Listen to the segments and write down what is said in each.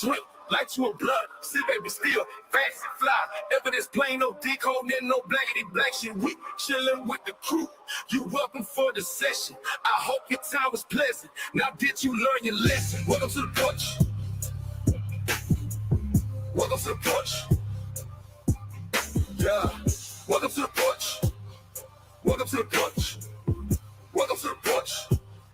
drink like you a blood. Sit baby still, fast and fly. Evidence plain, no dick holding in, no blankety black shit. We chilling with the crew. You welcome for the session. I hope your time was pleasant. Now did you learn your lesson? Welcome to the porch. Welcome to the porch. Yeah. Welcome to the porch. Welcome to the porch. Welcome to the porch.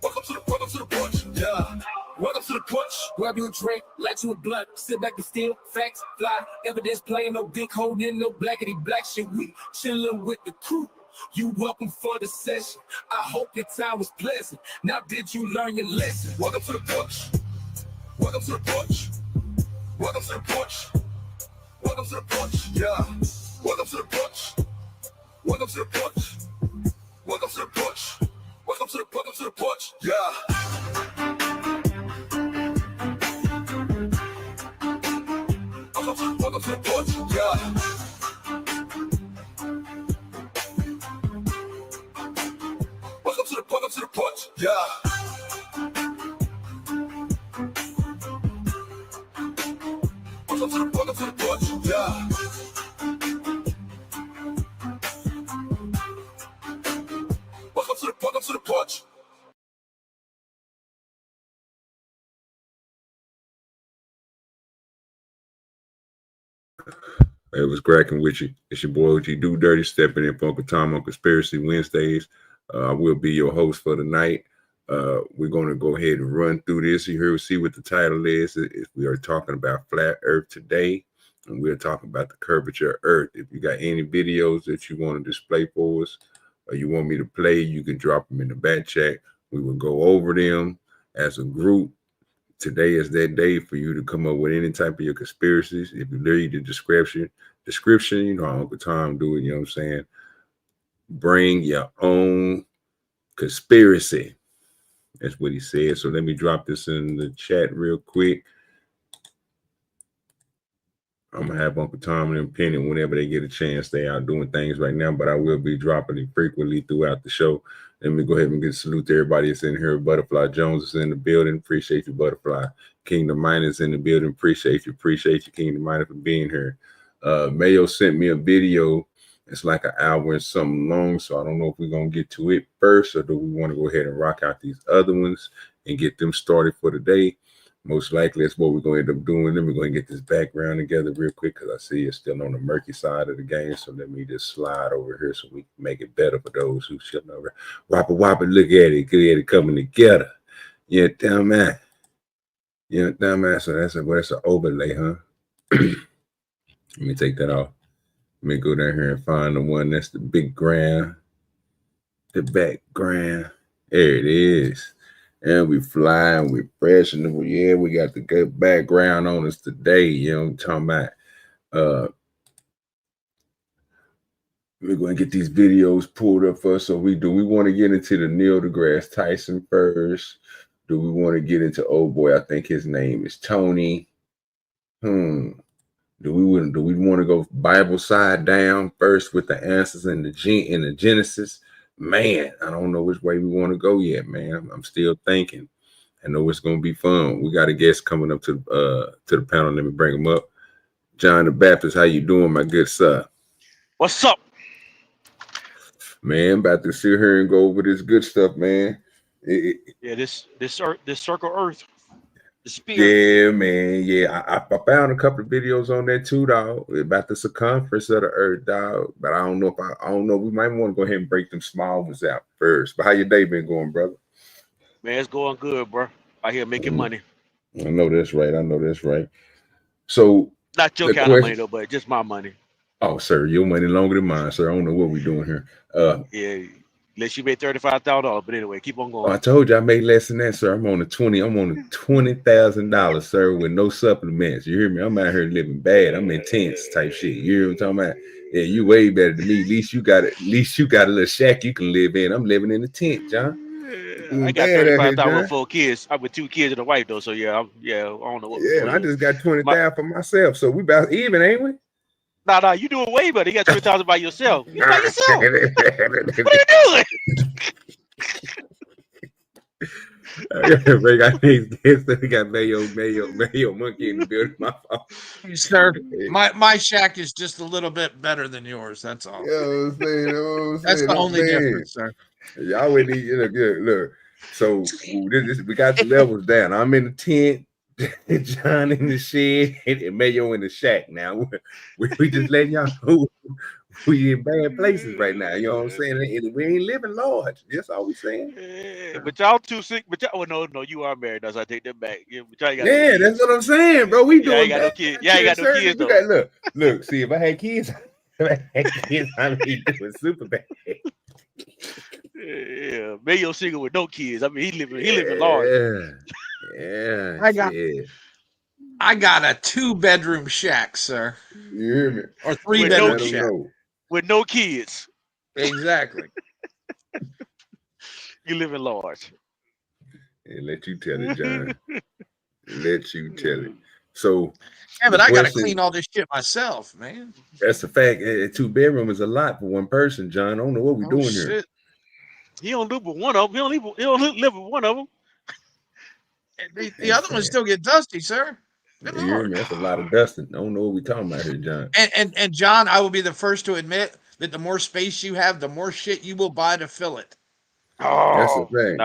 Welcome to the porch. Yeah. Welcome to the porch. Grab you a drink, light you a blunt, sit back and steal, facts fly, evidence plain, no dick holding, no blackety black shit. We chilling with the crew. You welcome for the session. I hope your time was pleasant. Now did you learn your lesson? Welcome to the porch. Welcome to the porch. Welcome to the porch. Welcome to the porch. Yeah. Welcome to the porch. Welcome to the porch. Welcome to the porch. Welcome to the porch. Yeah. Welcome to the porch, yeah. Welcome to the porch, yeah. Welcome to the porch, yeah. Welcome to the porch. It was cracking with you. It's your boy OG Do Dirty stepping in for Uncle Tom on Conspiracy Wednesdays. I will be your host for the night. We're going to go ahead and run through this. You heard, see what the title is. We are talking about flat Earth today, and we're talking about the curvature of Earth. If you got any videos that you want to display for us, or you want me to play, you can drop them in the back chat. We will go over them as a group. Today is that day for you to come up with any type of your conspiracies. If you read the description, you know how Uncle Tom do it, you know what I'm saying? Bring your own conspiracy. That's what he said. So let me drop this in the chat real quick. I'm going to have Uncle Tom and them pin it whenever they get a chance. They out doing things right now, but I will be dropping it frequently throughout the show. Let me go ahead and get a salute to everybody that's in here. Butterfly Jones is in the building. Appreciate you, Butterfly. Kingdom Miners in the building. Appreciate you, Kingdom Miner, for being here. Mayo sent me a video. It's like an hour and something long, so I don't know if we're going to get to it first, or do we want to go ahead and rock out these other ones and get them started for the day. Most likely that's what we're going to end up doing. Then we're going to get this background together real quick because I see it's still on the murky side of the game. So let me just slide over here so we can make it better for those who shouldn't over. Whopper, look at it. Look at it coming together. Yeah, damn man. Yeah, damn man. So that's an overlay, huh? Let me take that off. Let me go down here and find the one that's the big ground. The background. There it is. And we flying, we fresh, and yeah, we got the good background on us today. You know what I'm talking about? We're going to get these videos pulled up for us. So we want to get into the Neil deGrasse Tyson first? Do we want to get into old boy? I think his name is Tony. Do we want to go Bible side down first with the answers in the Genesis? Man, I don't know which way we want to go yet, man. I'm still thinking. I know it's going to be fun. We got a guest coming up to the panel. Let me bring him up. John the Baptist, how you doing, my good sir? What's up? Man, about to sit here and go over this good stuff, man. This circle Earth. The spear. Yeah, man. Yeah, I found a couple of videos on that too, dog, about the circumference of the Earth, dog. But I don't know. We might want to go ahead and break them small ones out first. But how your day been going, brother? Man, it's going good, bro. Out here making money. I know that's right. So not your kind of money though, but just my money. Oh, sir, your money longer than mine, sir. I don't know what we're doing here. Yeah, unless you made $35,000. But anyway, keep on going. I told you I made less than that, sir. I'm on a $20,000, sir, with no supplements. You hear me? I'm out here living bad. I'm intense type shit. You hear what I'm talking about? Yeah, you way better than me. At least you got a little shack you can live in. I'm living in a tent, John. I got 35,000 with 4 kids. I'm with 2 kids and a wife though. So yeah, I don't know what. Yeah, I just got 20,000 for myself. So we about even, ain't we? Nah, you doing way better. You got 20,000 by yourself. You by yourself. What are you doing? We got these kids. We got Mayo Monkey in the building. My fault. Sir, my shack is just a little bit better than yours. That's all. You know what I'm saying? You know what I'm That's saying? the only Man, difference, sir. y'all would need look. So we got the levels down. I'm in the tent, John in the shed, and Mayo in the shack. Now we just letting y'all know we in bad places right now. You know what I'm saying? And we ain't living large. That's all we saying. Yeah, but y'all too sick. But y'all, well, no, you are married. That's I take that back. Yeah, but y'all ain't got no Yeah, kids. that's what I'm saying, bro. We Yeah, I ain't doing got no bad. kids. Yeah, I ain't got no kids We though. got look. See, if I had kids, I'd be doing super bad. Yeah, Mayo single with no kids. I mean, he living large. Yeah. I got a 2-bedroom shack, sir. You hear me? Or With no 3-bedroom shack. with no kids. Exactly. You living large. And let you tell it, John. Let you tell it. So yeah, but I gotta clean all this shit myself, man. That's a fact. A 2-bedroom is a lot for one person, John. I don't know what we're doing here. He don't live with one of them. He don't live with one of them. The other ones still get dusty, sir. You hear me? That's a lot of dusting. I don't know what we're talking about here, John. And John, I will be the first to admit that the more space you have, the more shit you will buy to fill it. That's a fact.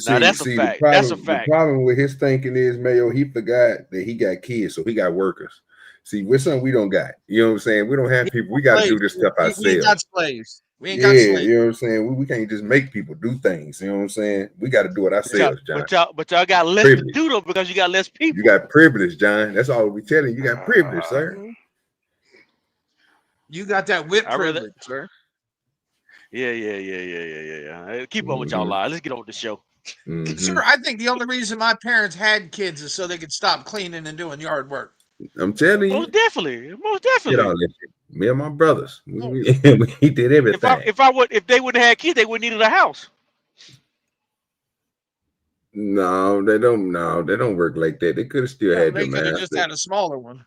That's a fact. That's a fact. The problem with his thinking is, Mayo, he forgot that he got kids, so he got workers. See, we're something we don't got. You know what I'm saying? We don't have people. We got to do this stuff ourselves. We ain't got slaves. We ain't got slaves. You know what I'm saying? We can't just make people do things. You know what I'm saying? We got to do it ourselves, John. But y'all got less to do though because you got less people. You got privilege, John. That's all we telling you. You got privilege, sir. You got that whip privilege, sir. Yeah. Keep up with y'all lives. Let's get on with the show. Sir, I think the only reason my parents had kids is so they could stop cleaning and doing yard work. I'm telling you. Most definitely. Get all that shit. Me and my brothers. We did everything. If they wouldn't have had kids, they wouldn't need a house. No, they don't. No, they don't work like that. They could have still had them. They could have just had a smaller one.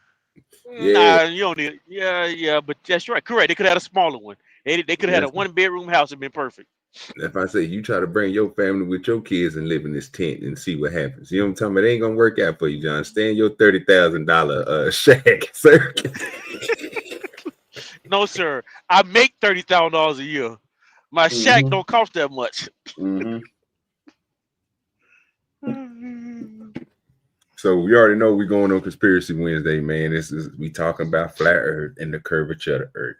Yeah. Nah, you don't need. Yeah. But that's right. Correct. They could have had a smaller one. They could have had a 1-bedroom house and been perfect. If I say you try to bring your family with your kids and live in this tent and see what happens, you know what I'm talking about? It ain't gonna work out for you, John. Stay in your $30,000 shack, sir. No, sir. I make $30,000 a year. My shack don't cost that much. So we already know we're going on Conspiracy Wednesday, man. We talking about flat Earth and the curvature of the Earth.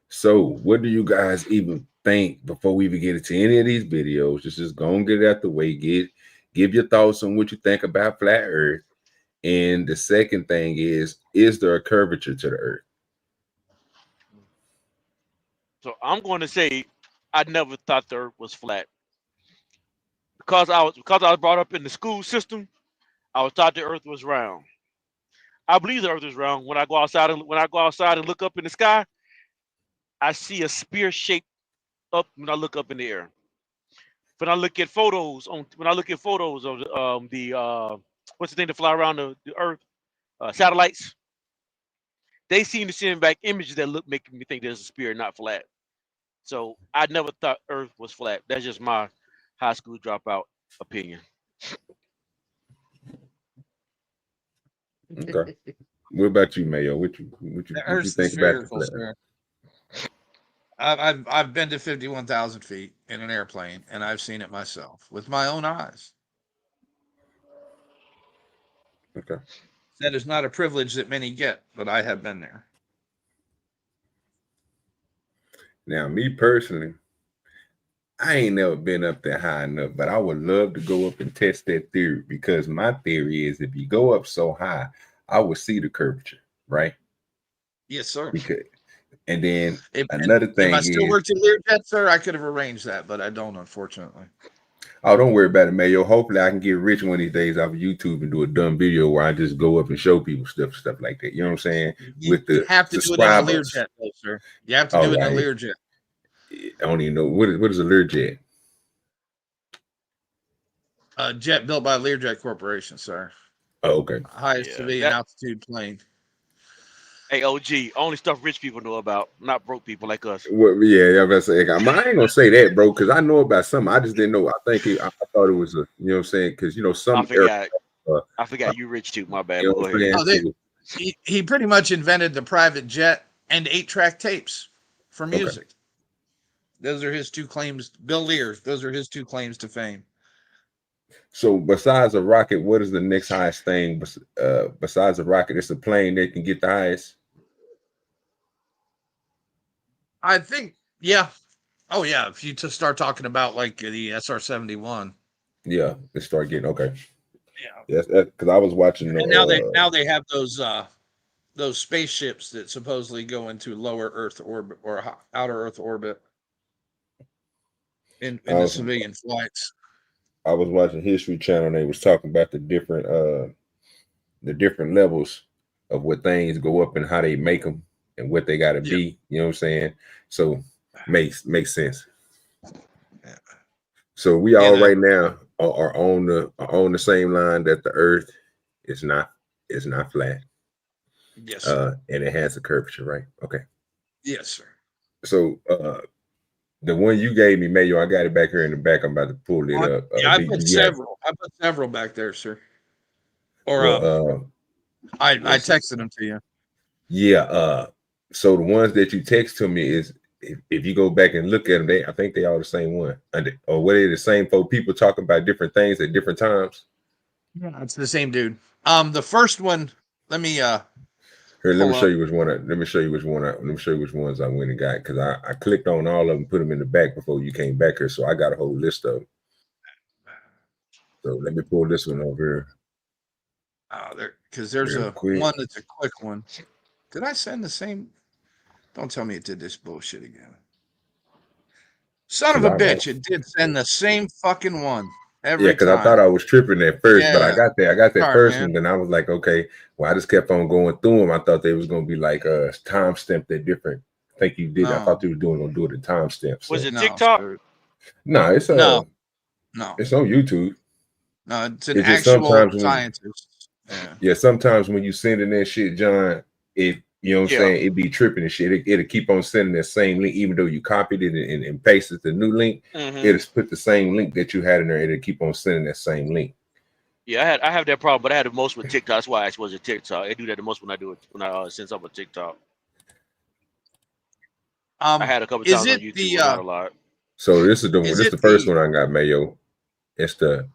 So what do you guys even think before we even get into any of these videos? Just go and get it out the way. Give your thoughts on what you think about flat Earth. And the second thing is there a curvature to the Earth? So I'm going to say I never thought the Earth was flat. Because I was brought up in the school system, I was taught the Earth was round. I believe the Earth is round. When I go outside and look up in the sky, I see a spear shape up when I look up in the air. When I look at photos of the what's the thing that fly around the Earth, satellites, they seem to send back images that make me think there's a spear, not flat. So I never thought Earth was flat. That's just my high school dropout opinion. Okay. What about you, Mayo? What you think about the flat? I've been to 51,000 feet in an airplane, and I've seen it myself with my own eyes. Okay. That is not a privilege that many get, but I have been there. Now, me personally, I ain't never been up there high enough, but I would love to go up and test that theory, because my theory is if you go up so high, I would see the curvature, right? Yes, sir. And then another thing if I still worked in Learjet, sir, I could have arranged that, but I don't, unfortunately. Oh, don't worry about it, Mayo. Hopefully I can get rich one of these days off of YouTube and do a dumb video where I just go up and show people stuff like that. You know what I'm saying? You have to do it in a Learjet, though, sir. You have to do it in a Learjet. I don't even know. What is a Learjet? A jet built by Learjet Corporation, sir. Oh, okay. Highest civilian altitude plane. Hey, OG, only stuff rich people know about, not broke people like us. What, yeah, I was saying, I ain't gonna say that, bro, because I know about something. I just didn't know. I thought it was a, you know what I'm saying? Because I some era, forgot. uh, I forgot you rich too. My bad. you know But go what I'm ahead. saying? Oh, he pretty much invented the private jet and 8-track tapes for Okay. music. Those are his two claims. Bill Lear. Those are his two claims to fame. So besides a rocket, what is the next highest thing? Besides a rocket, it's a plane that can get the highest. I think, yeah. Oh, yeah. If you just start talking about like the SR-71. Yeah, it start getting okay. Yeah. Yes, because I was watching the. And now they have those spaceships that supposedly go into lower Earth orbit or outer Earth orbit in I the was civilian flights. I was watching History Channel. And they was talking about the different levels of what things go up and how they make them and what they got to Yeah. be. You know what I'm saying? So makes sense. Yeah. So we all You know, right now are on the same line that the Earth is not flat. yes, sir. And it has a curvature, right? Okay. Yes, sir. So the one you gave me, Mayo, I got it back here in the back. I'm about to pull it up. Yeah, I Do put you have several. I put several back there, sir. Or well I let's see. texted them to you. Yeah, so the ones that you text to me is if you go back and look at them, I think they all the same one. Or were they the same four people talking about different things at different times? Yeah, it's the same dude. The first one, let me Here, let me pull show up. you which one. Let me show you which one. Let me show you which ones I went and got because I clicked on all of them, put them in the back before you came back here. So I got a whole list of them. So let me pull this one over here Because there's real a quick. one that's a quick one. Did I send the same? Don't tell me it did this bullshit again. Son of a bitch! It did send the same fucking one Yeah, every because I thought time. I was tripping at first, but I Yeah. got there. I got that Sorry, first man. one, then I was like, okay. Well, I just kept on going through them. I thought they was gonna be like time stamped at different. I think you did. I thought they were gonna do it at time stamp. Was So it No, TikTok? sir. no, No, no, it's on YouTube. no. It's an It's just actual sometimes when scientist. Yeah. yeah, sometimes when you sending that shit, John, it you know what I'm Yeah. saying, it be tripping and shit. It'll keep on sending that same link, even though you copied it and pasted the new link. Mm-hmm. It'll put the same link that you had in there. It'll keep on sending that same link. Yeah, I have that problem, but I had the most with TikTok. That's why I asked was it TikTok. I do that the most when I send something on TikTok. I had a couple Is times on it YouTube, the but not a lot. So this is is the it first the one I got, Mayo. It's the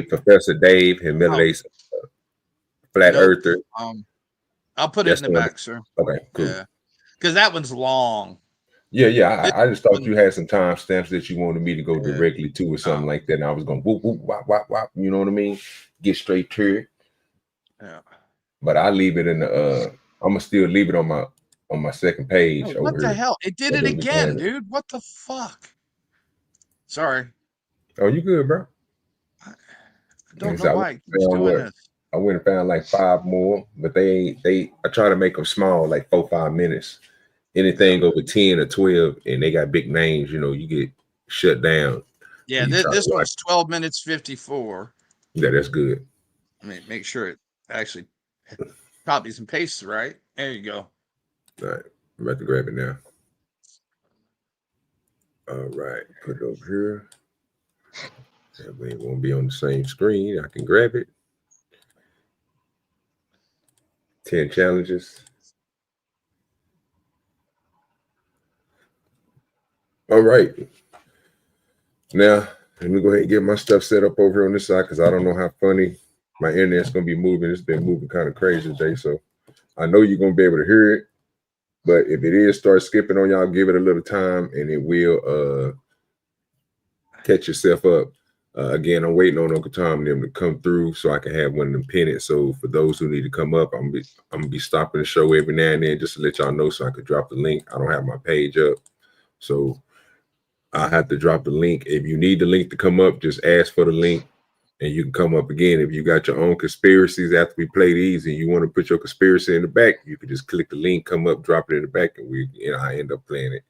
Professor Dave and Middle oh East Flat nope. Earther. I'll put it That's in the the one. back, sir. Okay, cool. Yeah. Because that one's long. This I just thought one, you had some timestamps that you wanted me to go yeah. directly to or something like that. And I was going whoop whoop wop wop wop. You know what I mean? Get straight to it. Yeah. But I leave it in the I'm gonna still leave it on my second page Oh, over what the here. hell? It did So it that we can again, have it. dude. What the fuck? Sorry. Oh, you good, bro? I don't Like I know said, why it keeps doing this. I went and found like 5 more, but I try to make them small, like 4-5 minutes. Anything over 10 or 12, and they got big names, you get shut down. Yeah, You try to this watch. one's 12 minutes 54. Yeah, that's good. I mean, make sure it actually copies and pastes right. There you go. All right, I'm about to grab it now. All right, put it over here. That way it won't be on the same screen. I can grab it. 10 challenges. All right. Now, let me go ahead and get my stuff set up over here on this side because I don't know how funny my internet's going to be moving. It's been moving kind of crazy today. So I know you're going to be able to hear it. But if it is, start skipping on y'all, give it a little time, and it will catch yourself up. Again, I'm waiting on Uncle Tom and them to come through so I can have one of them pin it. So for those who need to come up, I'm gonna be stopping the show every now and then just to let y'all know so I could drop the link. I don't have my page up, so I have to drop the link. If you need the link to come up, just ask for the link, and you can come up again. If you got your own conspiracies after we play these, and you want to put your conspiracy in the back, you can just click the link, come up, drop it in the back, and I end up playing it.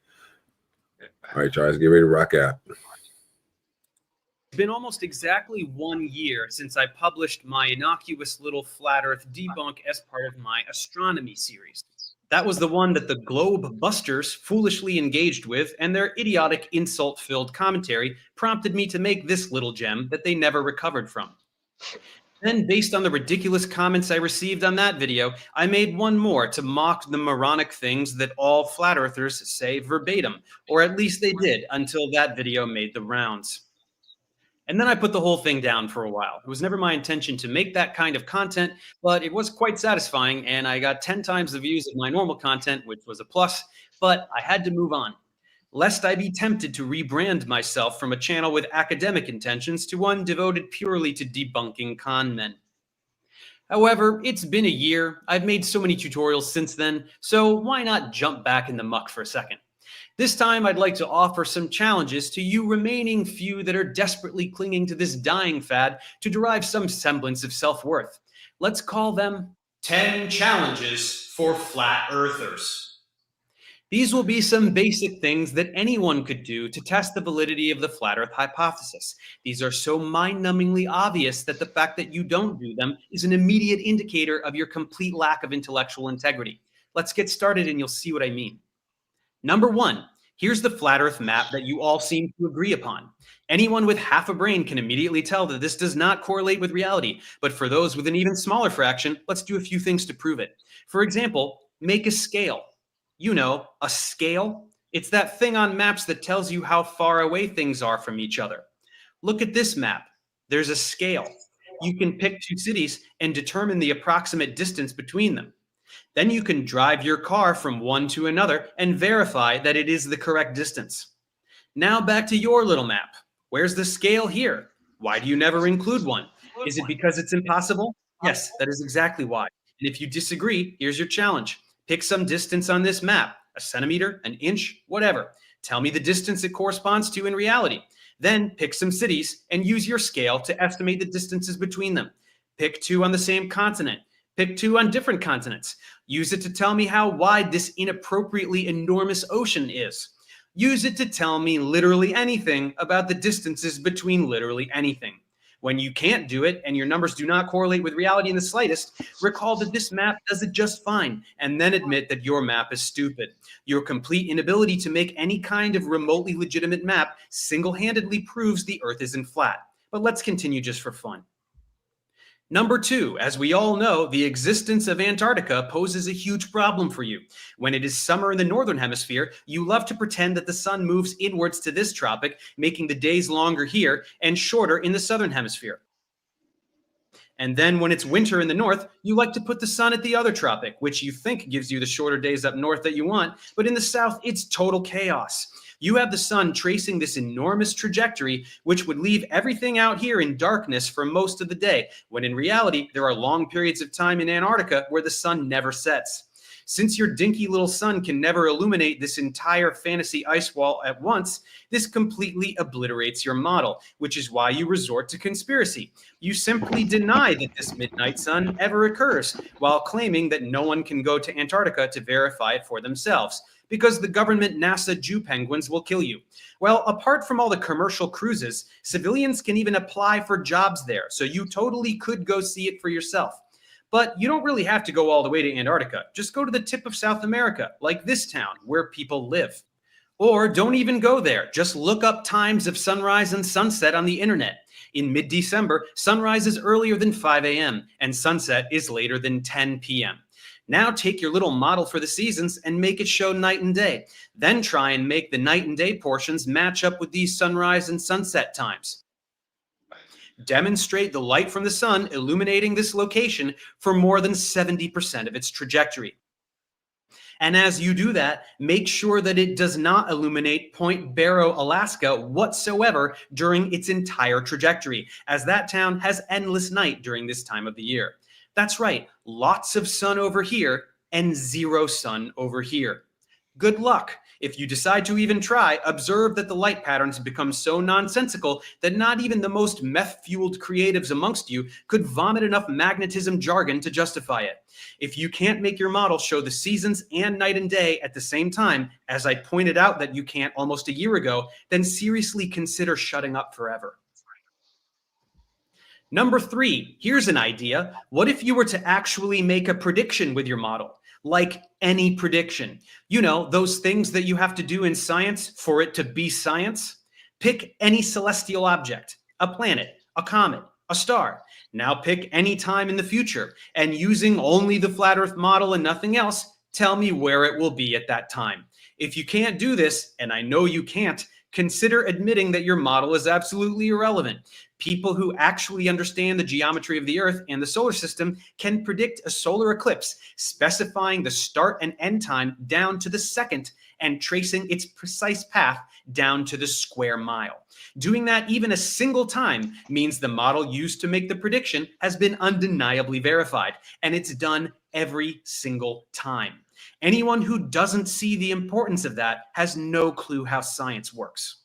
All right, y'all, let's get ready to rock out. It's been almost exactly 1 year since I published my innocuous little flat Earth debunk as part of my astronomy series. That was the one that the Globe Busters foolishly engaged with, and their idiotic insult-filled commentary prompted me to make this little gem that they never recovered from. Then, based on the ridiculous comments I received on that video, I made one more to mock the moronic things that all flat earthers say verbatim, or at least they did until that video made the rounds. And then I put the whole thing down for a while. It was never my intention to make that kind of content, but it was quite satisfying, and I got 10 times the views of my normal content, which was a plus, but I had to move on, lest I be tempted to rebrand myself from a channel with academic intentions to one devoted purely to debunking con men. However, it's been a year. I've made so many tutorials since then, so why not jump back in the muck for a second? This time, I'd like to offer some challenges to you remaining few that are desperately clinging to this dying fad to derive some semblance of self-worth. Let's call them 10 Challenges for Flat Earthers. These will be some basic things that anyone could do to test the validity of the flat Earth hypothesis. These are so mind-numbingly obvious that the fact that you don't do them is an immediate indicator of your complete lack of intellectual integrity. Let's get started and you'll see what I mean. Number 1, here's the flat Earth map that you all seem to agree upon. Anyone with half a brain can immediately tell that this does not correlate with reality, but for those with an even smaller fraction, let's do a few things to prove it. For example, make a scale. You know, a scale? It's that thing on maps that tells you how far away things are from each other. Look at this map. There's a scale. You can pick 2 cities and determine the approximate distance between them. Then you can drive your car from one to another and verify that it is the correct distance. Now back to your little map. Where's the scale here? Why do you never include one? Is it because it's impossible? Yes, that is exactly why. And if you disagree, here's your challenge. Pick some distance on this map, a centimeter, an inch, whatever. Tell me the distance it corresponds to in reality. Then pick some cities and use your scale to estimate the distances between them. Pick 2 on the same continent. Pick 2 on different continents. Use it to tell me how wide this inappropriately enormous ocean is. Use it to tell me literally anything about the distances between literally anything. When you can't do it and your numbers do not correlate with reality in the slightest, recall that this map does it just fine, and then admit that your map is stupid. Your complete inability to make any kind of remotely legitimate map single-handedly proves the Earth isn't flat. But let's continue just for fun. Number 2, as we all know, the existence of Antarctica poses a huge problem for you. When it is summer in the northern hemisphere, you love to pretend that the sun moves inwards to this tropic, making the days longer here and shorter in the southern hemisphere. And then when it's winter in the north, you like to put the sun at the other tropic, which you think gives you the shorter days up north that you want, but in the south, it's total chaos. You have the sun tracing this enormous trajectory, which would leave everything out here in darkness for most of the day, when in reality, there are long periods of time in Antarctica where the sun never sets. Since your dinky little sun can never illuminate this entire fantasy ice wall at once, this completely obliterates your model, which is why you resort to conspiracy. You simply deny that this midnight sun ever occurs, while claiming that no one can go to Antarctica to verify it for themselves, because the government NASA Jew penguins will kill you. Well, apart from all the commercial cruises, civilians can even apply for jobs there, so you totally could go see it for yourself. But you don't really have to go all the way to Antarctica. Just go to the tip of South America, like this town, where people live. Or don't even go there. Just look up times of sunrise and sunset on the internet. In mid-December, sunrise is earlier than 5 a.m., and sunset is later than 10 p.m. Now take your little model for the seasons and make it show night and day. Then try and make the night and day portions match up with these sunrise and sunset times. Demonstrate the light from the sun illuminating this location for more than 70% of its trajectory. And as you do that, make sure that it does not illuminate Point Barrow, Alaska whatsoever during its entire trajectory, as that town has endless night during this time of the year. That's right, lots of sun over here and zero sun over here. Good luck. If you decide to even try, observe that the light patterns become so nonsensical that not even the most meth-fueled creatives amongst you could vomit enough magnetism jargon to justify it. If you can't make your model show the seasons and night and day at the same time, as I pointed out that you can't almost a year ago, then seriously consider shutting up forever. Number 3, here's an idea. What if you were to actually make a prediction with your model? Like any prediction. You know, those things that you have to do in science for it to be science. Pick any celestial object, a planet, a comet, a star. Now pick any time in the future, and using only the flat Earth model and nothing else, tell me where it will be at that time. If you can't do this, and I know you can't, consider admitting that your model is absolutely irrelevant. People who actually understand the geometry of the Earth and the solar system can predict a solar eclipse, specifying the start and end time down to the second and tracing its precise path down to the square mile. Doing that even a single time means the model used to make the prediction has been undeniably verified, and it's done every single time. Anyone who doesn't see the importance of that has no clue how science works.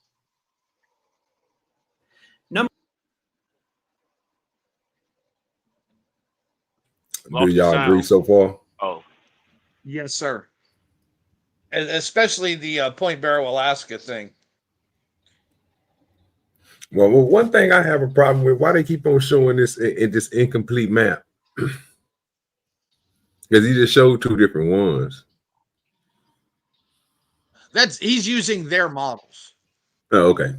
Do y'all agree so far? Oh, Yes, sir. And especially the Point Barrow, Alaska thing. Well, one thing I have a problem with, why they keep on showing this incomplete map? Because he just showed 2 different ones. He's using their models. Oh, okay.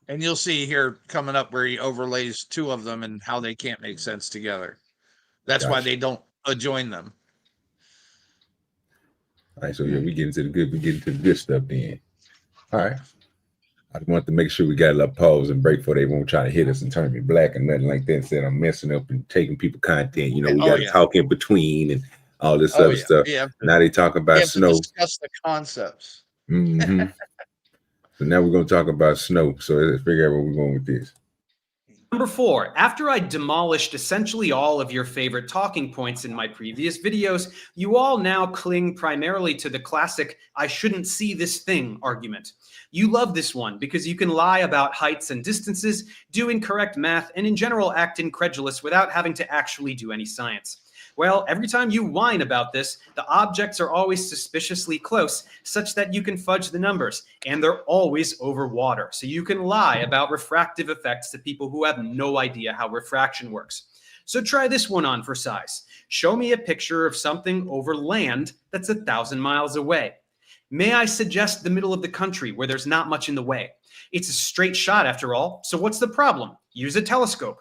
And you'll see here coming up where he overlays 2 of them and how they can't make sense together. That's why they don't adjoin them. All right, so yeah, we get into the good stuff then. All right. I just want to make sure we got a little pause and break before they won't try to hit us and turn me black and nothing like that. Instead, I'm messing up and taking people content. You know, we got to talk in between and all this other stuff. Now they talk about snow. Discuss the concepts. Mm-hmm. So now we're going to talk about snow. So let's figure out where we're going with this. Number 4, after I demolished essentially all of your favorite talking points in my previous videos, you all now cling primarily to the classic "I shouldn't see this thing" argument. You love this one because you can lie about heights and distances, do incorrect math, and in general act incredulous without having to actually do any science. Well, every time you whine about this, the objects are always suspiciously close, such that you can fudge the numbers, and they're always over water, so you can lie about refractive effects to people who have no idea how refraction works. So try this one on for size. Show me a picture of something over land that's 1,000 miles away. May I suggest the middle of the country where there's not much in the way? It's a straight shot after all, so what's the problem? Use a telescope.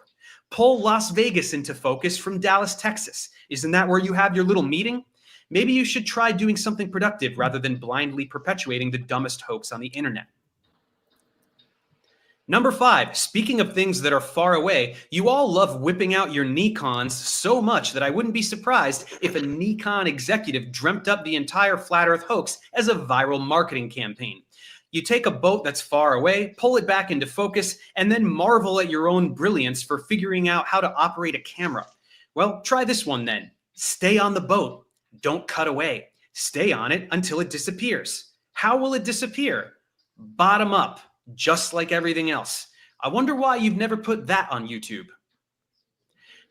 Pull Las Vegas into focus from Dallas, Texas. Isn't that where you have your little meeting? Maybe you should try doing something productive rather than blindly perpetuating the dumbest hoax on the internet. Number 5, speaking of things that are far away, you all love whipping out your Nikons so much that I wouldn't be surprised if a Nikon executive dreamt up the entire flat Earth hoax as a viral marketing campaign. You take a boat that's far away, pull it back into focus, and then marvel at your own brilliance for figuring out how to operate a camera. Well, try this one then. Stay on the boat. Don't cut away. Stay on it until it disappears. How will it disappear? Bottom up, just like everything else. I wonder why you've never put that on YouTube.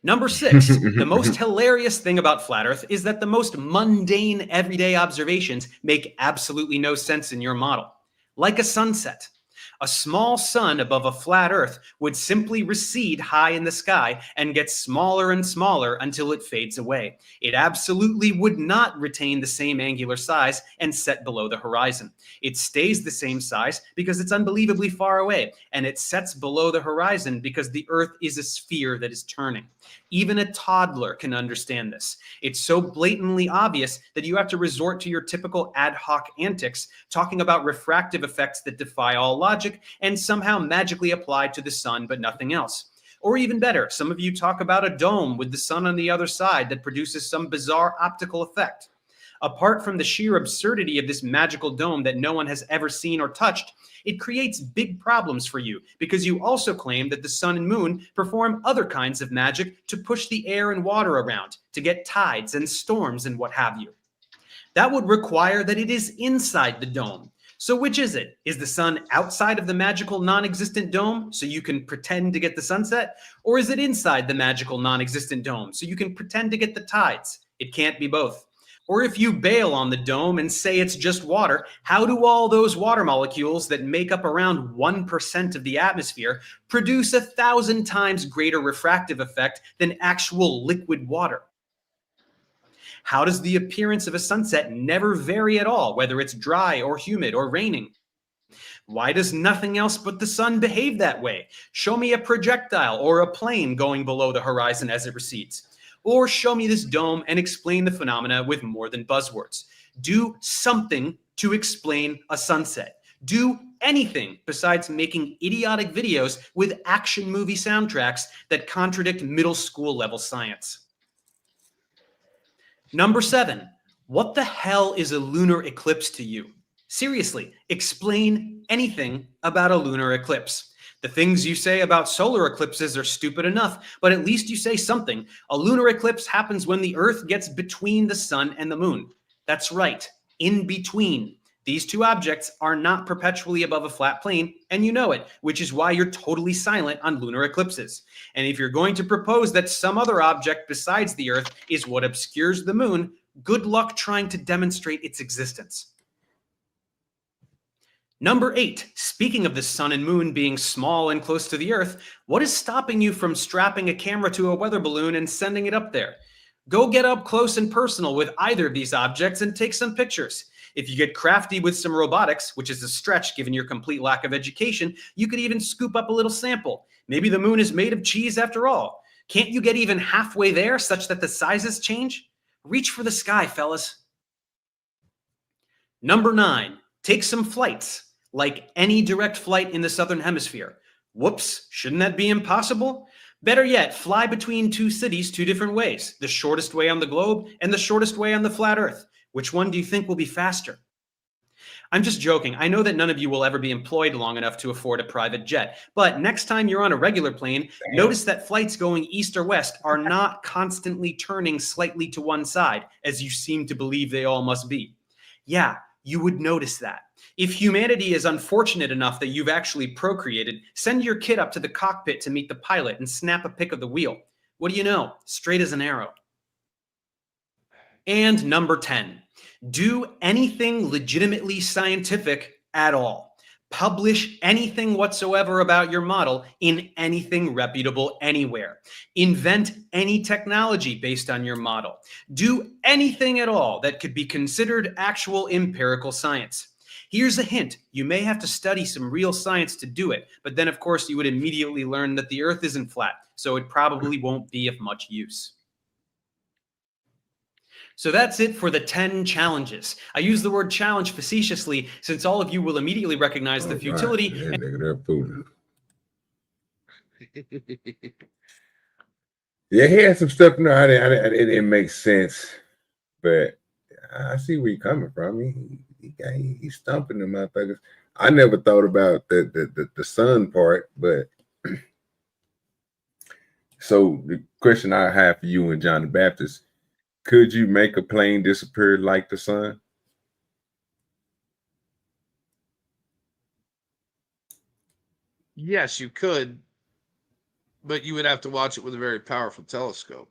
Number 6, the most hilarious thing about flat Earth is that the most mundane everyday observations make absolutely no sense in your model. Like a sunset. A small sun above a flat Earth would simply recede high in the sky and get smaller and smaller until it fades away. It absolutely would not retain the same angular size and set below the horizon. It stays the same size because it's unbelievably far away, and it sets below the horizon because the Earth is a sphere that is turning. Even a toddler can understand this. It's so blatantly obvious that you have to resort to your typical ad hoc antics, talking about refractive effects that defy all logic and somehow magically apply to the sun but nothing else. Or even better, some of you talk about a dome with the sun on the other side that produces some bizarre optical effect. Apart from the sheer absurdity of this magical dome that no one has ever seen or touched, it creates big problems for you because you also claim that the sun and moon perform other kinds of magic to push the air and water around, to get tides and storms and what have you. That would require that it is inside the dome. So which is it? Is the sun outside of the magical non-existent dome so you can pretend to get the sunset? Or is it inside the magical non-existent dome so you can pretend to get the tides? It can't be both. Or if you bail on the dome and say it's just water, how do all those water molecules that make up around 1% of the atmosphere produce 1,000 times greater refractive effect than actual liquid water? How does the appearance of a sunset never vary at all, whether it's dry or humid or raining? Why does nothing else but the sun behave that way? Show me a projectile or a plane going below the horizon as it recedes. Or show me this dome and explain the phenomena with more than buzzwords. Do something to explain a sunset. Do anything besides making idiotic videos with action movie soundtracks that contradict middle school level science. Number 7, what the hell is a lunar eclipse to you? Seriously, explain anything about a lunar eclipse. The things you say about solar eclipses are stupid enough, but at least you say something. A lunar eclipse happens when the Earth gets between the sun and the moon. That's right, in between. These two objects are not perpetually above a flat plane, and you know it, which is why you're totally silent on lunar eclipses. And if you're going to propose that some other object besides the Earth is what obscures the moon, good luck trying to demonstrate its existence. Number 8, speaking of the sun and moon being small and close to the Earth, what is stopping you from strapping a camera to a weather balloon and sending it up there? Go get up close and personal with either of these objects and take some pictures. If you get crafty with some robotics, which is a stretch given your complete lack of education, you could even scoop up a little sample. Maybe the moon is made of cheese after all. Can't you get even halfway there such that the sizes change? Reach for the sky, fellas. Number 9, take some flights. Like any direct flight in the Southern Hemisphere. Whoops, shouldn't that be impossible? Better yet, fly between two cities 2 different ways, the shortest way on the globe and the shortest way on the flat Earth. Which one do you think will be faster? I'm just joking. I know that none of you will ever be employed long enough to afford a private jet, but next time you're on a regular plane, notice that flights going east or west are not constantly turning slightly to one side, as you seem to believe they all must be. Yeah, you would notice that. If humanity is unfortunate enough that you've actually procreated, send your kid up to the cockpit to meet the pilot and snap a pic of the wheel. What do you know? Straight as an arrow. And number 10, do anything legitimately scientific at all. Publish anything whatsoever about your model in anything reputable anywhere. Invent any technology based on your model. Do anything at all that could be considered actual empirical science. Here's a hint. You may have to study some real science to do it, but then of course you would immediately learn that the Earth isn't flat, so it probably won't be of much use. So that's it for the 10 challenges. I use the word challenge facetiously since all of you will immediately recognize the futility. Right. Yeah, nigga, they're fooling. Yeah, he had some stuff. No, it makes sense, but I see where you're coming from. He's stumping the motherfuckers. I never thought about the sun part, but so the question I have for you and John the Baptist: could you make a plane disappear like the sun? Yes, you could, but you would have to watch it with a very powerful telescope.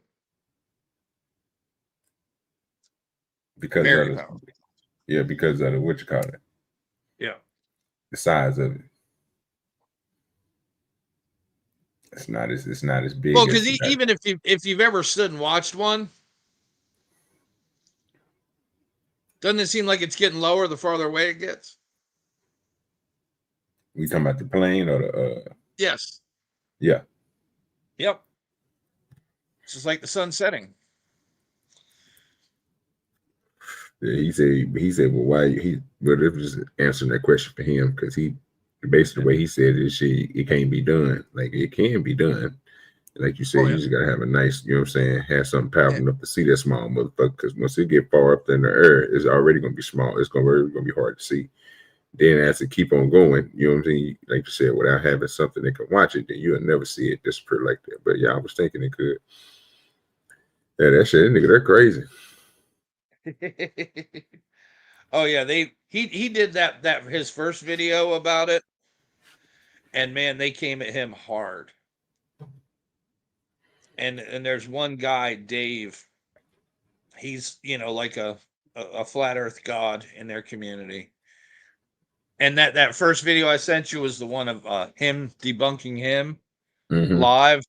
Because Very of powerful. Yeah, because of what you call it. Yeah. The size of it. It's not as big. Well, because even if you've ever stood and watched one, doesn't it seem like it's getting lower the farther away it gets? We talking about the plane or the Yes. Yeah. Yep. It's just like the sun setting. Yeah, he said, well, why but it was just answering that question for him, because he basically the way he said it, it can't be done. Like, it can be done. Like you said, you just gotta have a nice, you know what I'm saying, have something powerful enough to see that small motherfucker, because once it get far up in the air, it's already gonna be small. It's gonna be hard to see. Then as it keep on going, you know what I'm saying, like you said, without having something that can watch it, then you'll never see it disappear like that. But yeah, I was thinking it could. Yeah, that shit, nigga, they're crazy. Oh yeah, he did that his first video about it, and man, they came at him hard. And there's one guy, Dave. He's like a a flat Earth god in their community. And that first video I sent you was the one of him debunking him live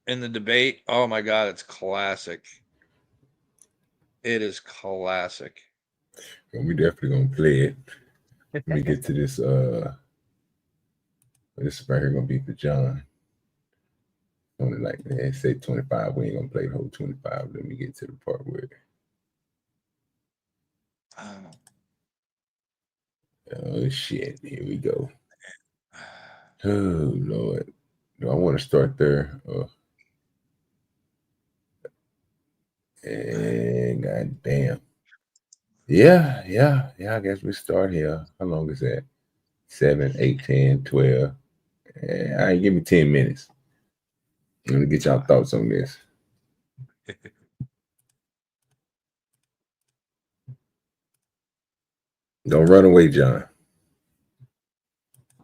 in the debate. Oh my God, it's classic. It is classic. Well, we definitely gonna play it. Let me get to this. This right here gonna be for John. Only like they say 25. We ain't gonna play the whole 25. Let me get to the part where. Oh shit! Here we go. Oh Lord, do I want to start there? And god damn. Yeah. I guess we start here. How long is that? 7, 8, 10, 12. All right, give me 10 minutes. I'm gonna get y'all thoughts on this. Don't run away, John.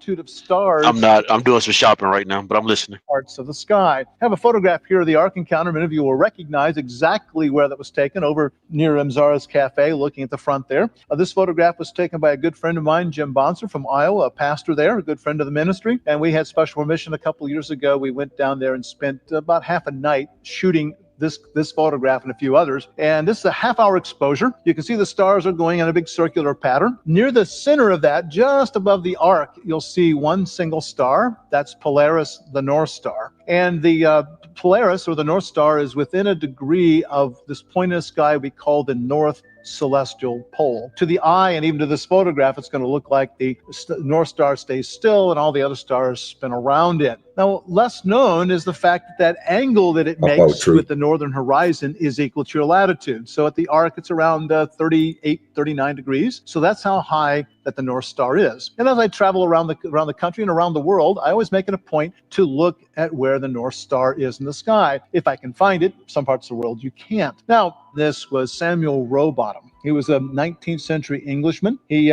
Of stars. I'm not. I'm doing some shopping right now, but I'm listening. Parts of the sky. I have a photograph here of the Ark encounter. Many of you will recognize exactly where that was taken, over near Zara's Cafe, looking at the front there. This photograph was taken by a good friend of mine, Jim Bonser from Iowa, a pastor there, a good friend of the ministry. And we had special permission a couple of years ago. We went down there and spent about half a night shooting this photograph and a few others. And this is a half-hour exposure. You can see the stars are going in a big circular pattern. Near the center of that, just above the arc, you'll see one single star. That's Polaris, the North Star. And the Polaris, or the North Star, is within a degree of this point in the sky we call the North Celestial Pole. To the eye, and even to this photograph, it's going to look like the North Star stays still and all the other stars spin around it. Now, less known is the fact that angle that it makes with the northern horizon is equal to your latitude. So at the arc, it's around 38, 39 degrees. So that's how high that the North Star is. And as I travel around the country and around the world, I always make it a point to look at where the North Star is in the sky. If I can find it, some parts of the world you can't. Now, this was Samuel Rowbottom. He was a 19th century Englishman. He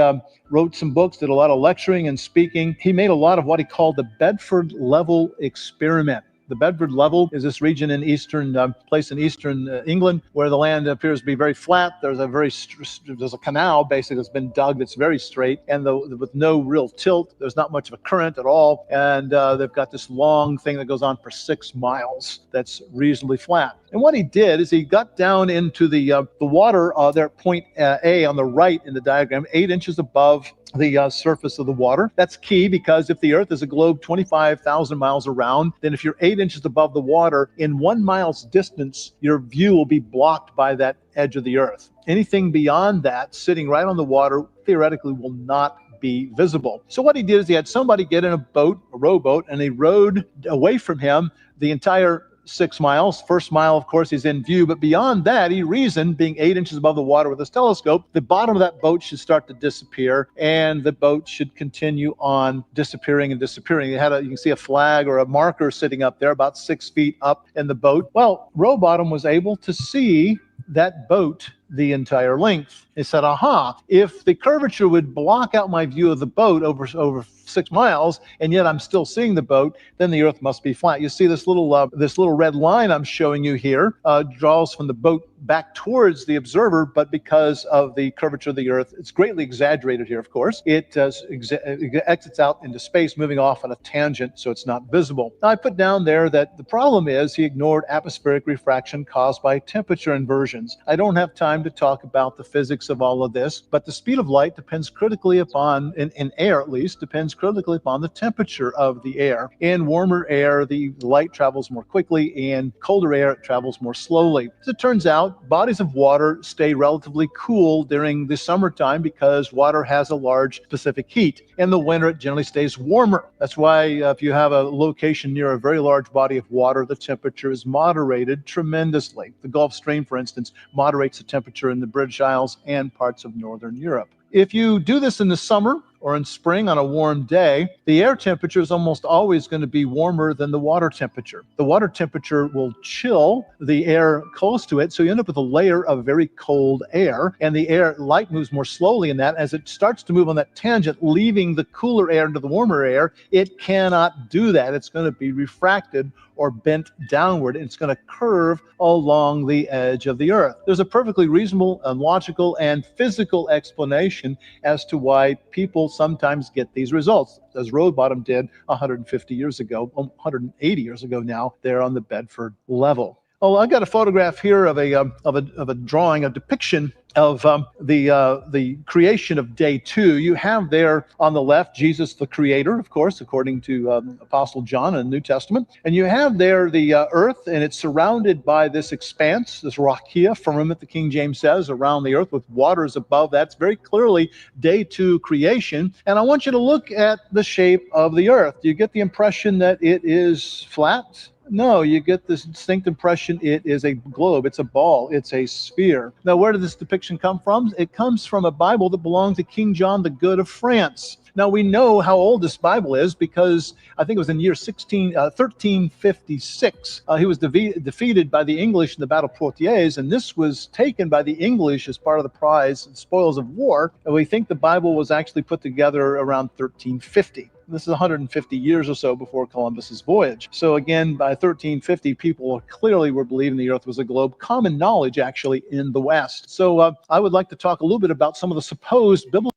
wrote some books, did a lot of lecturing and speaking. He made a lot of what he called the Bedford Level experiment. The Bedford Level is this region in place in eastern England where the land appears to be very flat. There's a canal basically that's been dug that's very straight, and with no real tilt. There's not much of a current at all, and they've got this long thing that goes on for 6 miles that's reasonably flat. And what he did is he got down into the water there at point A on the right in the diagram, 8 inches above the surface of the water. That's key because if the Earth is a globe 25,000 miles around, then if you're 8 inches above the water, in 1 mile's distance, your view will be blocked by that edge of the Earth. Anything beyond that, sitting right on the water, theoretically will not be visible. So what he did is he had somebody get in a boat, a rowboat, and they rowed away from him the entire 6 miles. First mile, of course, he's in view, but beyond that, he reasoned, being 8 inches above the water with his telescope, the bottom of that boat should start to disappear, and the boat should continue on disappearing and disappearing. You can see a flag or a marker sitting up there about 6 feet up in the boat. Well, Rowbottom was able to see that boat the entire length. He said, aha, if the curvature would block out my view of the boat over 6 miles, and yet I'm still seeing the boat, then the Earth must be flat. You see this little red line I'm showing you here draws from the boat back towards the observer, but because of the curvature of the Earth, it's greatly exaggerated here, of course. It exits out into space, moving off on a tangent, so it's not visible. Now, I put down there that the problem is he ignored atmospheric refraction caused by temperature inversions. I don't have time to talk about the physics of all of this, but the speed of light depends critically upon, in air at least, depends critically upon the temperature of the air. In warmer air, the light travels more quickly. In colder air, it travels more slowly. As it turns out, bodies of water stay relatively cool during the summertime because water has a large specific heat. In the winter, it generally stays warmer. That's why if you have a location near a very large body of water, the temperature is moderated tremendously. The Gulf Stream, for instance, moderates the temperature in the British Isles and parts of northern Europe. If you do this in the summer or in spring on a warm day, the air temperature is almost always going to be warmer than the water temperature. The water temperature will chill the air close to it, so you end up with a layer of very cold air, and the light moves more slowly in that. As it starts to move on that tangent, leaving the cooler air into the warmer air, it cannot do that. It's going to be refracted or bent downward, and it's going to curve along the edge of the earth. There's a perfectly reasonable and logical and physical explanation as to why people sometimes get these results, as Road Bottom did 150 years ago, 180 years ago now, there on the Bedford level. Oh, I got a photograph here of a drawing, a depiction of the creation of day 2. You have there on the left Jesus the Creator, of course, according to Apostle John in the New Testament, and you have there the earth, and it's surrounded by this expanse, this rakia, firmament, the King James says, around the earth with waters above. That's very clearly day 2 creation. And I want you to look at the shape of the earth. Do you get the impression that it is flat? No, you get this distinct impression it is a globe, it's a ball, it's a sphere. Now, where did this depiction come from? It comes from a Bible that belonged to King John the Good of France. Now, we know how old this Bible is because I think it was in the year 1356. He was defeated by the English in the Battle of Poitiers, and this was taken by the English as part of the prize and spoils of war. And we think the Bible was actually put together around 1350. This is 150 years or so before Columbus's voyage. So again, by 1350, people clearly were believing the earth was a globe. Common knowledge, actually, in the West. So I would like to talk a little bit about some of the supposed biblical...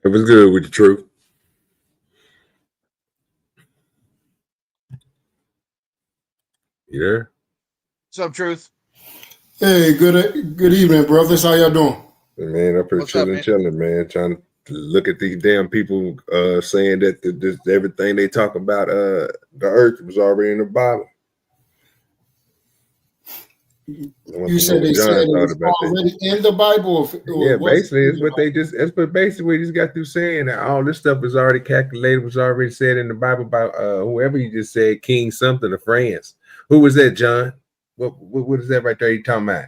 It was good with the truth. You there? What's up, Truth? Hey, good evening, brothers. How y'all doing? Man, I'm pretty chilling, man. Trying to look at these damn people saying that everything they talk about the earth was already in the Bible. You said they said it was already in the Bible? Yeah, basically, it's what they just. That's what basically we just got through saying that all this stuff was already calculated, was already said in the Bible by whoever you just said, King something of France. Who was that, John? What is that right there you talking about?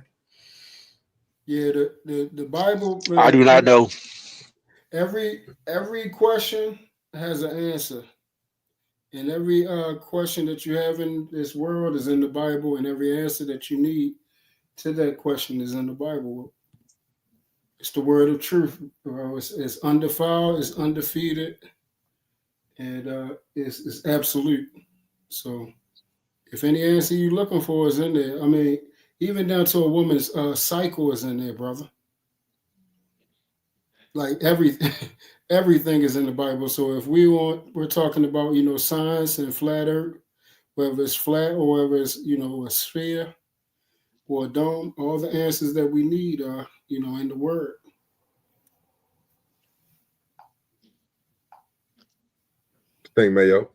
Yeah, the Bible. I do not know. Every question has an answer, and every question that you have in this world is in the Bible, and every answer that you need to that question is in the Bible. It's the word of truth. It's undefiled, it's undefeated, and it's absolute. So if any answer you're looking for is in there, I mean, even down to a woman's cycle is in there, brother. Like everything is in the Bible. So if we're talking about, science and flat earth, whether it's flat or whether it's, a sphere or a dome, all the answers that we need are, in the word. Think, Mayo.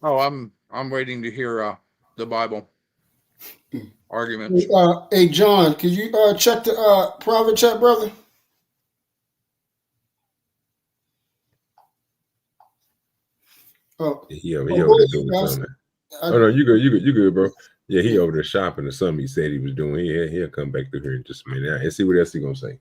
Oh, I'm waiting to hear the Bible arguments. Hey, John, can you check the private chat, brother? Oh, he over there doing something. Oh no, you good, bro. Yeah, he over there shopping or something. He said he was doing. He'll come back through here in just a minute and see what else he gonna say.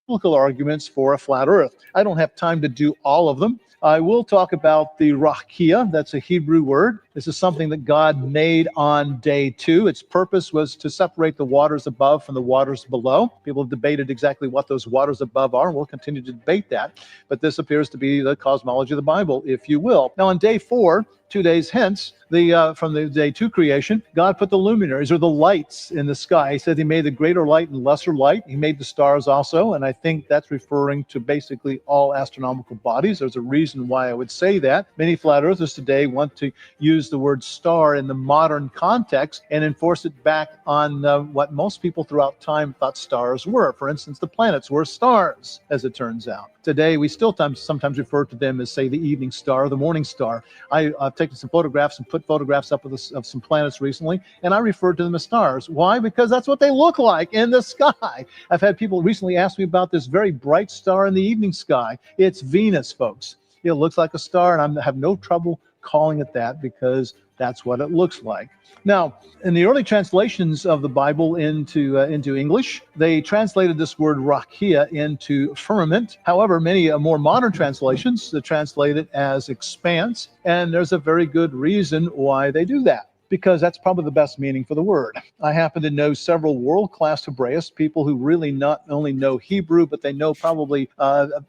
Biblical arguments for a flat earth. I don't have time to do all of them. I will talk about the rakia. That's a Hebrew word. This is something that God made on day 2. Its purpose was to separate the waters above from the waters below. People have debated exactly what those waters above are, and we'll continue to debate that. But this appears to be the cosmology of the Bible, if you will. Now, on day 4, 2 days hence, from the day 2 creation, God put the luminaries or the lights in the sky. He said he made the greater light and lesser light. He made the stars also, and I think that's referring to basically all astronomical bodies. There's a reason why I would say that. Many flat earthers today want to use the word star in the modern context and enforce it back on what most people throughout time thought stars were. For instance, the planets were stars, as it turns out. Today, we still sometimes refer to them as, say, the evening star or the morning star. I've taken some photographs and put photographs up of some planets recently, and I refer to them as stars. Why? Because that's what they look like in the sky. I've had people recently ask me about this very bright star in the evening sky. It's Venus, folks. It looks like a star, and I have no trouble calling it that because that's what it looks like. Now, in the early translations of the Bible into English, they translated this word rakia into firmament. However, many more modern translations translate it as expanse, and there's a very good reason why they do that. because that's probably the best meaning for the word. I happen to know several world-class Hebraists, people who really not only know Hebrew, but they know probably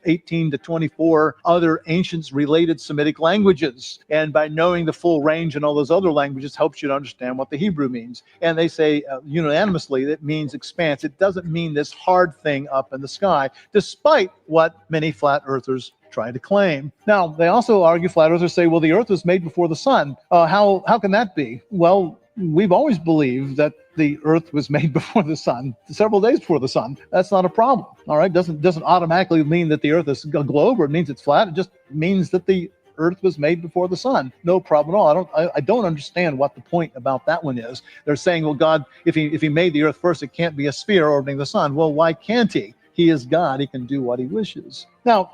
18 to 24 other ancient related Semitic languages. And by knowing the full range in all those other languages helps you to understand what the Hebrew means. And they say unanimously that means expanse. It doesn't mean this hard thing up in the sky, despite what many flat earthers try to claim. Now, they also argue, flat earthers say, well, the earth was made before the sun. How can that be? Well, we've always believed that the earth was made before the sun, several days before the sun. That's not a problem. All right. Doesn't automatically mean that the earth is a globe or it means it's flat. It just means that the earth was made before the sun. No problem at all. I don't understand what the point about that one is. They're saying, well, God, if he made the earth first, it can't be a sphere orbiting the sun. Well, why can't he? He is God. He can do what he wishes. Now,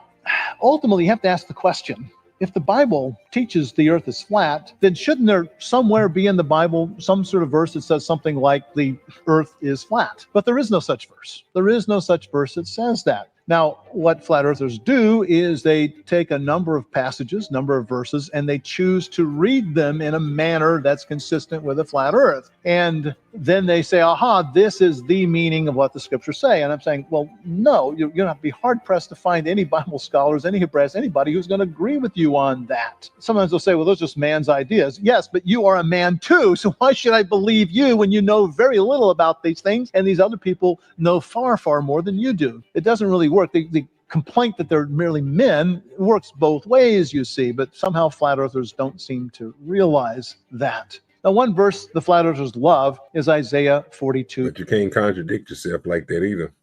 ultimately, you have to ask the question, if the Bible teaches the earth is flat, then shouldn't there somewhere be in the Bible some sort of verse that says something like the earth is flat? But there is no such verse. There is no such verse that says that. Now, what flat earthers do is they take a number of passages, number of verses, and they choose to read them in a manner that's consistent with a flat earth. And then they say, aha, this is the meaning of what the scriptures say. And I'm saying, well, no, you're going to have to be hard-pressed to find any Bible scholars, any Hebraists, anybody who's going to agree with you on that. Sometimes they'll say, well, those are just man's ideas. Yes, but you are a man too, so why should I believe you when you know very little about these things and these other people know far, far more than you do? It doesn't really work. The complaint that they're merely men works both ways, you see, but somehow flat earthers don't seem to realize that. Now, one verse the flat earthers love is Isaiah 42. But you can't contradict yourself like that either.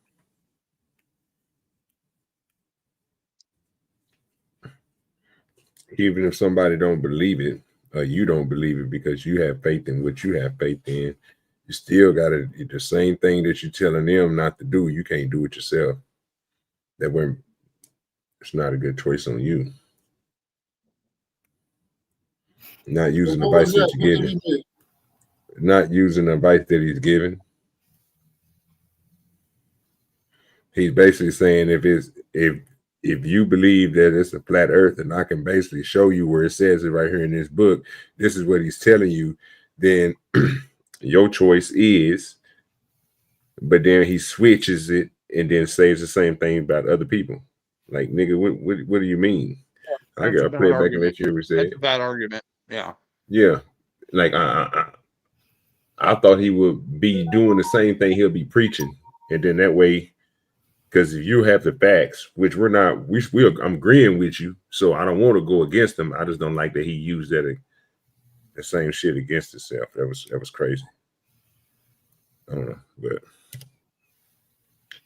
Even if somebody don't believe it, or you don't believe it because you have faith in what you have faith in, you still got to, the same thing that you're telling them not to do, you can't do it yourself. That when it's not a good choice on you. Not using the advice that you're giving. Not using the advice that he's giving. He's basically saying if you believe that it's a flat earth, and I can basically show you where it says it right here in this book, this is what he's telling you, then your choice is, but then he switches it and then says the same thing about other people. Like, nigga, what do you mean? I gotta play it back and let you ever say That's a bad argument. Yeah. Yeah. Like I thought he would be doing the same thing he'll be preaching. And then that way, because if you have the facts, which we're not, I'm agreeing with you, so I don't want to go against him. I just don't like that he used the same shit against himself. That was crazy. I don't know, but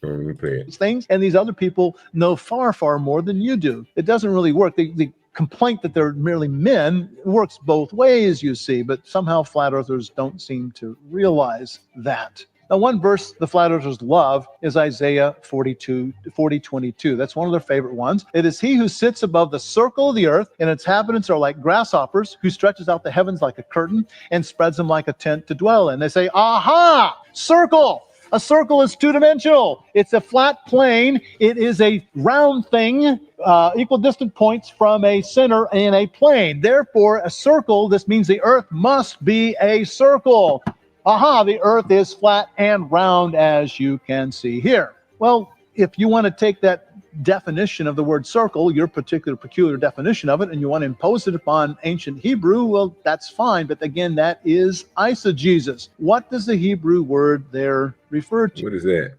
let me play it. Things, and these other people know far, far more than you do. It doesn't really work. The complaint that they're merely men works both ways, you see, but somehow flat earthers don't seem to realize that. Now, one verse the flat earthers love is Isaiah 40:22. That's one of their favorite ones. It is he who sits above the circle of the earth, and its inhabitants are like grasshoppers, who stretches out the heavens like a curtain and spreads them like a tent to dwell in. They say, aha, circle. A circle is two-dimensional. It's a flat plane. It is a round thing, equidistant points from a center in a plane. Therefore, a circle, this means the earth must be a circle. Aha, the earth is flat and round, as you can see here. Well, if you want to take that definition of the word circle, your particular peculiar definition of it, and you want to impose it upon ancient Hebrew, well, that's fine. But again, that is eisegesis. What does the Hebrew word there refer to? What is that?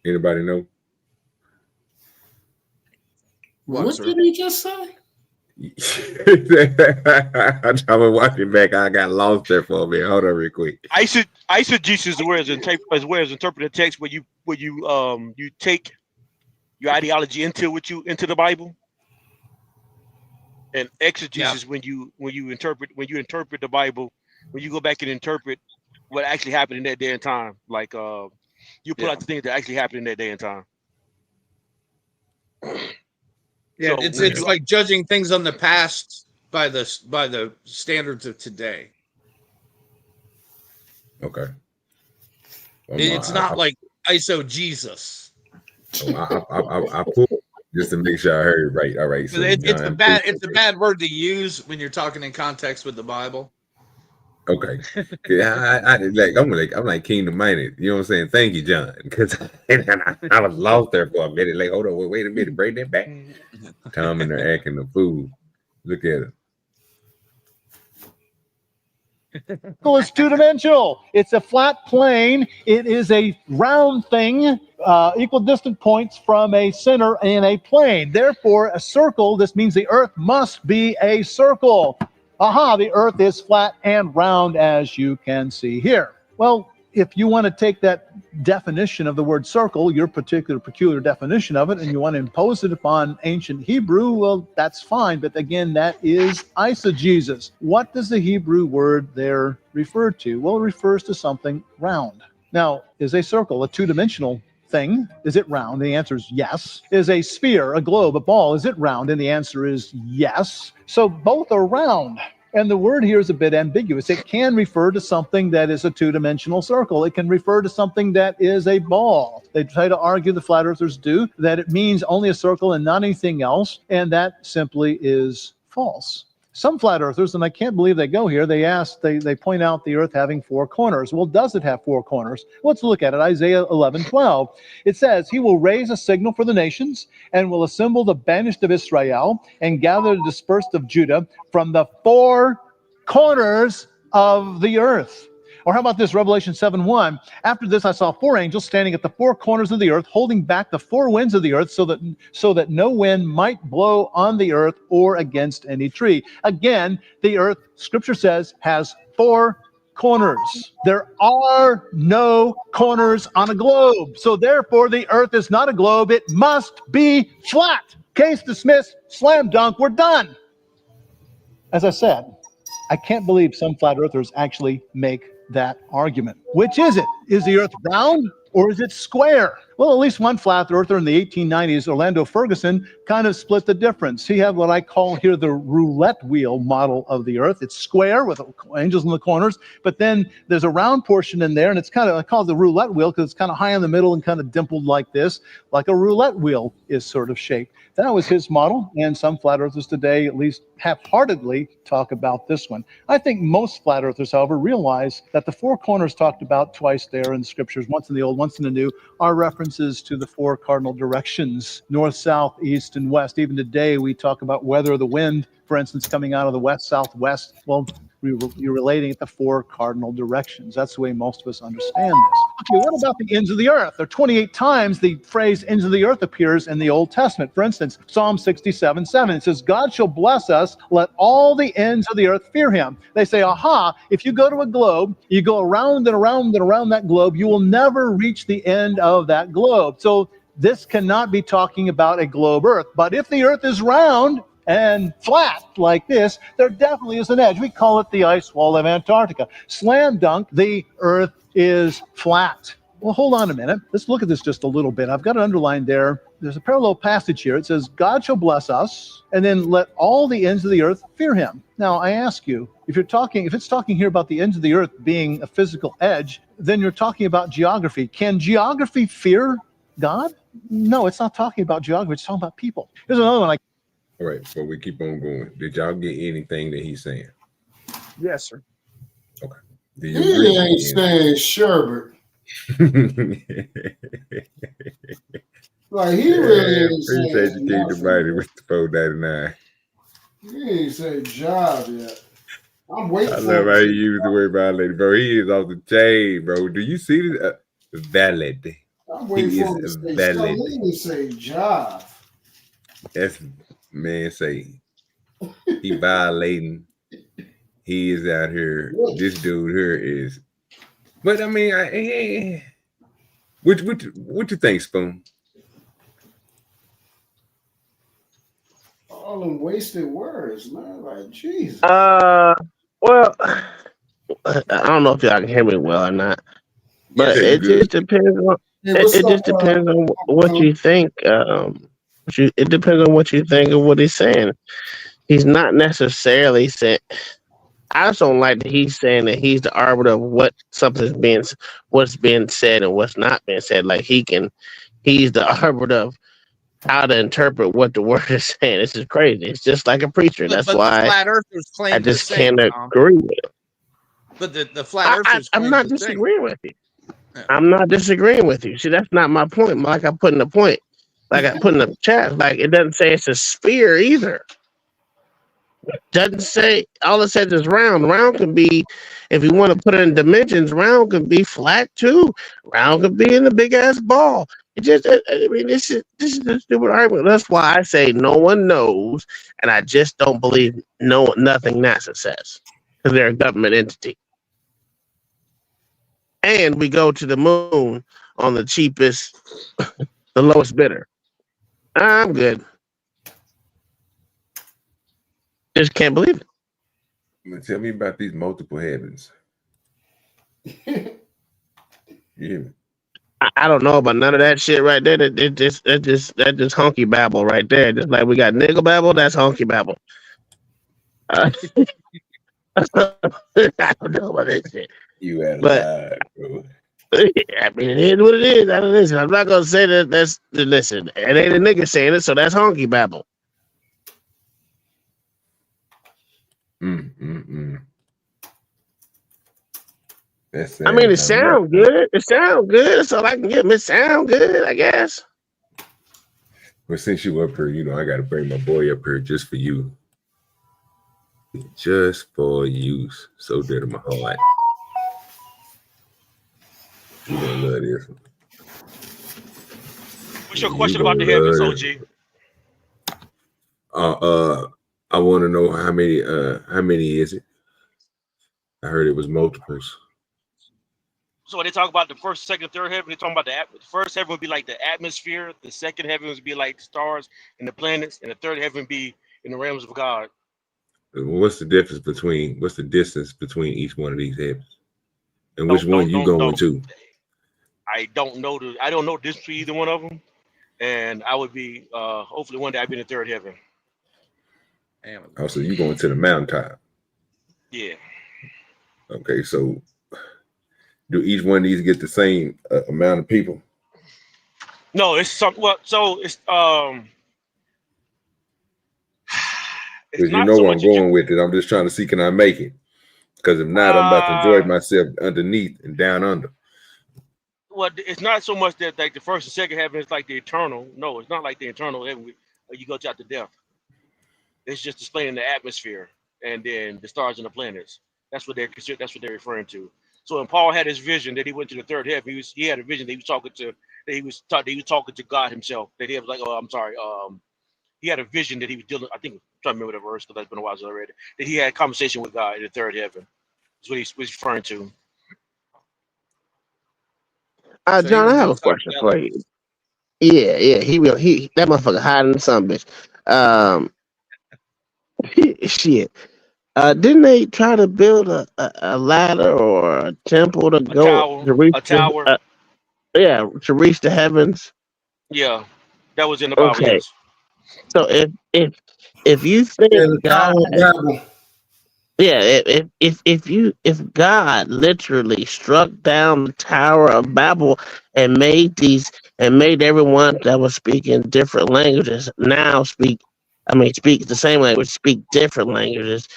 Anybody know? What did he just say? I'm trying to watch it back. I got lost there for a minute. Hold on real quick. Eisegesis is where it's interpreted text, where you take your ideology into the Bible, and exegesis is when you interpret the Bible, when you go back and interpret what actually happened in that day and time. Like you pull out the things that actually happened in that day and time. Yeah, So it's like judging things on the past by the standards of today. Okay. Well, It's not like eisegesis. I pulled just to make sure I heard it right. All right. So it's a bad word to use when you're talking in context with the Bible. Okay. Yeah, I'm like Kingdom Minded. You know what I'm saying? Thank you, John. Because I was lost there for a minute. Like, hold on, wait a minute, bring that back. Tom and they're acting the fool. Look at it. It's two-dimensional. It's a flat plane. It is a round thing, equidistant points from a center in a plane. Therefore, a circle, this means the earth must be a circle. Aha, the earth is flat and round, as you can see here. Well, if you want to take that definition of the word circle, your particular peculiar definition of it, and you want to impose it upon ancient Hebrew, well, that's fine. But again, that is eisegesis. What does the Hebrew word there refer to? Well, it refers to something round. Now, is a circle a two-dimensional thing? Is it round? The answer is yes. Is a sphere, a globe, a ball, is it round? And the answer is yes. So both are round. And the word here is a bit ambiguous. It can refer to something that is a two-dimensional circle. It can refer to something that is a ball. They try to argue, the flat earthers do, that it means only a circle and not anything else. And that simply is false. Some flat earthers, and I can't believe they go here, they point out the earth having four corners. Well, does it have four corners? Let's look at it. Isaiah 11:12. It says, he will raise a signal for the nations and will assemble the banished of Israel and gather the dispersed of Judah from the four corners of the earth. Or how about this, Revelation 7:1? After this, I saw four angels standing at the four corners of the earth, holding back the four winds of the earth so that no wind might blow on the earth or against any tree. Again, the earth, Scripture says, has four corners. There are no corners on a globe. So therefore, the earth is not a globe. It must be flat. Case dismissed. Slam dunk. We're done. As I said, I can't believe some flat earthers actually make that argument. Which is it? Is the earth round or is it square? Well, at least one flat earther in the 1890s, Orlando Ferguson, kind of split the difference. He had what I call here the roulette wheel model of the earth. It's square with angels in the corners, but then there's a round portion in there, and it's kind of, I call it the roulette wheel because it's kind of high in the middle and kind of dimpled like this, like a roulette wheel is sort of shaped. That was his model, and some flat earthers today, at least half-heartedly, talk about this one. I think most flat earthers, however, realize that the four corners talked about twice there in the scriptures, once in the Old, once in the New, are references to the four cardinal directions, north, south, east, and west. Even today, we talk about weather of the wind, for instance, coming out of the west, southwest. Well, you're relating it to four cardinal directions. That's the way most of us understand this. Okay, what about the ends of the earth? There are 28 times the phrase ends of the earth appears in the Old Testament. For instance, Psalm 67:7, it says, God shall bless us, let all the ends of the earth fear him. They say, aha, if you go to a globe, you go around and around and around that globe, you will never reach the end of that globe. So this cannot be talking about a globe earth. But if the earth is round and flat like this, there definitely is an edge. We call it the ice wall of Antarctica. Slam dunk, the earth is flat. Well, hold on a minute. Let's look at this just a little bit. I've got it underlined there. There's a parallel passage here. It says, God shall bless us, and then let all the ends of the earth fear him. Now, I ask you, if it's talking here about the ends of the earth being a physical edge, then you're talking about geography. Can geography fear God? No, it's not talking about geography. It's talking about people. Here's another one. All right, so we keep on going. Did y'all get anything that he's saying? Yes, sir. Okay. He ain't saying sherbet. Like, he really ain't saying. Appreciate you, Kingdom Mighty, with the 499. He ain't say job yet. I'm waiting. I love how you use the word violated, bro. He is off the chain, bro. Do you see this? Valid. I'm waiting for him to say valid. He didn't say job. That's man say he violating. He is out here. This dude here is. But I mean, what you think, Spoon? All them wasted words, man. Like, Jesus. Well, I don't know if y'all can hear me well or not, but it just depends on. It just depends on what you think. It depends on what you think of what he's saying. He's not necessarily saying. I just don't like that he's saying that he's the arbiter of what's being said and what's not being said. Like he's the arbiter of how to interpret what the word is saying. This is crazy. It's just like a preacher. That's why flat earthers claim I just can't agree with it. But the flat earthers I'm claim not the same. disagreeing with you. Yeah. I'm not disagreeing with you. See, that's not my point. Like I put in the point, like I put in the chat, like it doesn't say it's a sphere either. Doesn't say, all it says is round. Round can be, if you want to put it in dimensions, round can be flat too. Round can be in a big ass ball. It just, I mean, this is a stupid argument. That's why I say no one knows, and I just don't believe nothing NASA says because they're a government entity. And we go to the moon on the cheapest, the lowest bidder. I'm good. Just can't believe it. Tell me about these multiple heavens. Yeah. I don't know about none of that shit right there. That just honky babble right there. Just like we got nigga babble, that's honky babble. I don't know about that shit. You out of But line, bro. I mean, it is what it is. I don't listen. I'm not gonna say that. That's listen. It ain't a nigga saying it, so that's honky babble. I mean, it sounds good. It sounds good. That's all I can get. It sound good, I guess. But since you up here, you know, I got to bring my boy up here just for you. Just for you. So dear to my heart. You gonna love this. What's your question about the heavens, OG? I want to know how many is it? I heard it was multiples. So when they talk about the first, second, third heaven, they're talking about the first heaven would be like the atmosphere, the second heaven would be like the stars and the planets, and the third heaven would be in the realms of God. What's the distance between each one of these heavens? And which one you going to? I don't know the distance between either one of them. And I would be hopefully one day I'd be in the third heaven. Oh, so you going to the mountaintop? Yeah. Okay, so do each one of these get the same amount of people? No, it's some. Well, so it's Because you know where I'm going with it. I'm just trying to see, can I make it? Because if not, I'm about to enjoy myself underneath and down under. Well, it's not so much that like the first and second heaven is like the eternal. No, it's not like the eternal heaven where you go out to death. It's just displaying the atmosphere and then the stars and the planets. That's what they're considered. That's what they're referring to. So when Paul had his vision that he went to the third heaven, he had a vision that he was talking to God himself. That he was like, oh, I'm sorry. He had a vision that he was dealing. I think I'm trying to remember the verse because that's been a while since I read it. That he had a conversation with God in the third heaven. That's what he's referring to. John, I have a question for you. Yeah, he that motherfucker hiding in some bitch. Shit. Didn't they try to build a ladder or a temple to reach a tower? To reach the heavens. Yeah, that was in the Bible. Okay. Yes. So if you think God, if God literally struck down the Tower of Babel and made everyone that was speaking different languages now speak the same language, speak different languages,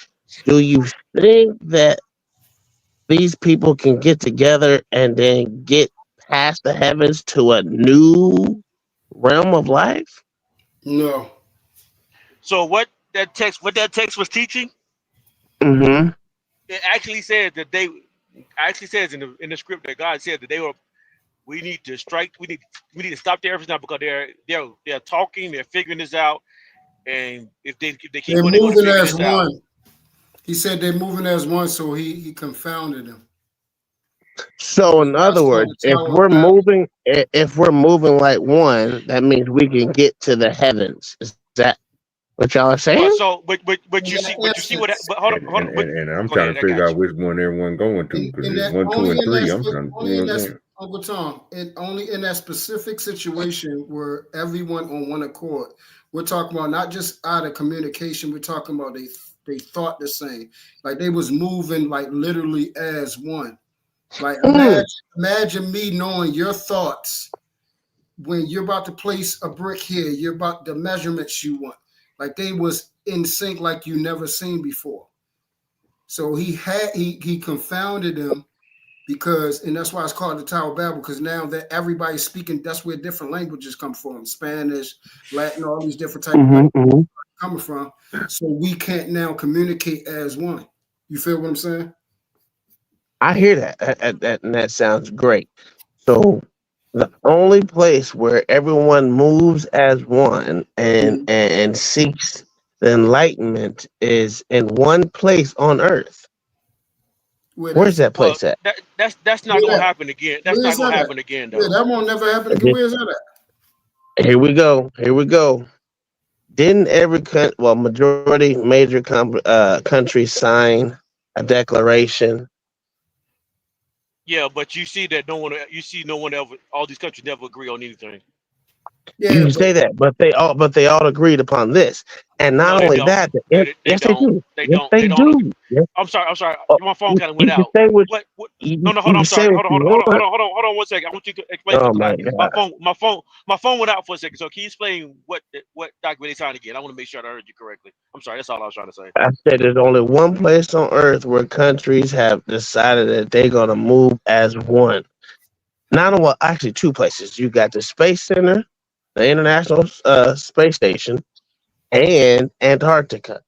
do you think that these people can get together and then get past the heavens to a new realm of life? No. So what that text was teaching? Mm-hmm. It actually said that says in the script that God said that we need to stop the efforts now because they're talking, they're figuring this out, and if they keep they're going, moving they're as this one. Out. He said they're moving as one, so he confounded them. So in other words, if we're moving like one, that means we can get to the heavens. Is that what y'all are saying? But you see what? But hold on. And I'm trying to figure out which one everyone going to because there's 1, 2, and 3. I'm trying to. Uncle Tom, only in that specific situation where everyone on one accord. We're talking about not just out of communication. We're talking about they thought the same, like they was moving like literally as one. Like imagine me knowing your thoughts when you're about to place a brick here. You're about the measurements you want. Like they was in sync like you never seen before. So he confounded them because, and that's why it's called the Tower of Babel, because now that everybody's speaking, that's where different languages come from, Spanish, Latin, all these different types of languages coming from. So we can't now communicate as one. You feel what I'm saying? I hear that, and that sounds great. So the only place where everyone moves as one and seeks the enlightenment is in one place on earth. Where's that place at? That's not gonna happen again. That's not gonna happen again, though. Yeah, that won't never happen again. Where's that at? Here we go. Didn't every majority major countries sign a declaration? Yeah, but you see that no one ever, all these countries never agree on anything. Yeah, you say that, but they all agreed upon this, and not only that, yes, they do. Yes, they do. I'm sorry. My phone kind of went out. No, hold on. I'm sorry. Hold on 1 second. I want you to explain something. My phone went out for a second. So can you explain what document they signed again? I want to make sure I heard you correctly. I'm sorry. That's all I was trying to say. I said there's only one place on earth where countries have decided that they're gonna move as one. Actually, two places. You got the Space Center, the International Space Station, and Antarctica.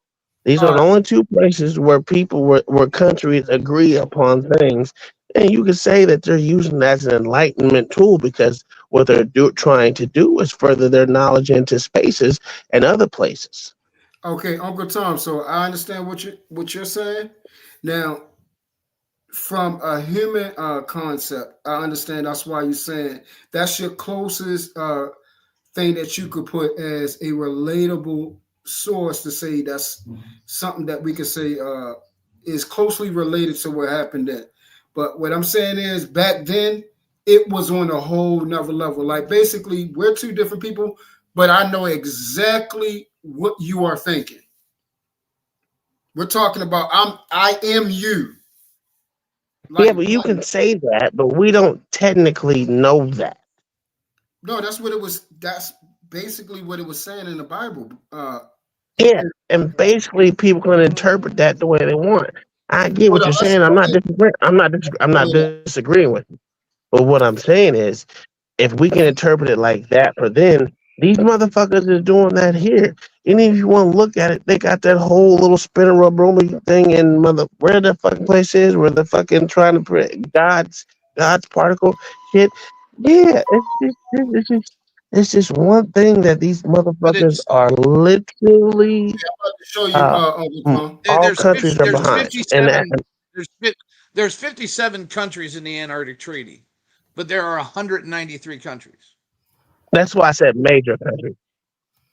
These are the only two places where where countries agree upon things, and you could say that they're using that as an enlightenment tool because what they're trying to do is further their knowledge into spaces and other places. Okay, Uncle Tom. So I understand what you're saying. Now, from a human concept, I understand. That's why you're saying that's your closest thing that you could put as a relatable source to say that's something that we could say is closely related to what happened then. But what I'm saying is back then it was on a whole nother level. Like basically we're two different people, but I know exactly what you are thinking. We're talking about I am you. Like, yeah, but you can say that, but we don't technically know that. No, that's what it was. That's basically what it was saying in the Bible. Yeah, and basically people can interpret that the way they want. I get what you're saying. I'm not disagreeing. I'm not disagreeing with you. But what I'm saying is, if we can interpret it like that for then, these motherfuckers are doing that here. And if you want to look at it, they got that whole little spinning rubber roller thing in where the fucking place is, where they're fucking trying to put God's particle shit. Yeah, it's just one thing that these motherfuckers are literally. Show you, all countries are behind. There's 57 countries in the Antarctic Treaty, but there are 193 countries. That's why I said major countries.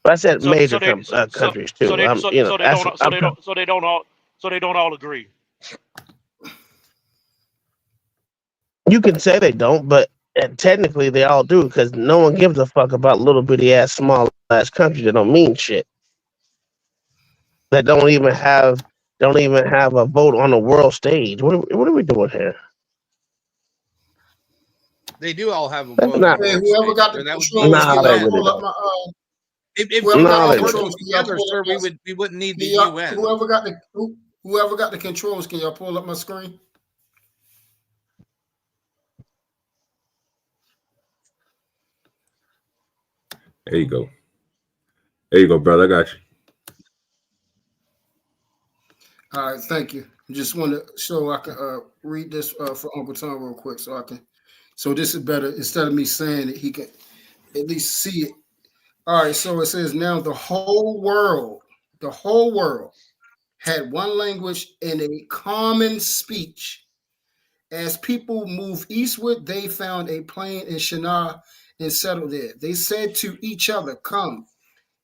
But I said major countries too. So they don't all agree. You can say they don't, but technically they all do because no one gives a fuck about little bitty ass small ass countries that don't mean shit. That don't even have a vote on the world stage. What are we doing here? They do all have a vote. Whoever got the controls, if we all worked together, sir, we wouldn't need the UN. Whoever got the controls, can y'all pull up my screen? There you go. There you go, brother. I got you. All right, thank you. Just want to show I can read this for Uncle Tom real quick so I can. So this is better. Instead of me saying it, he can at least see it. All right, so it says now the whole world had one language and a common speech. As people moved eastward, they found a plain in Shinar and settled there. They said to each other, "Come,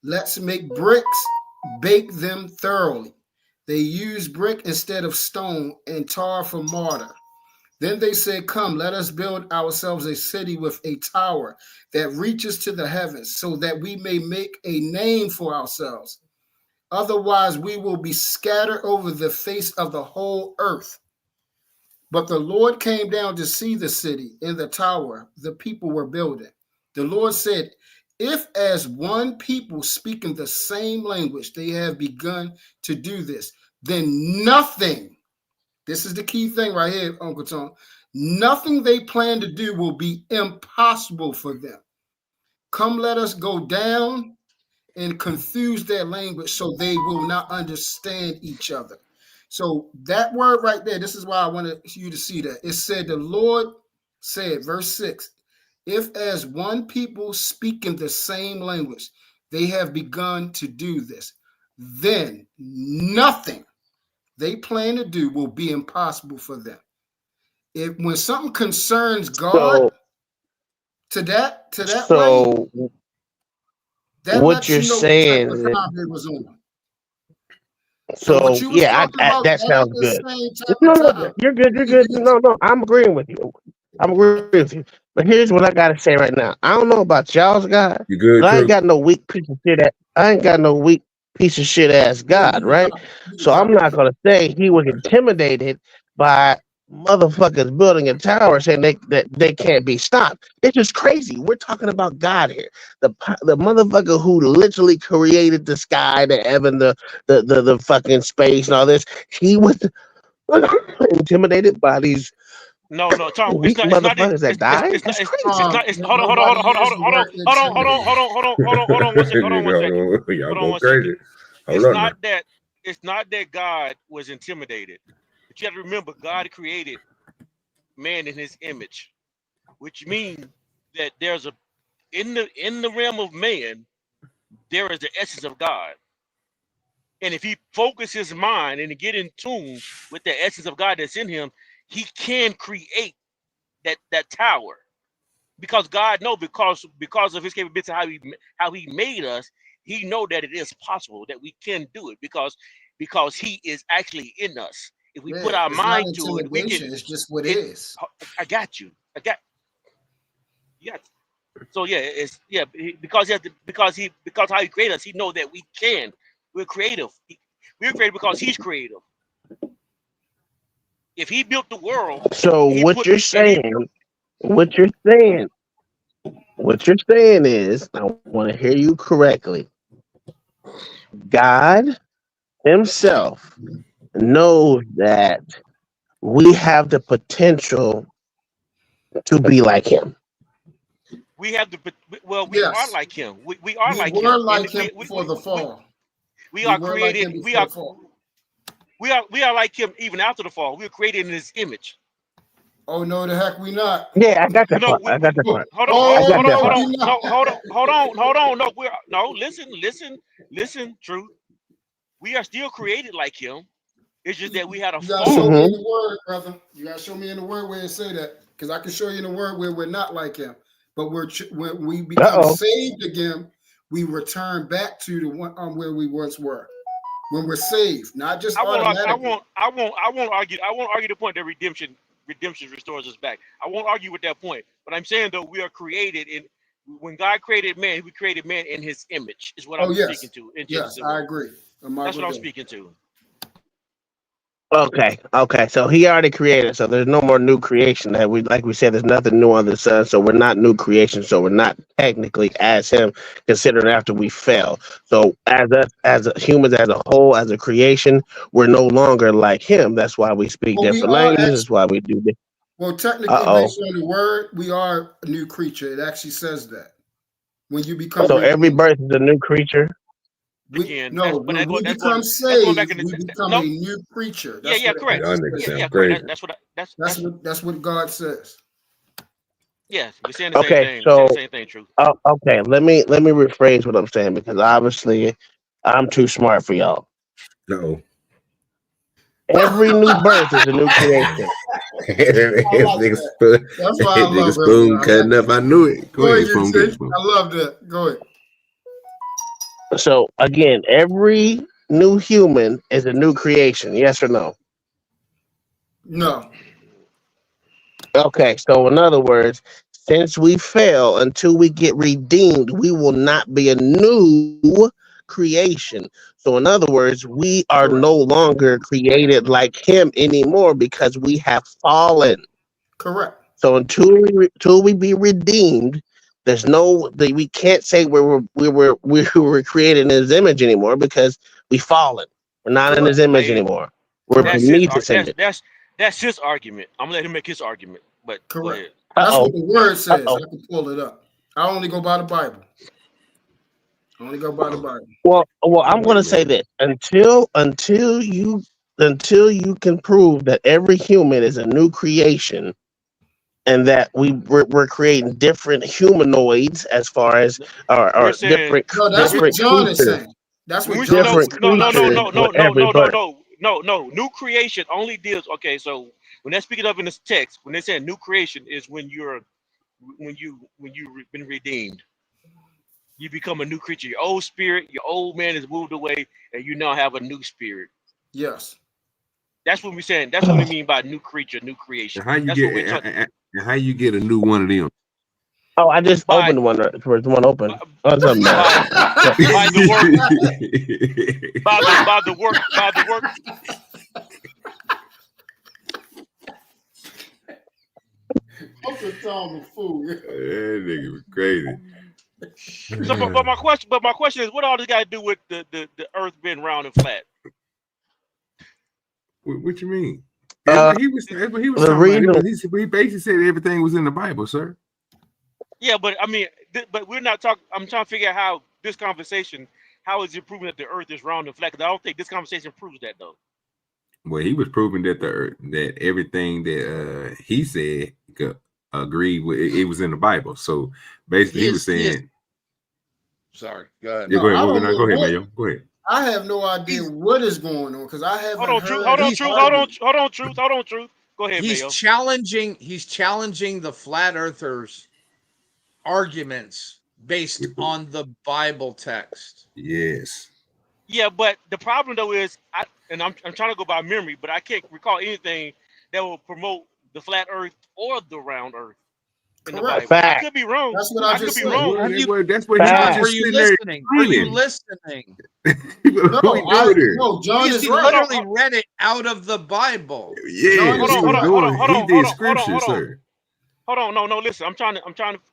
let's make bricks, bake them thoroughly." They used brick instead of stone and tar for mortar. Then they said, "Come, let us build ourselves a city with a tower that reaches to the heavens, so that we may make a name for ourselves. Otherwise, we will be scattered over the face of the whole earth." But the Lord came down to see the city and the tower the people were building. The Lord said, "If as one people speaking the same language they have begun to do this, then nothing This is the key thing right here, Uncle Tom. Nothing they plan to do will be impossible for them. Come, let us go down and confuse their language so they will not understand each other. So that word right there, this is why I wanted you to see that. It said, the Lord said, verse 6, if as one people speaking the same language, they have begun to do this, then nothing they plan to do will be impossible for them. If when something concerns God, to that way, that what lets you're you know what type saying of is, time it was on. so what you was yeah, talking about, that sounds the good. same type No, of no, time. you're good. You're good. No, I'm agreeing with you. I'm agreeing with you. But here's what I gotta say right now. I don't know about y'all's God, You good, but I ain't True? got no weak piece of shit. I ain't got no weak piece of shit ass God, right? So I'm not gonna say he was intimidated by motherfuckers building a tower saying that they can't be stopped. It's just crazy. We're talking about God here, the motherfucker who literally created the sky, the heaven, the fucking space, and all this. He was intimidated by these No, Tom, weak motherfuckers that died. it's not, That's crazy. hold on, hold on 1 second, Y'all hold on go 1 second. crazy. Hold up now. It's not that God was intimidated, but you have to remember God created man in his image, which means that there's a in the realm of man, there is the essence of God. And if he focus his mind and get in tune with the essence of God that's in him, he can create that tower. Because God knows, because of his capability, how he made us, he know that it is possible that we can do it because he is actually in us. If we put our It's not mind to it, we can. intimidation. It's just what it is. I got you. Yeah. So yeah, because how he created us, he know that we can. We're creative. We're creative because he's creative. If he built the world, So what you're saying is, I want to hear you correctly. God himself knows that we have the potential to be like him. We have we are like him. We are like him. We were like him before the fall. We are created. We are like him even after the fall. We are created in his image. Oh no, the heck we not. Yeah, I got that part. I got that part. Hold on. No, listen, Truth. We are still created like him. It's just that we had a You fall. gotta show me in the word, brother. You gotta show me in the word where it say that, because I can show you in the word where we're not like him. But when we become saved again, we return back to the one where we once were. When we're saved, not just automatically. I won't argue the point that redemption restores us back. I won't argue with that point. But I'm saying though, we are created in when God created man, we created man in his image, is what I'm speaking to. Yes, I agree. That's what I'm speaking to. Okay. So he already created. So there's no more new creation. That like we said, there's nothing new under the sun. So we're not new creation. So we're not technically as him, considering after we fell. So as humans as a whole, as a creation, we're no longer like him. That's why we speak different languages. That's why we do this. Well, technically, based on the word, we are a new creature. It actually says that when you become. So every birth is a new creature. When we become saved, we become a new creature. Correct. Correct. That's what God says. Yes, we're saying the same thing. We're saying the same thing, Truth. Okay, let me rephrase what I'm saying, because obviously I'm too smart for y'all. No. Every new birth is a new creation. That's why I love spoon cutting up. I knew it. Go ahead, spoon. I love that. Go ahead. So again, every new human is a new creation. Yes or no? No. Okay, so in other words, since we fail, until we get redeemed, we will not be a new creation. So in other words, we are no longer created like him anymore because we have fallen. Correct. So until we be redeemed, there's we can't say we were created in his image anymore because we've fallen. We're not in his image anymore. were That's for his me to send it. that's his argument. I'm gonna let him make his argument. But go Correct. ahead. That's Uh-oh. what the word says. Uh-oh. I can pull it up. I only go by the Bible. I only go by the Bible. Well, I'm Wait going a to say minute. that until you can prove that every human is a new creation, and that we're creating different humanoids as far as We're or saying No, that's what different John is creatures, saying. That's when what we John no is different saying. no I'm no not no creatures saying no that. with no no every no no birth. no new creation only deals. Okay, so when they're speaking of in this text, when they say new creation is when you've been redeemed. You become a new creature. Your old spirit, your old man is moved away, and you now have a new spirit. Yes. That's what we're saying. That's what we mean by new creature, new creation. And how you That's what we're get talking and how you get a new one of them? Oh, I just by opened one. There's one open. by Oh, it's something bad. by the work by the work. Uncle Tom a fool. That nigga was crazy. So, but my question is, what all this got to do with the Earth being round and flat? What you mean? Uh, That's what he was the talking about. reason, He basically said everything was in the Bible, sir. Yeah, but I mean, but we're not talking. I'm trying to figure out how this conversation, how is it proving that the Earth is round and flat? Because I don't think this conversation proves that though. Well, he was proving that that everything that he said could agree with it was in the Bible. So basically, he was saying, Sorry, go ahead. "Yeah, No, go ahead, I don't know go ahead, what. Mayo, go ahead." I have no idea what is going on because I haven't Hold on, heard. truth. Hold on, this truth. argument. Hold on, truth. Go ahead, He's Mayo. challenging the flat earthers arguments based on the Bible text. Yes. Yeah, but the problem though is, I'm trying to go by memory, but I can't recall anything that will promote the flat Earth or the round Earth in the Correct. Bible. I fact, could be wrong. That's what I I could just be said. wrong. That's what he was fact. Were just you sitting there listening? Were you explaining. listening? No, John Because is he right. literally read it out of the Bible. Yes, Hold he on, was doing. He did scripture, hold on. sir. Hold on, no, listen. I'm trying to,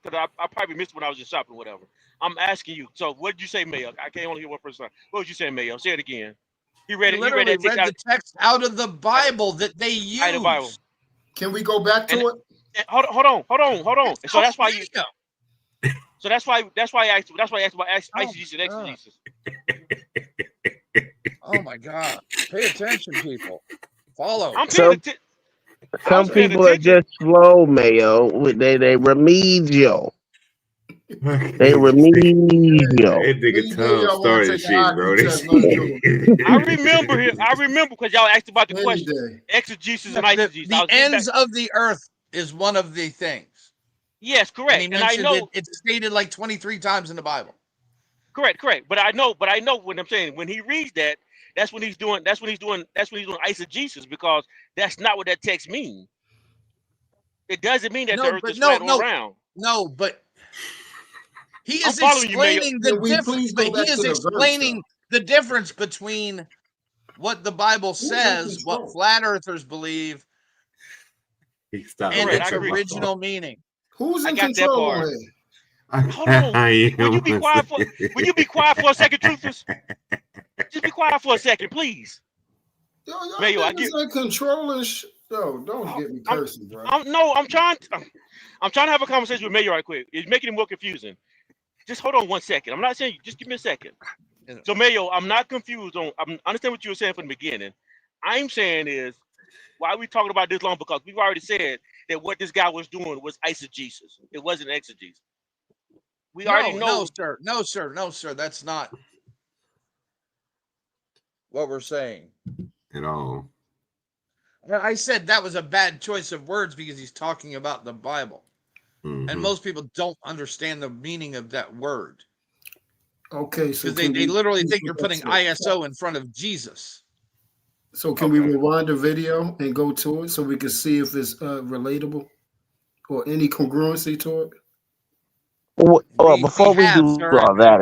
because I probably missed when I was just shopping, whatever. I'm asking you. So, what did you say, Mayo? I can't only hear one person. What did you say, Mayo? Say it again. He read He it. He read literally that text read the text out of the Bible that they out of the Bible. use. Can we go back And to it? hold on. And so that's why you. There you go. So that's why I asked. That's why I asked about Oh, exegesis and God. exegesis. Oh my God! Pay attention, people. Follow. I'm paying attention. I some was paying people are attention. just slow, Mayo. They remedial. They remedial. That nigga Any day Tom y'all want to started take an shit, bro. IQ test, let's do it. I remember because y'all asked about the Any question. day. Exegesis and The, eisegesis. I the was getting ends back. of the earth is one of the things. Yes, And correct. he And I mentioned know. it's stated like 23 times in the Bible. Correct. But I know what I'm saying. When he reads that, that's when he's doing eisegesis, because that's not what that text means. It doesn't mean that the earth is flat or round. No, but he I'm is following you, Mayo. explaining Can the we difference. please But go he back is to the verse, explaining the difference between what the Bible Who's in says, what control? flat earthers believe, He stopped. and Correct, I its agree. original meaning. Who's I in got that control part. on here? Hold on. Will you be quiet for a second, Truthers? Just be quiet for a second, please. Yo, y'all Mayo, I niggas get. ain't controlling Yo, don't get me cursing, bro. I'm trying to have a conversation with Mayo right quick. It's making it more confusing. Just hold on 1 second. I'm not saying you. Just give me a second. So Mayo, I'm not confused on. I understand what you were saying from the beginning. I'm saying is, why are we talking about this long? Because we've already said that what this guy was doing was eisegesis. It wasn't exegesis. We already know. No, sir. That's not what we're saying. At all. I said that was a bad choice of words because he's talking about the Bible. Mm-hmm. And most people don't understand the meaning of that word. Okay, so because they literally think you're putting ISO in front of Jesus. So can we rewind the video and go to it so we can see if it's relatable or any congruency to it? Well, before we do all that,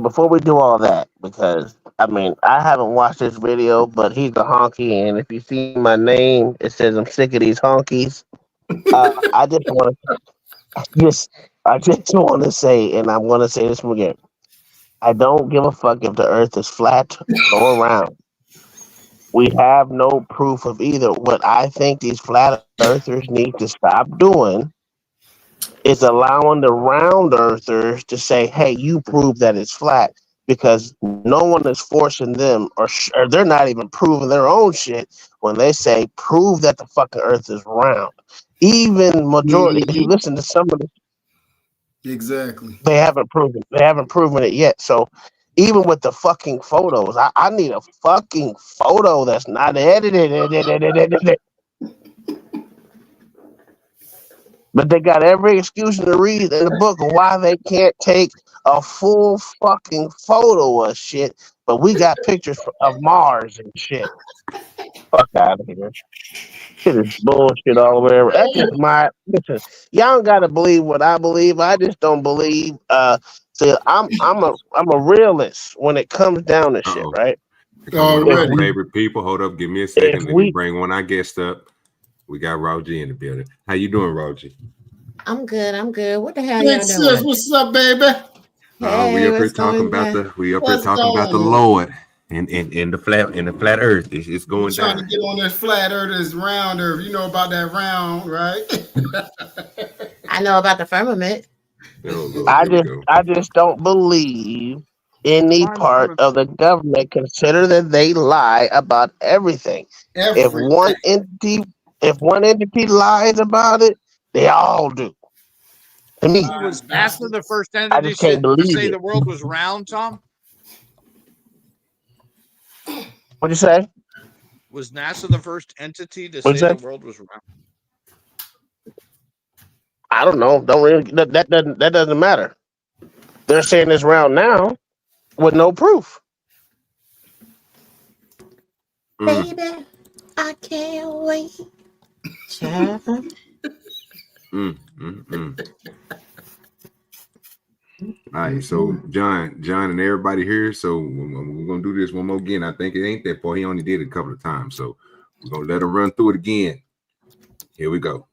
before we do all that, because I mean, I haven't watched this video, but he's a honky, and if you see my name, it says I'm sick of these honkies. I just want to say, and I'm going to say this again. I don't give a fuck if the Earth is flat or round. We have no proof of either. What I think these flat earthers need to stop doing is allowing the round earthers to say, hey, you prove that it's flat, because no one is forcing them, or they're not even proving their own shit when they say, prove that the fucking earth is round. Even majority, if you listen to some of the, exactly, they haven't proven it yet. So even with the fucking photos, I need a fucking photo that's not edited. But they got every excuse to read in the book of why they can't take a full fucking photo of shit. But we got pictures of Mars and shit. Fuck out of here. Shit is bullshit all over. That's just listen. Y'all don't gotta believe what I believe. I just don't believe. See, I'm a realist when it comes down to shit, right? One of my favorite people. Hold up, give me a second. Let me bring one of our guests up. We got Roger in the building. How you doing, Roger? I'm good. I'm good. What the hell y'all doing? What's up, baby? Hey, we up here talking about the Lord and the flat Earth. It's going down. Trying to get on that flat Earth, this round Earth. You know about that round, right? I know about the firmament. I just don't believe any part of the government consider that they lie about everything. If one entity lies about it, they all do. To me, was NASA the first I entity just can't to believe say it. the world was round, Tom? What'd you say? Was NASA the first entity to say the world was round? I don't know. That doesn't matter. They're saying it's round now with no proof. Baby, I can't wait. All right, so John and everybody here. So we're gonna do this one more again. I think it ain't that far. He only did it a couple of times, so we're gonna let him run through it again. Here we go.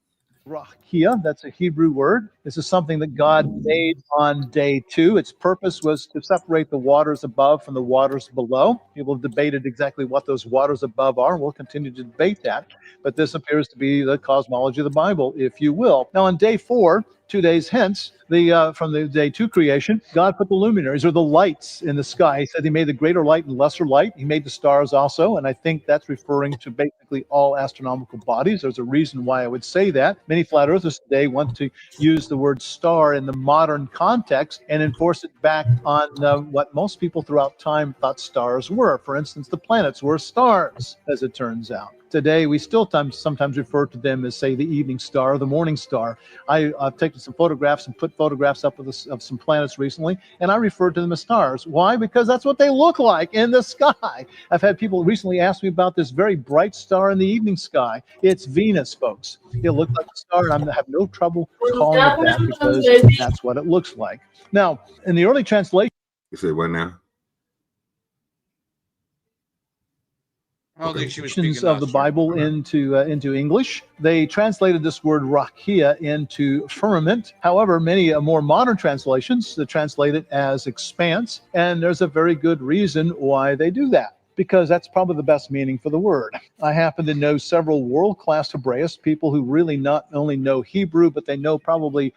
Rakia, that's a Hebrew word. This is something that God made on day 2. Its purpose was to separate the waters above from the waters below. People have debated exactly what those waters above are, and we'll continue to debate that. But this appears to be the cosmology of the Bible, if you will. Now, on day 4, 2 days hence, from the day 2 creation, God put the luminaries, or the lights, in the sky. He said he made the greater light and lesser light. He made the stars also, and I think that's referring to basically all astronomical bodies. There's a reason why I would say that. Many flat earthers today want to use the word star in the modern context and enforce it back on what most people throughout time thought stars were. For instance, the planets were stars, as it turns out. Today, we still sometimes refer to them as, say, the evening star or the morning star. I've taken some photographs and put photographs up of some planets recently, and I refer to them as stars. Why? Because that's what they look like in the sky. I've had people recently ask me about this very bright star in the evening sky. It's Venus, folks. It looks like a star, and I have no trouble calling it that because that's what it looks like. Now, in the early translation... You say what now? I don't think she was speaking of the Bible into English. They translated this word rakia into firmament. However, many more modern translations translate it as expanse, and there's a very good reason why they do that, because that's probably the best meaning for the word. I happen to know several world-class Hebraists, people who really not only know Hebrew, but they know probably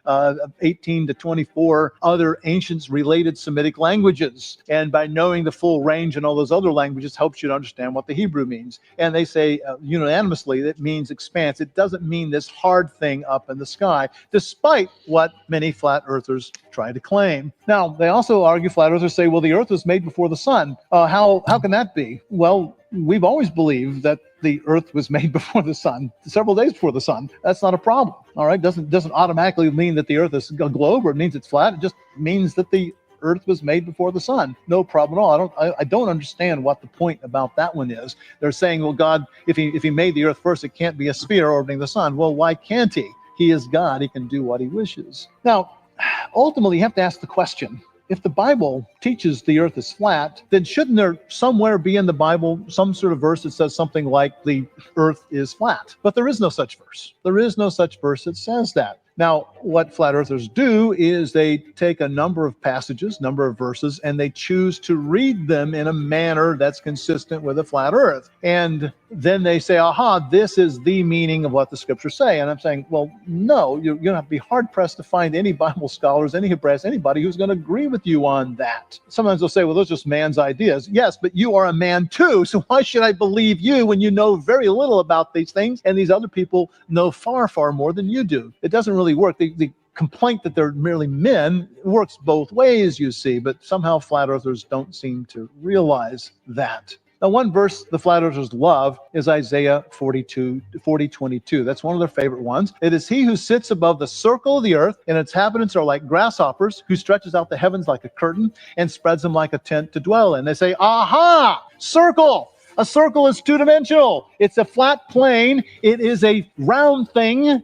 18 to 24 other ancient related Semitic languages. And by knowing the full range and all those other languages helps you to understand what the Hebrew means. And they say unanimously that means expanse. It doesn't mean this hard thing up in the sky, despite what many flat earthers try to claim. Now, they also argue, flat earthers say, well, the earth was made before the sun. How can that be? Well, we've always believed that the earth was made before the sun, several days before the sun. That's not a problem. All right, doesn't automatically mean that the earth is a globe or it means it's flat. It just means that the earth was made before the sun. No problem at all. I don't understand what the point about that one is. They're saying, well, God, if he made the earth first, it can't be a sphere orbiting the sun. Well, why can't he? He is God. He can do what he wishes. Now, ultimately, you have to ask the question, if the Bible teaches the earth is flat, then shouldn't there somewhere be in the Bible some sort of verse that says something like the earth is flat? But there is no such verse. There is no such verse that says that. Now, what flat earthers do is they take a number of passages, number of verses, and they choose to read them in a manner that's consistent with a flat earth. And then they say, aha, this is the meaning of what the scriptures say. And I'm saying, well, no, you're going to have to be hard-pressed to find any Bible scholars, any Hebraeus, anybody who's going to agree with you on that. Sometimes they'll say, well, those are just man's ideas. Yes, but you are a man too, so why should I believe you when you know very little about these things, and these other people know far, far more than you do? It doesn't really work. The complaint that they're merely men works both ways, you see, but somehow flat earthers don't seem to realize that. Now, one verse the flat earthers love is Isaiah 40:22. That's one of their favorite ones. It is he who sits above the circle of the earth, and its inhabitants are like grasshoppers, who stretches out the heavens like a curtain and spreads them like a tent to dwell in. They say, aha, circle. A circle is two-dimensional. It's a flat plane. It is a round thing,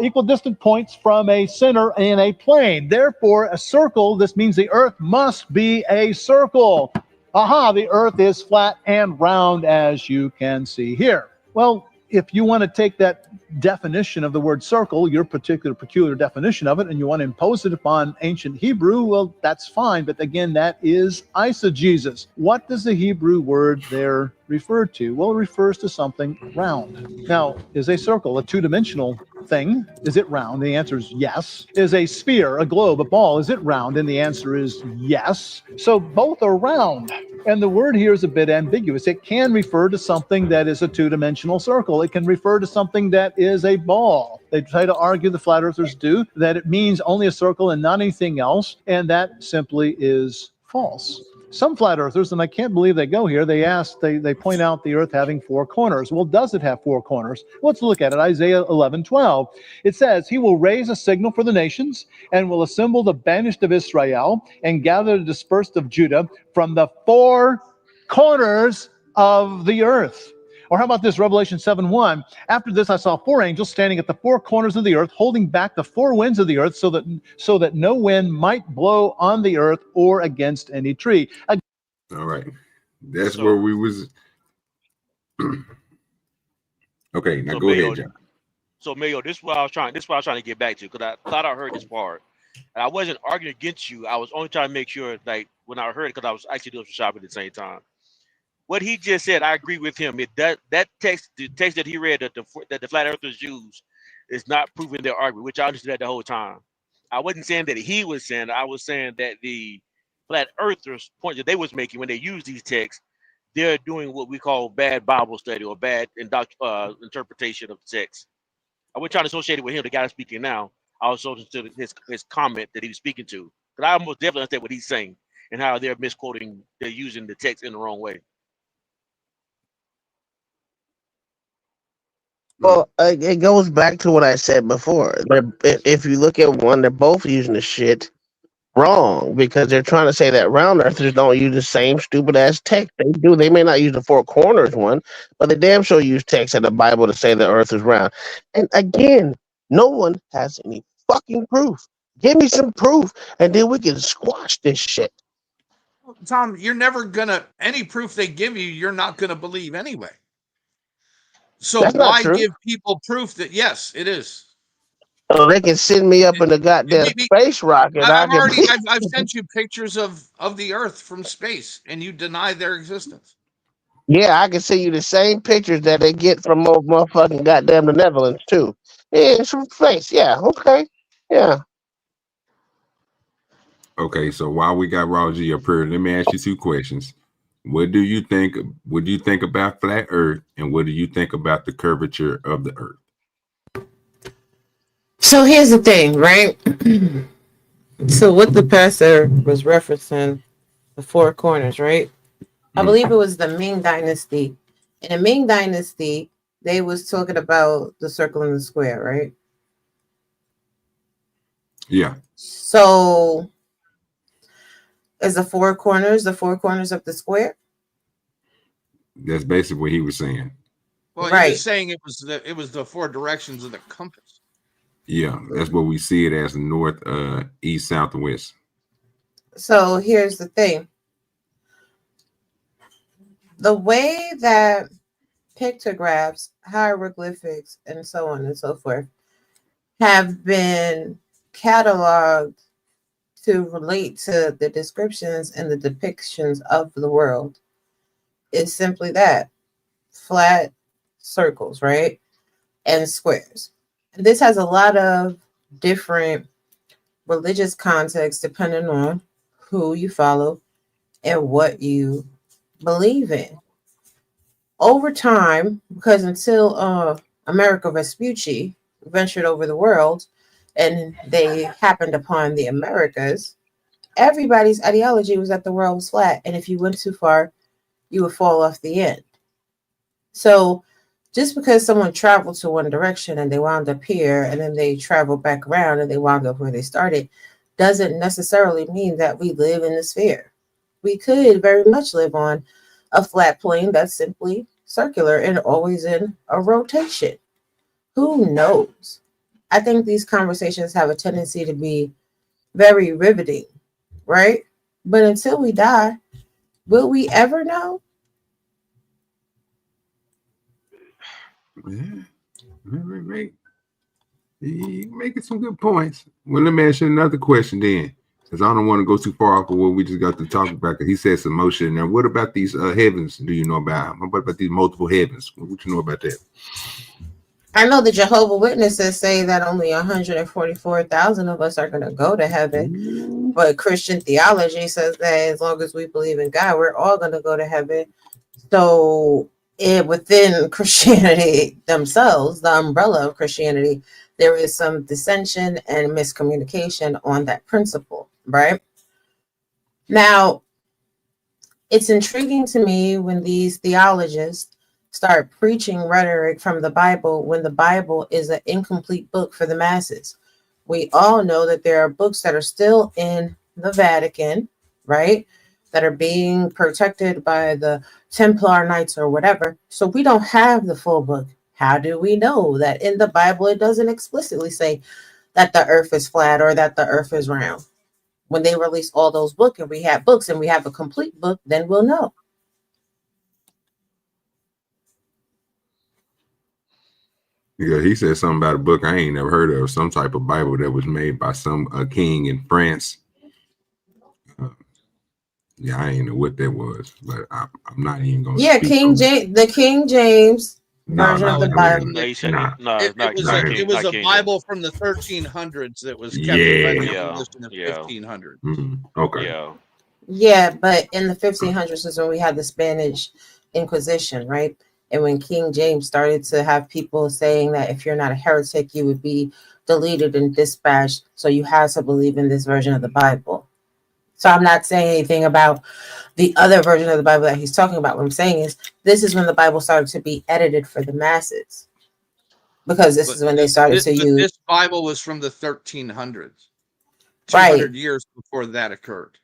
equidistant points from a center in a plane. Therefore, a circle, this means the earth must be a circle. Aha, the earth is flat and round, as you can see here. Well, if you want to take that definition of the word circle, your particular peculiar definition of it, and you want to impose it upon ancient Hebrew, well, that's fine. But again, that is eisegesis. What does the Hebrew word there refer to? Well, it refers to something round. Now, is a circle a two-dimensional thing? Is it round? The answer is yes. Is a sphere, a globe, a ball, is it round? And the answer is yes. So both are round. And the word here is a bit ambiguous. It can refer to something that is a two-dimensional circle. It can refer to something that is a ball. They try to argue, the flat earthers do, that it means only a circle and not anything else, and that simply is false. Some flat earthers, and I can't believe they go here, they point out the earth having four corners. Well, does it have four corners? Let's look at it. Isaiah 11:12. It says, he will raise a signal for the nations and will assemble the banished of Israel and gather the dispersed of Judah from the four corners of the earth. Or how about this, Revelation 7:1? After this, I saw four angels standing at the four corners of the earth, holding back the four winds of the earth, so that no wind might blow on the earth or against any tree. All right, that's where we was. Okay, now go ahead, John. So, Mayo, this is what I was trying to get back to, because I thought I heard this part, and I wasn't arguing against you. I was only trying to make sure, like, when I heard it, because I was actually doing some shopping at the same time. What he just said, I agree with him. The text that he read that the flat earthers use is not proving their argument, which I understood that the whole time. I wasn't saying that he was saying. I was saying that the flat earthers' point that they was making when they use these texts, they're doing what we call bad Bible study or bad interpretation of the text. I wasn't trying to associate it with him, the guy speaking now. I was associating his comment that he was speaking to, because I most definitely understand what he's saying and how they're misquoting, they're using the text in the wrong way. Well, it goes back to what I said before. If you look at one, they're both using the shit wrong, because they're trying to say that round earthers don't use the same stupid ass text. They do. They may not use the four corners one, but they damn sure use text in the Bible to say the earth is round. And again, no one has any fucking proof. Give me some proof, and then we can squash this shit. Tom, you're never gonna, any proof they give you, you're not gonna believe anyway. So That's why give people proof that yes, it is? Oh, they can send me up in the goddamn space rocket. I've sent you pictures of the Earth from space, and you deny their existence. Yeah, I can send you the same pictures that they get from motherfucking goddamn the Netherlands too. Yeah, it's from space. Yeah, okay, yeah. Okay, so while we got Raji up here, let me ask you two questions. What do you think? What do you think about flat Earth, and what do you think about the curvature of the Earth? So here's the thing, right? So what the pastor was referencing, the four corners, right? I believe it was the Ming Dynasty. In the Ming Dynasty, they was talking about the circle and the square, right? Yeah. So is the four corners of the square? That's basically what he was saying. Well, he was saying it was the four directions of the compass. Yeah, that's what we see it as: north, east, south, and west. So here's the thing. The way that pictographs, hieroglyphics, and so on and so forth have been cataloged to relate to the descriptions and the depictions of the world. It's simply that flat circles, right? And squares. And this has a lot of different religious contexts depending on who you follow and what you believe in. Over time, because until America Vespucci ventured over the world and they happened upon the Americas, everybody's ideology was that the world was flat. And if you went too far, you would fall off the end. So just because someone traveled to one direction and they wound up here and then they traveled back around and they wound up where they started doesn't necessarily mean that we live in the sphere. We could very much live on a flat plane that's simply circular and always in a rotation. Who knows? I think these conversations have a tendency to be very riveting, right? But until we die, will we ever know? Yeah. Right. You're making some good points. Well, let me ask you another question then, because I don't want to go too far off of what we just got to talk about. Because he said some motion there. What about these heavens? Do you know about? What about these multiple heavens? What you know about that? I know the Jehovah's Witnesses say that only 144,000 of us are going to go to heaven. But Christian theology says that as long as we believe in God, we're all going to go to heaven. So within Christianity themselves, the umbrella of Christianity, there is some dissension and miscommunication on that principle, right? Now, it's intriguing to me when these theologians start preaching rhetoric from the Bible when the Bible is an incomplete book for the masses. We all know that there are books that are still in the Vatican, right? That are being protected by the Templar Knights or whatever. So we don't have the full book. How do we know that in the Bible it doesn't explicitly say that the earth is flat or that the earth is round? When they release all those books and we have books and we have a complete book, then we'll know. Yeah, he said something about a book I ain't never heard of, some type of Bible that was made by some king in France. Yeah, I ain't know what that was, but I'm not even going to. Yeah, the King James version of the Bible. It was a Bible from the 1300s that was kept in the 1500s. Okay. Yeah, but in the 1500s is when we had the Spanish Inquisition, right? And when King James started to have people saying that if you're not a heretic, you would be deleted and dispatched. So you have to believe in this version of the Bible. So I'm not saying anything about the other version of the Bible that he's talking about. What I'm saying is this is when the Bible started to be edited for the masses. Because this is when they started to use. This Bible was from the 1300s. 200 years before that occurred.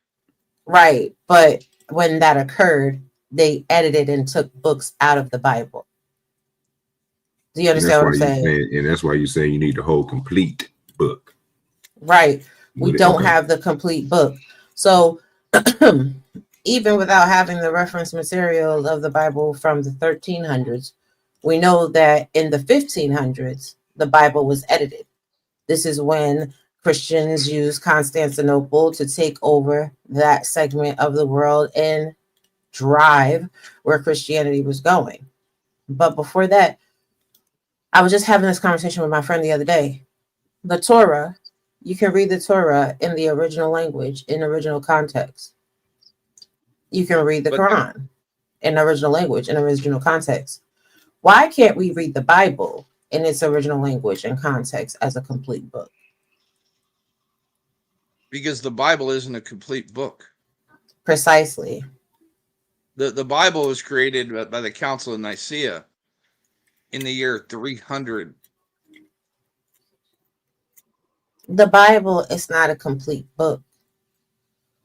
Right. But when that occurred, they edited and took books out of the Bible. Do you understand what I'm saying? And that's why you say you need the whole complete book. Right. We don't have the complete book. So even without having the reference material of the Bible from the 1300s, we know that in the 1500s, the Bible was edited. This is when Christians used Constantinople to take over that segment of the world and drive where Christianity was going. But before that, I was just having this conversation with my friend the other day. The Torah, you can read the Torah in the original language, in original context. You can read the Quran in original language, in original context. Why can't we read the Bible in its original language and context as a complete book? Because the Bible isn't a complete book. Precisely. The Bible was created by the Council of Nicaea in the year 300. The Bible is not a complete book.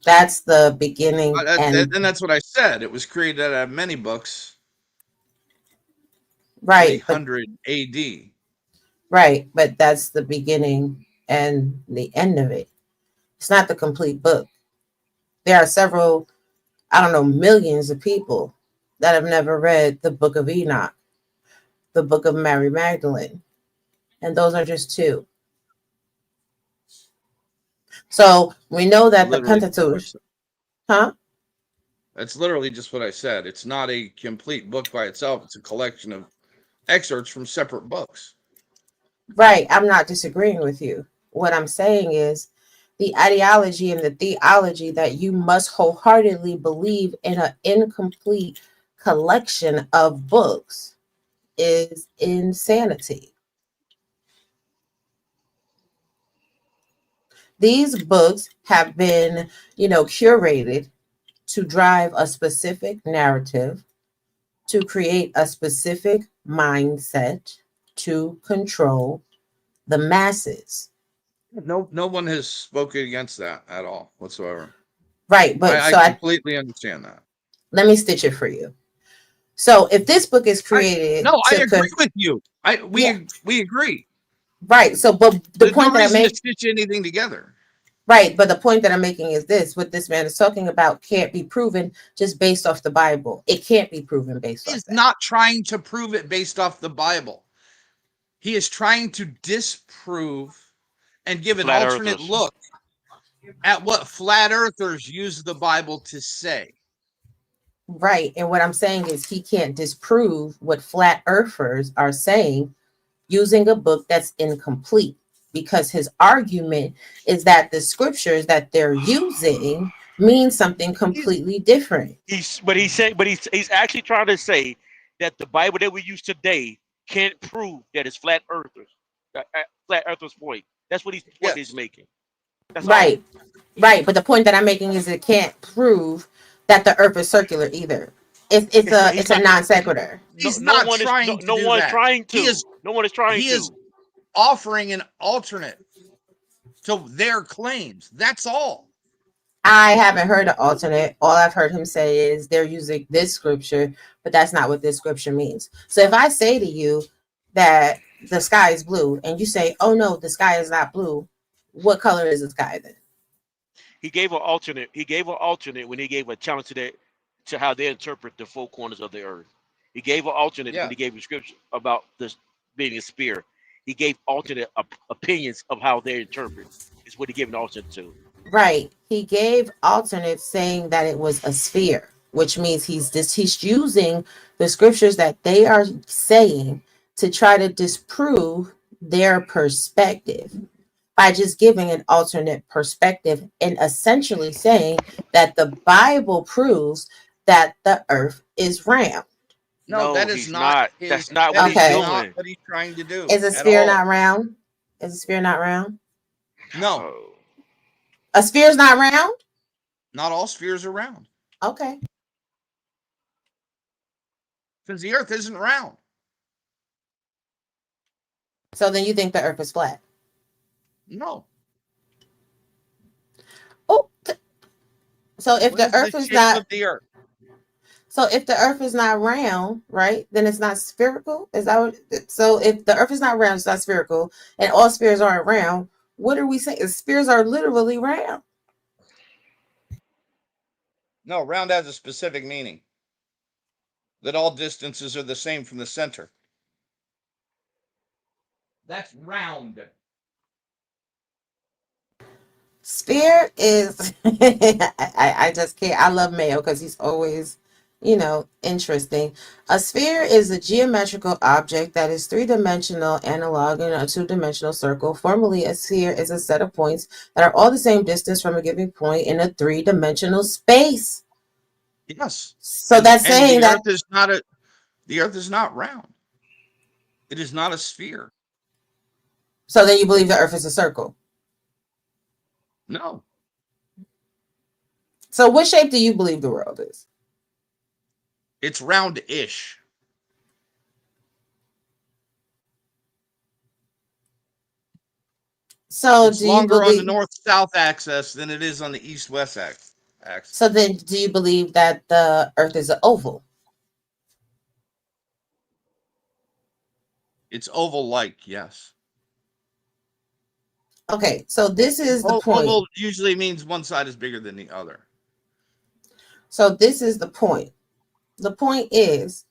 That's the beginning. And that's what I said. It was created out of many books. Right. 300 AD. Right. But that's the beginning and the end of it. It's not the complete book. There are several, I don't know, millions of people that have never read the book of Enoch, the book of Mary Magdalene. And those are just two. So we know that the Literally, Pentateuch, huh? that's literally just what I said. It's not a complete book by itself. It's a collection of excerpts from separate books. Right. I'm not disagreeing with you. What I'm saying is the ideology and the theology that you must wholeheartedly believe in an incomplete collection of books is insanity. These books have been, curated to drive a specific narrative, to create a specific mindset, to control the masses. No one has spoken against that at all whatsoever. Right, but I completely understand that. Let me stitch it for you. So if this book is created, I agree with you. We agree. Right. So, but the There's point no that I reason to make, stitch anything together. right, but the point that I'm making is this: what this man is talking about can't be proven just based off the Bible. It can't be proven based off He's that. not trying to prove it based off the Bible. He is trying to disprove and give an alternate look at what flat earthers use the Bible to say. Right. And what I'm saying is he can't disprove what flat earthers are saying using a book that's incomplete, because his argument is that the scriptures that they're using mean something completely different. He's actually trying to say that the Bible that we use today can't prove that it's flat earthers. Flat earthers point. That's what he's making. That's Right. all. Right. But the point that I'm making is it can't prove that the earth is circular either. It's a non sequitur. He's not trying to do that. No one is trying to. He is offering an alternate to their claims. That's all. I haven't heard an alternate. All I've heard him say is they're using this scripture, but that's not what this scripture means. So if I say to you that the sky is blue and you say, oh no, the sky is not blue, what color is the sky then? He gave an alternate. He gave an alternate when he gave a challenge to how they interpret the four corners of the earth. He gave an alternate when he gave a scripture about this being a sphere. He gave alternate opinions of how they interpret. Is what he gave an alternate to. Right. He gave alternates saying that it was a sphere, which means he's using the scriptures that they are saying to try to disprove their perspective by just giving an alternate perspective and essentially saying that the Bible proves that the earth is round. No, that is not. That's not what he's doing. Not what he's trying to do. Is a sphere not round? Is a sphere not round? No. A sphere is not round? Not all spheres are round. Okay. Because the earth isn't round. So then you think the earth is flat? No. Oh. So if the earth is not the earth? So if the earth is not round, right, then it's not spherical? Is that what? So if the earth is not round, it's not spherical, and all spheres aren't round, what are we saying? Spheres are literally round. No, round has a specific meaning. That all distances are the same from the center. That's round. Sphere is I just can't. I love Mayo because he's always, interesting. A sphere is a geometrical object that is three-dimensional, analog in a two-dimensional circle. Formally, a sphere is a set of points that are all the same distance from a given point in a three-dimensional space. Yes. So that's saying that the earth is not round. It is not a sphere. So then you believe the earth is a circle? No. So what shape do you believe the world is? It's round-ish. So it's longer on the north-south axis than it is on the east-west axis. So then do you believe that the earth is an oval? It's oval-like, yes. Okay, so this is the point. Oval usually means one side is bigger than the other. So this is the point. The point is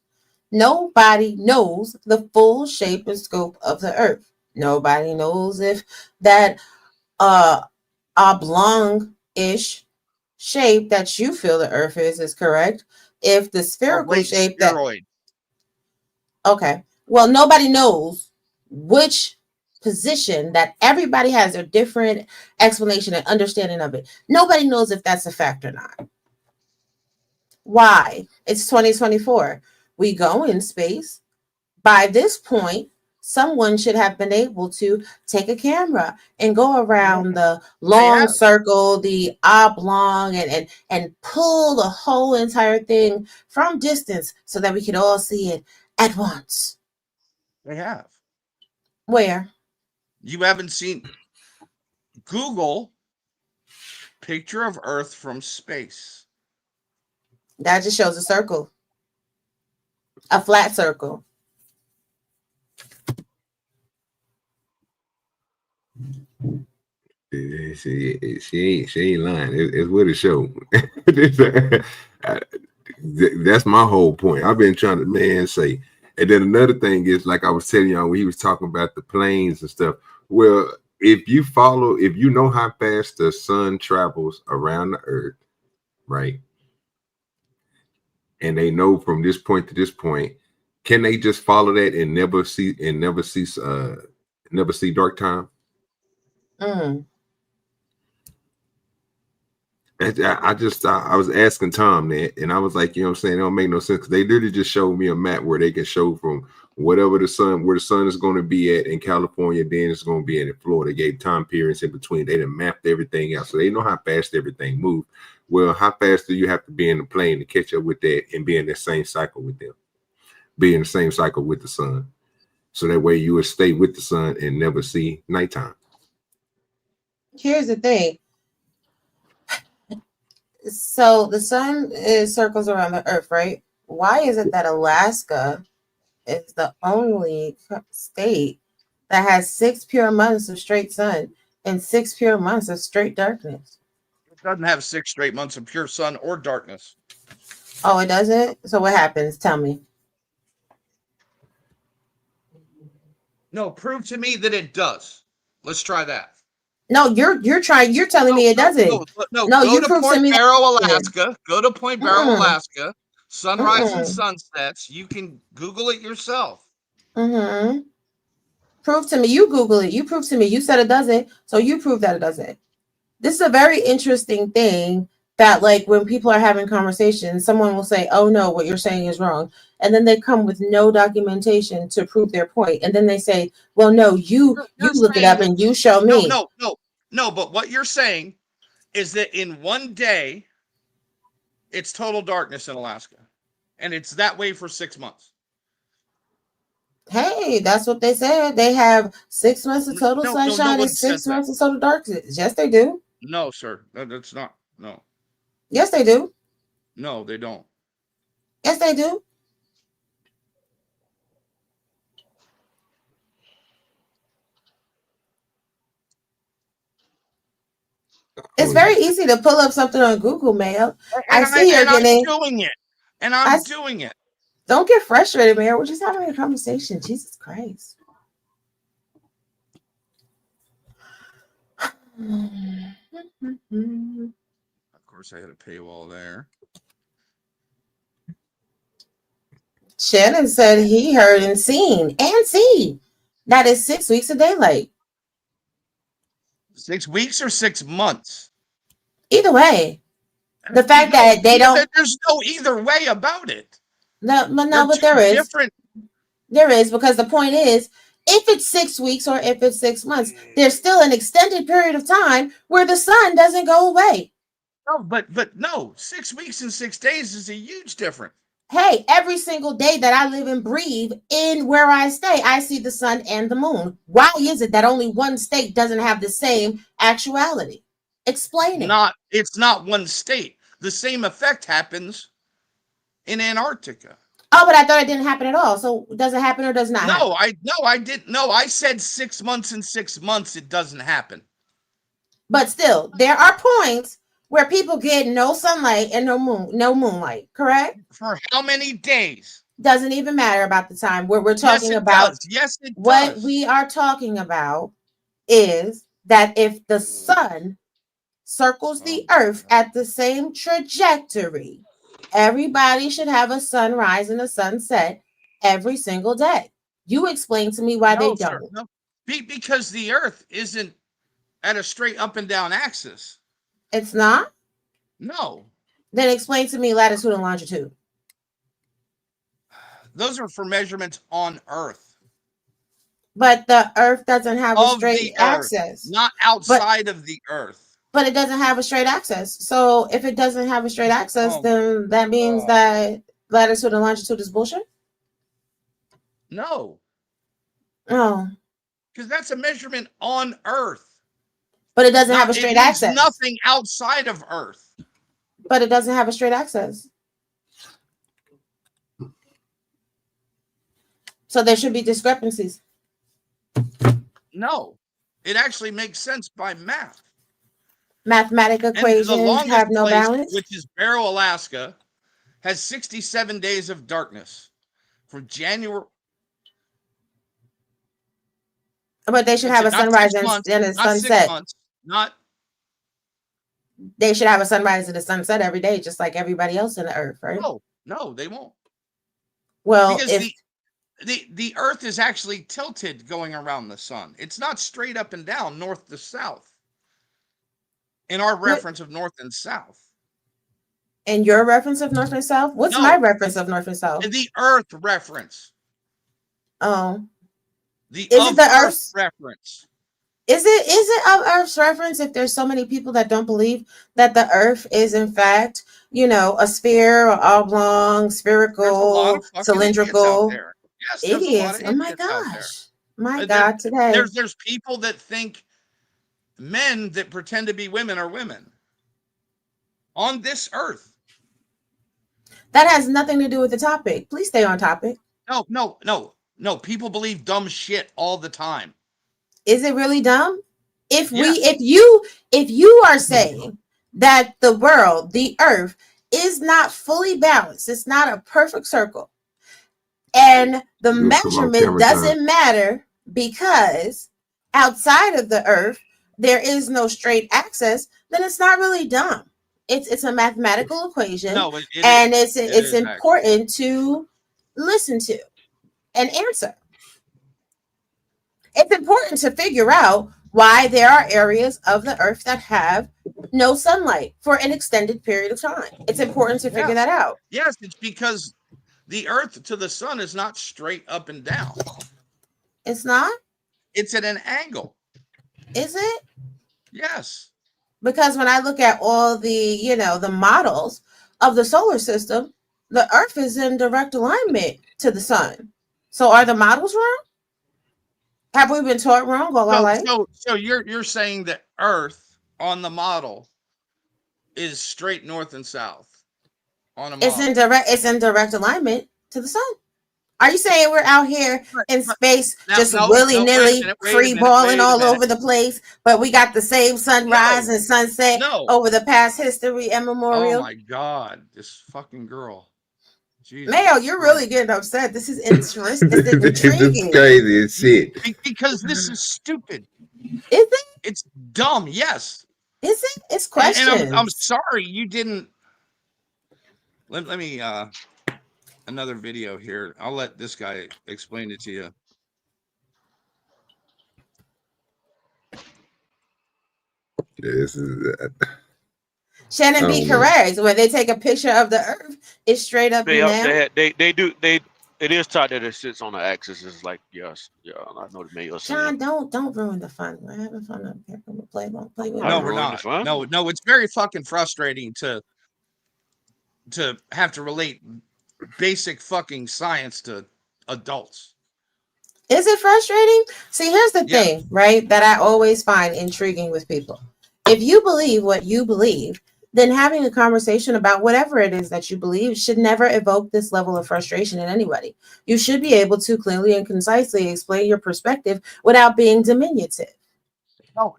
nobody knows the full shape and scope of the earth. Nobody knows if that oblong-ish shape that you feel the Earth is correct. If the spherical shape spheroid. Okay. Well, nobody knows which position that everybody has a different explanation and understanding of it. Nobody knows if that's a fact or not. Why? It's 2024. We go in space. By this point, someone should have been able to take a camera and go around the long circle, the oblong, and pull the whole entire thing from distance so that we could all see it at once. They have. Where? You haven't seen Google picture of Earth from space. That just shows a circle. A flat circle. She ain't lying. It's what it show. That's my whole point. I've been trying to say. And then another thing is, like I was telling y'all when he was talking about the planes and stuff. Well, if you know how fast the sun travels around the Earth, right? And they know from this point to this point, can they just follow that and never see dark time? I was asking Tom that, and I was like, you know what I'm saying? It don't make no sense because they literally just showed me a map where they can show from where the sun is going to be at in California, then it's going to be in Florida. They gave time periods in between. They done mapped everything out, so they know how fast everything moves. Well, how fast do you have to be in the plane to catch up with that and be in the same cycle with them? Be in the same cycle with the sun. So that way you will stay with the sun and never see nighttime. Here's the thing. So the sun circles around the Earth, right? Why is it that Alaska is the only state that has 6 pure months of straight sun and 6 pure months of straight darkness? It doesn't have 6 straight months of pure sun or darkness. Oh, it doesn't? So what happens? Tell me. No, prove to me that it does. Let's try that. No, you're telling me it doesn't. No, you prove to me. Alaska. Go to Point Barrow, Alaska. Sunrise and sunsets. You can Google it yourself. Prove to me. You Google it. You prove to me. You said it doesn't. So you prove that it doesn't. This is a very interesting thing that, like, when people are having conversations, someone will say, oh no, what you're saying is wrong. And then they come with no documentation to prove their point. And then they say, well, no, you look it up and you show me. No, but what you're saying is that in one day, it's total darkness in Alaska. And it's that way for 6 months. Hey, that's what they said. They have 6 months of total sunshine and 6 months of total darkness. Yes, they do. No, sir. That's not. No. Yes, they do. No, they don't. Yes, they do. It's very easy to pull up something on Google Mail. I see you're getting. I'm doing it. And I'm doing it. Don't get frustrated, Mayor. We're just having a conversation. Jesus Christ. Of course, I had a paywall there. Shannon said he heard and seen that is 6 weeks of daylight. 6 weeks or 6 months? Either way. The fact that they don't. There's no either way about it. No, but there is. Different. There is, because the point is, if it's 6 weeks or if it's 6 months, there's still an extended period of time where the sun doesn't go away. No, but no, 6 weeks and 6 days is a huge difference. Hey, every single day that I live and breathe in where I stay, I see the sun and the moon. Why is it that only one state doesn't have the same actuality? Explain it. It's not one state. The same effect happens in Antarctica. Oh, but I thought it didn't happen at all. So does it happen or does not happen? I didn't. No, I said 6 months and 6 months. It doesn't happen. But still, there are points where people get no sunlight and no moonlight, correct? For how many days? Doesn't even matter about the time. Where we're talking about. Yes, it does. What we are talking about is that if the sun circles the earth at the same trajectory, everybody should have a sunrise and a sunset every single day. You explain to me why they don't. Sir, no. Because the earth isn't at a straight up and down axis. It's not? No. Then explain to me latitude and longitude. Those are for measurements on Earth. But the Earth doesn't have a straight axis. Not outside of the Earth. But it doesn't have a straight axis. So if it doesn't have a straight axis, then that means that latitude and longitude is bullshit? No. Oh. Because that's a measurement on Earth. But it doesn't have a straight axis. Nothing outside of Earth. But it doesn't have a straight axis. So there should be discrepancies. No. It actually makes sense by math. Mathematical equations have no balance. Which is Barrow, Alaska, has 67 days of darkness from January. But they should have a sunrise and a sunset. They should have a sunrise and a sunset every day, just like everybody else in the earth, right? No, they won't. Well, because the earth is actually tilted going around the sun. It's not straight up and down, north to south. In our reference of north and south. And your reference of north and south? What's my reference of north and south? The earth reference. Oh. Is it the Earth's reference? Is it of Earth's reference if there's so many people that don't believe that the Earth is in fact, a sphere or oblong, spherical, cylindrical? Yes, idiots. Oh my gosh. My God, today. There's people that think men that pretend to be women are women on this earth. That has nothing to do with the topic. Please stay on topic. No. People believe dumb shit all the time. Is it really dumb? If you are saying that the world, the earth, is not fully balanced, it's not a perfect circle, and the measurement doesn't matter because outside of the earth there is no straight axis, then it's not really dumb. It's a mathematical equation, and it's important to listen to and answer. It's important to figure out why there are areas of the earth that have no sunlight for an extended period of time. It's important to figure that out. Yes, it's because the earth to the sun is not straight up and down. It's not? It's at an angle. Is it? Yes. Because when I look at all the, the models of the solar system, the earth is in direct alignment to the sun. So are the models wrong? Have we been taught wrong all our life? So you're saying that Earth on the model is straight north and south on a model. It's in direct alignment to the sun. Are you saying we're out here in space willy-nilly free balling all over the place, but we got the same sunrise and sunset over the past history and memorial? Oh my God, this fucking girl. Jesus Mayo, you're really getting upset. This is interesting. This is intriguing. Crazy as shit. Because this is stupid. Is it? It's dumb. Yes. Is it? It's questions. And I'm sorry you didn't. Let me another video here. I'll let this guy explain it to you. This is Shannon, be correct. When they take a picture of the earth, it's straight up and down. They do. It is taught that it sits on the axis. It's like yes, yeah. I know the Mayo. John, don't ruin the fun. We're having fun up here. We'll play with No, we're not. No, it's very fucking frustrating to have to relate basic fucking science to adults. Is it frustrating? See, here's the thing, right? That I always find intriguing with people. If you believe what you believe, then having a conversation about whatever it is that you believe should never evoke this level of frustration in anybody. You should be able to clearly and concisely explain your perspective without being diminutive.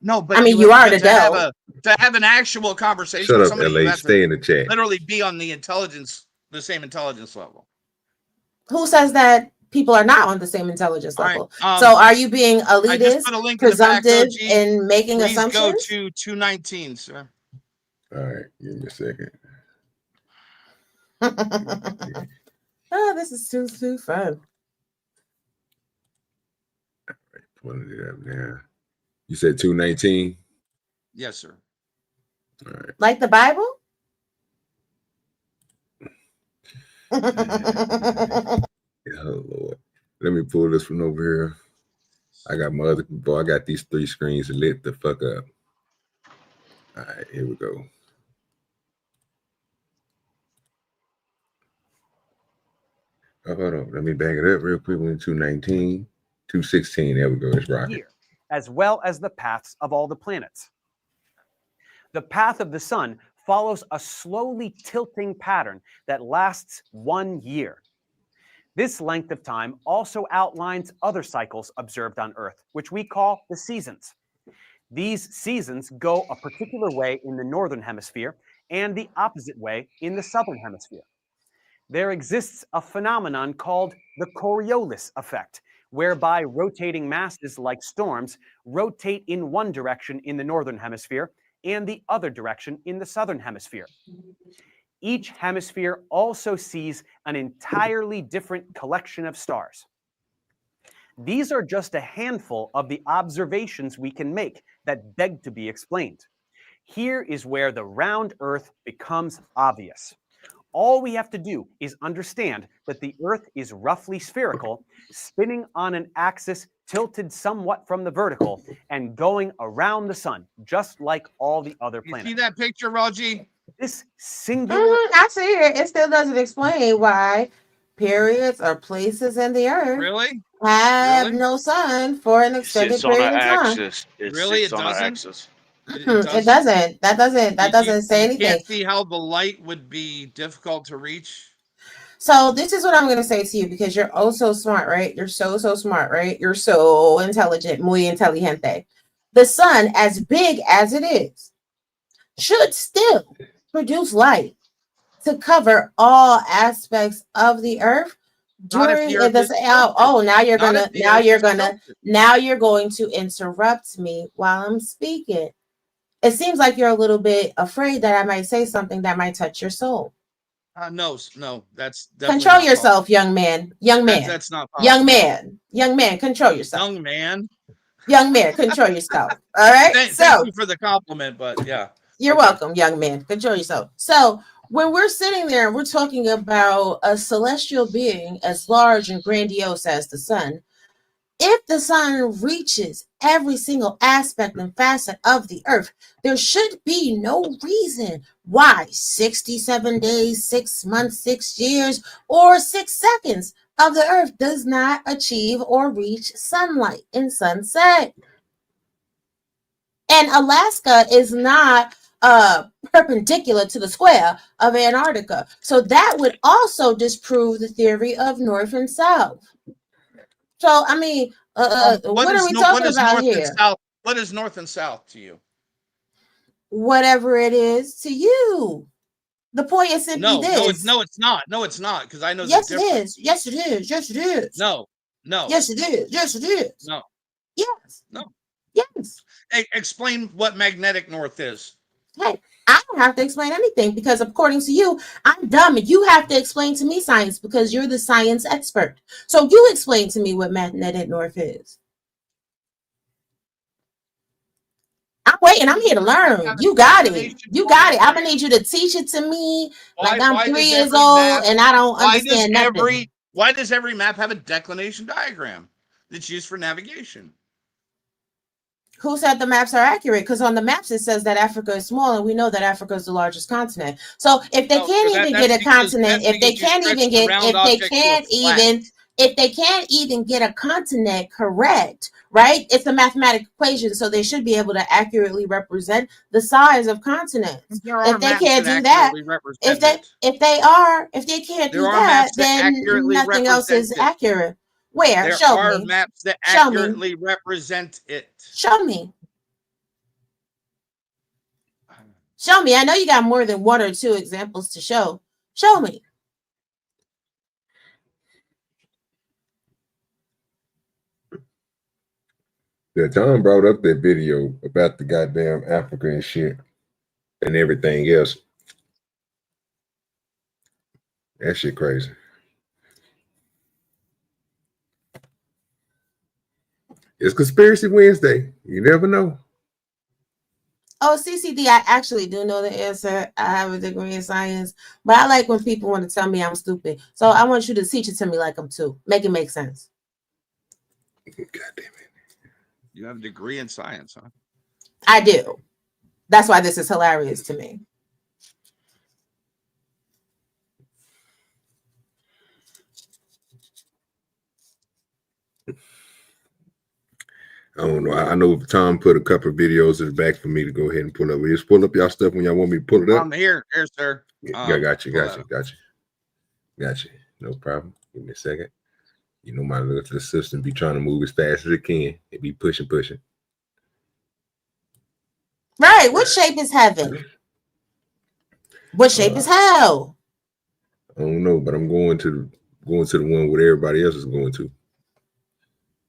No, but I mean, you are an adult. To have an actual conversation. Shut with up, LA. Stay in the chat. Literally be on the same intelligence level. Who says that people are not on the same intelligence level? Right, so are you being elitist, presumptive, and making Please assumptions? Go to 219, sir. All right, give me a second. Oh, this is too fun. All right, pulling it up now. You said 219? Yes, sir. All right. Like the Bible? Oh Lord. Let me pull this one over here. I got my other boy. I got these 3 screens lit the fuck up. All right, here we go. Oh, hold on. Let me bang it up real quick. 219, 216. There we go. It's rocking. As well as the paths of all the planets. The path of the sun follows a slowly tilting pattern that lasts 1 year. This length of time also outlines other cycles observed on Earth, which we call the seasons. These seasons go a particular way in the northern hemisphere and the opposite way in the southern hemisphere. There exists a phenomenon called the Coriolis effect, whereby rotating masses like storms rotate in one direction in the northern hemisphere and the other direction in the southern hemisphere. Each hemisphere also sees an entirely different collection of stars. These are just a handful of the observations we can make that beg to be explained. Here is where the round Earth becomes obvious. All we have to do is understand that the Earth is roughly spherical, spinning on an axis tilted somewhat from the vertical, and going around the sun, just like all the other planets. You see that picture, Raji? This singular... I see it. It still doesn't explain why periods or places in the Earth really have no sun for an extended period of time. Really, it doesn't. It doesn't. That doesn't say anything. You can't see how the light would be difficult to reach. So this is what I'm going to say to you, because you're oh so smart, right? You're so smart, right? You're so intelligent, muy inteligente. The sun, as big as it is, should still produce light to cover all aspects of the Earth during this. Now you're going to interrupt me while I'm speaking. It seems like you're a little bit afraid that I might say something that might touch your soul. No, that's control yourself, young man. That's not possible. Young man, control yourself. Young man, control yourself. All right. Thank you for the compliment, but yeah, you're welcome, young man. Control yourself. So when we're sitting there and we're talking about a celestial being as large and grandiose as the sun, if the sun reaches every single aspect and facet of the Earth, there should be no reason why 67 days, 6 months, 6 years, or 6 seconds of the Earth does not achieve or reach sunlight in sunset. And Alaska is not perpendicular to the square of Antarctica. So that would also disprove the theory of north and south. So, I mean, what are we talking about here? What is north and south to you? Whatever it is to you. The point is simply this. No, it's not. No, it's not. Because I know yes, it is. Yes, it is. Yes, it is. No. Yes, it is. Yes, it is. No. Yes. No. Yes. Hey, explain what magnetic north is. Hey, I don't have to explain anything, because according to you, I'm dumb and you have to explain to me science because you're the science expert. So you explain to me what magnetic north is. I'm waiting. I'm here to learn. You got it. You got it. I'm going to need you to teach it to me like I'm 3 years old and I don't understand nothing. Why does every map have a declination diagram that's used for navigation? Who said the maps are accurate? Because on the maps it says that Africa is small, and we know that Africa is the largest continent. So if they can't even get a continent, if they can't even get a continent correct, right? It's a mathematical equation, so they should be able to accurately represent the size of continents. If they can't do that, if they can't do that, then nothing else is accurate. Where? There Show are me. maps that accurately represent it. Show me. Show me. I know you got more than 1 or 2 examples to show. Show me. Yeah, Tom brought up that video about the goddamn Africa and shit. and everything else. That shit crazy. It's Conspiracy Wednesday. You never know. Oh, CCD, I actually do know the answer. I have a degree in science, but I like when people want to tell me I'm stupid. So I want you to teach it to me like I'm two. Make it make sense. God damn it. You have a degree in science, huh? I do. That's why this is hilarious to me. I don't know. I know Tom put a couple of videos in the back for me to go ahead and pull up. Just pull up y'all stuff when y'all want me to pull it up. Here, sir. Yeah, got you. No problem. Give me a second. You know my little assistant be trying to move as fast as it can. It be pushing. Right. What shape is heaven? What shape is hell? I don't know, but I'm going to the one where everybody else is going to.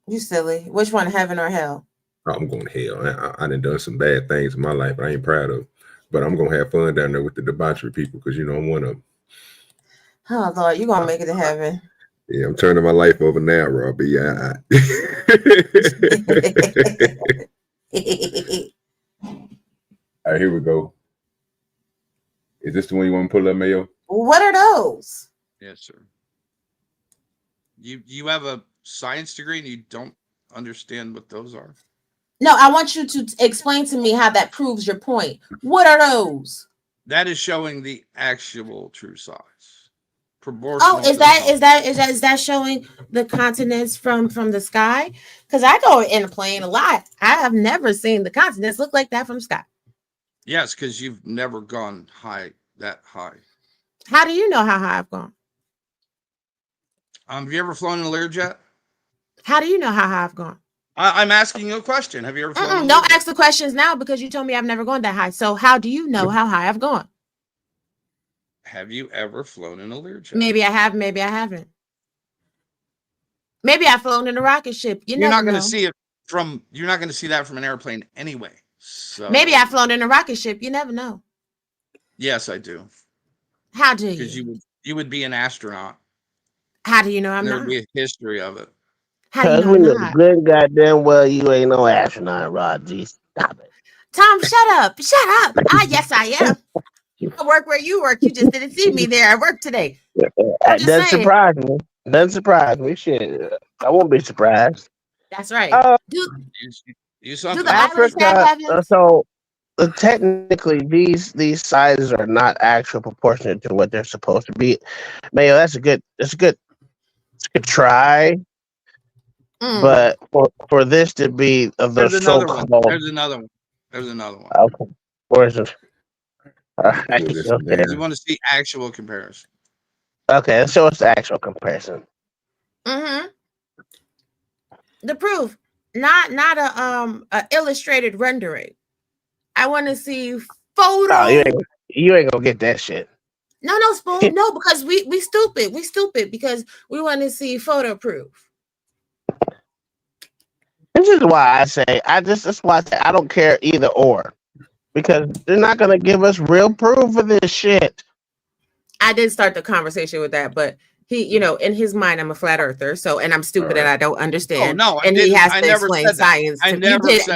You silly. Which one, heaven or hell? I'm going to hell. I done some bad things in my life I ain't proud of. But I'm going to have fun down there with the debauchery people because, you know, I'm one of them. Oh, Lord, you're going to make it to heaven. Yeah, I'm turning my life over now, Robbie. Yeah. All right, here we go. Is this the one you want to pull up, Mayo? What are those? Yes, sir. You have a science degree and you don't understand what those are? No, I want you to explain to me how that proves your point. What are those? That is showing the actual true size. Oh, is that showing the continents from the sky? Because I go in a plane a lot. I have never seen the continents look like that from the sky. Yes, because you've never gone that high. How do you know how high I've gone? Have you ever flown in a Learjet? How do you know how high I've gone? I'm asking you a question. Have you ever flown? Don't ask the questions now because you told me I've never gone that high. So how do you know how high I've gone? Have you ever flown in a Learjet? Maybe I have, maybe I haven't. Maybe I've flown in a rocket ship. You're not going to see it from. You're not going to see that from an airplane anyway. So maybe I've flown in a rocket ship. You never know. Yes, I do. How do you? Because you would be an astronaut. How do you know I'm not? There would be a history of it. Because we know good goddamn well you ain't no astronaut, Rod G. Stop it. Tom, shut up. Yes, I am. I work where you work. You just didn't see me there. I work today. Doesn't surprise me. Doesn't surprise me. Shit, I won't be surprised. That's right. Do something. Africa. So technically, these sizes are not actual proportionate to what they're supposed to be. Mayo, that's a good try. But for this to be of the so-called, there's another one. Okay. Where's it? Right. Okay. You want to see actual comparison? Okay, let's show us the actual comparison. The proof, not a illustrated rendering. I want to see photos. Oh, you ain't gonna get that shit. No, spoon. No, because we stupid. We stupid because we want to see photo proof. This is why I say that's why I say I don't care either or, because they're not gonna give us real proof of this shit. I did start the conversation with that, but he, in his mind, I'm a flat earther, and I'm stupid and I don't understand. Oh, no, and he has to explain science.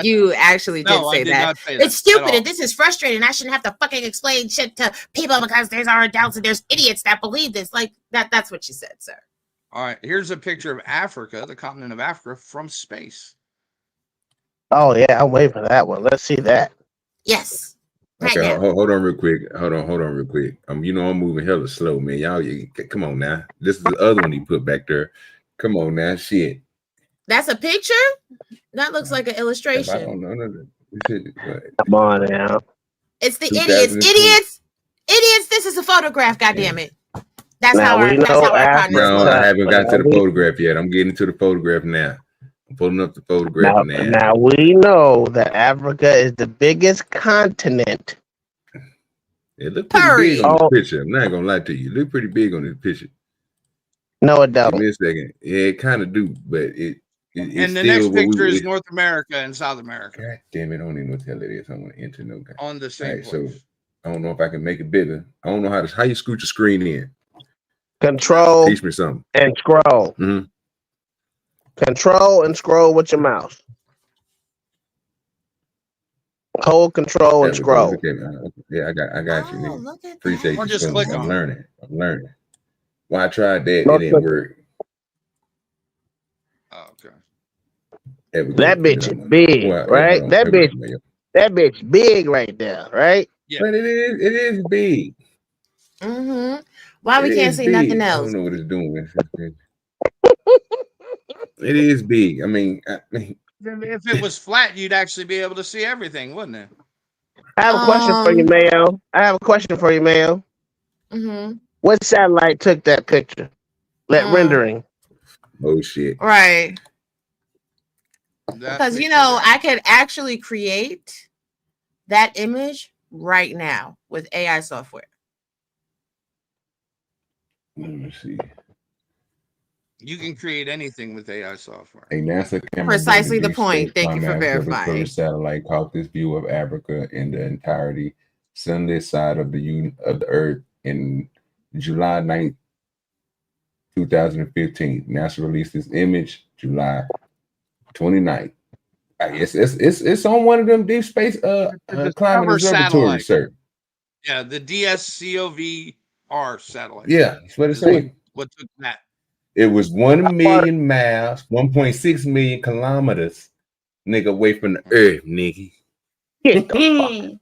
You actually did say that. It's stupid and this is frustrating. I shouldn't have to fucking explain shit to people because there's our doubts and there's idiots that believe this. Like that's what you said, sir. All right, here's a picture of Africa, the continent of Africa, from space. Oh yeah, I'm waiting for that one. Let's see that. Yes. Okay, hold on real quick. Hold on real quick. I'm moving hella slow, man. Y'all, come on now. This is the other one he put back there. Come on now, shit. That's a picture? That looks like an illustration. I don't know. Come on now. It's the idiots. This is a photograph, goddammit. That's now how I No, I haven't got to the photograph yet. I'm getting to the photograph now. I'm pulling up the photograph now. Now we know that Africa is the biggest continent. It looked pretty big on this picture. I'm not gonna lie to you. It looked pretty big on this picture. No, it don't. Give me a second. Yeah, it kind of do, but it's and the next picture is North America and South America. God damn it! I don't even know what the hell it is. I want to enter no guy. On the same place. So I don't know if I can make it bigger. I don't know how you scoot your screen in. Control Teach me something. and scroll. Mm-hmm. Control and scroll with your mouse. Hold control and scroll. Yeah, I got you. Nigga. Look at Appreciate Or you. just click I'm on learning. Well, I tried that. It No, didn't work. Oh, okay. That bitch is big, right? That bitch big right there, right? Yeah. But it is big. Mm-hmm. Why we can't see nothing else? I don't know what it's doing. It is big. I mean, if it was flat, you'd actually be able to see everything, wouldn't it? I have a question for you, Mayo. Mm-hmm. What satellite took that picture? Rendering. Oh shit. Right. Because I could actually create that image right now with AI software. Let me see. You can create anything with AI software. A NASA camera. Precisely the point. Thank you for verifying. Satellite caught this view of Africa in the entirety sunlit side of the Earth in July 9th, 2015. NASA released this image July 29th. I guess it's on one of them deep space climate observatory, sir. Yeah, the DSCOVR satellite. Yeah, that's what it's saying. What took that? It was 1 million miles, 1.6 million kilometers, nigga, away from the Earth, nigga. Get the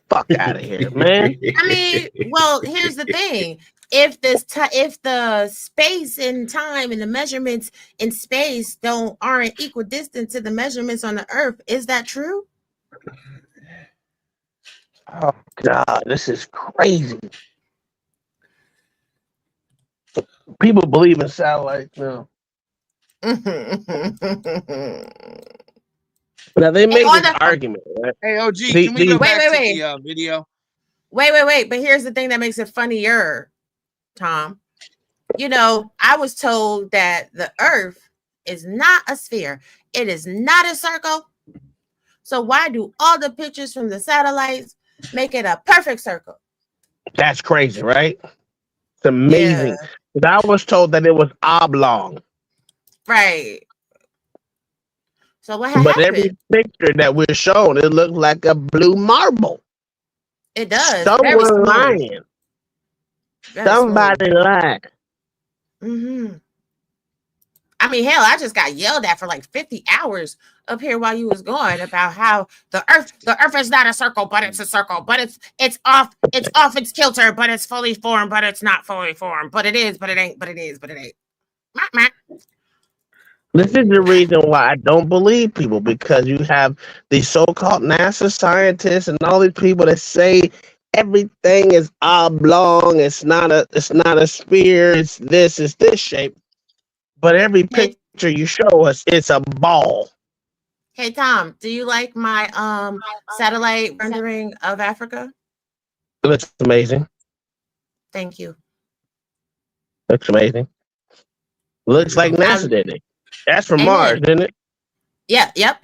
fuck out of here, man. I mean, well, here's the thing. If the space and time and the measurements in space aren't equidistant to the measurements on the Earth, is that true? Oh God, this is crazy. People believe in satellites now. Now they make this argument, right? Hey, OG, can we go back to the video? Wait. But here's the thing that makes it funnier, Tom. I was told that the Earth is not a sphere. It is not a circle. So why do all the pictures from the satellites make it a perfect circle? That's crazy, right? It's amazing. Yeah. I was told that it was oblong. Right. So what happened? But every picture that we're shown, it looks like a blue marble. It does. Someone lying. Somebody lied. Mm-hmm. I mean, hell, I just got yelled at for like 50 hours up here while you was going about how the Earth is not a circle, but it's a circle, but it's off its kilter, but it's fully formed, but it's not fully formed, but it is, but it ain't, but it is, but it ain't. This is the reason why I don't believe people, because you have these so-called NASA scientists and all these people that say everything is oblong, it's not a sphere, it's this shape. But every picture you show us, it's a ball. Hey Tom, do you like my satellite rendering of Africa? It looks amazing. Thank you. Looks amazing. Looks like NASA did it. That's from Mars, didn't it? Yeah, yep.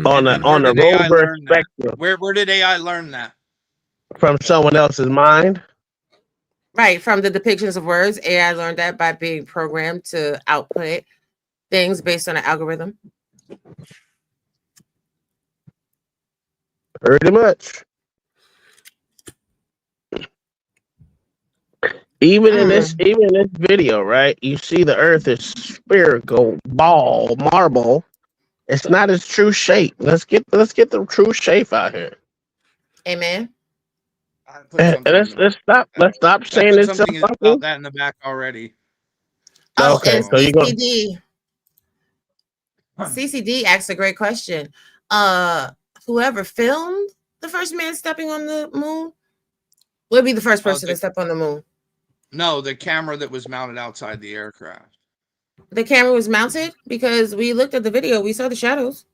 On the rover spectrum. Where did AI learn that? From someone else's mind. Right, from the depictions of words. AI learned that by being programmed to output things based on an algorithm. Pretty much. Even in this video, right? You see the Earth is spherical, marble. It's not its true shape. Let's get the true shape out here. Amen. Let's stop saying it's something about that in the back already. Oh, okay. And So CCD asked a great question. Whoever filmed the first man stepping on the moon would be the first person to step on the moon. No, the camera that was mounted outside the aircraft. The camera was mounted because we looked at the video. We saw the shadows.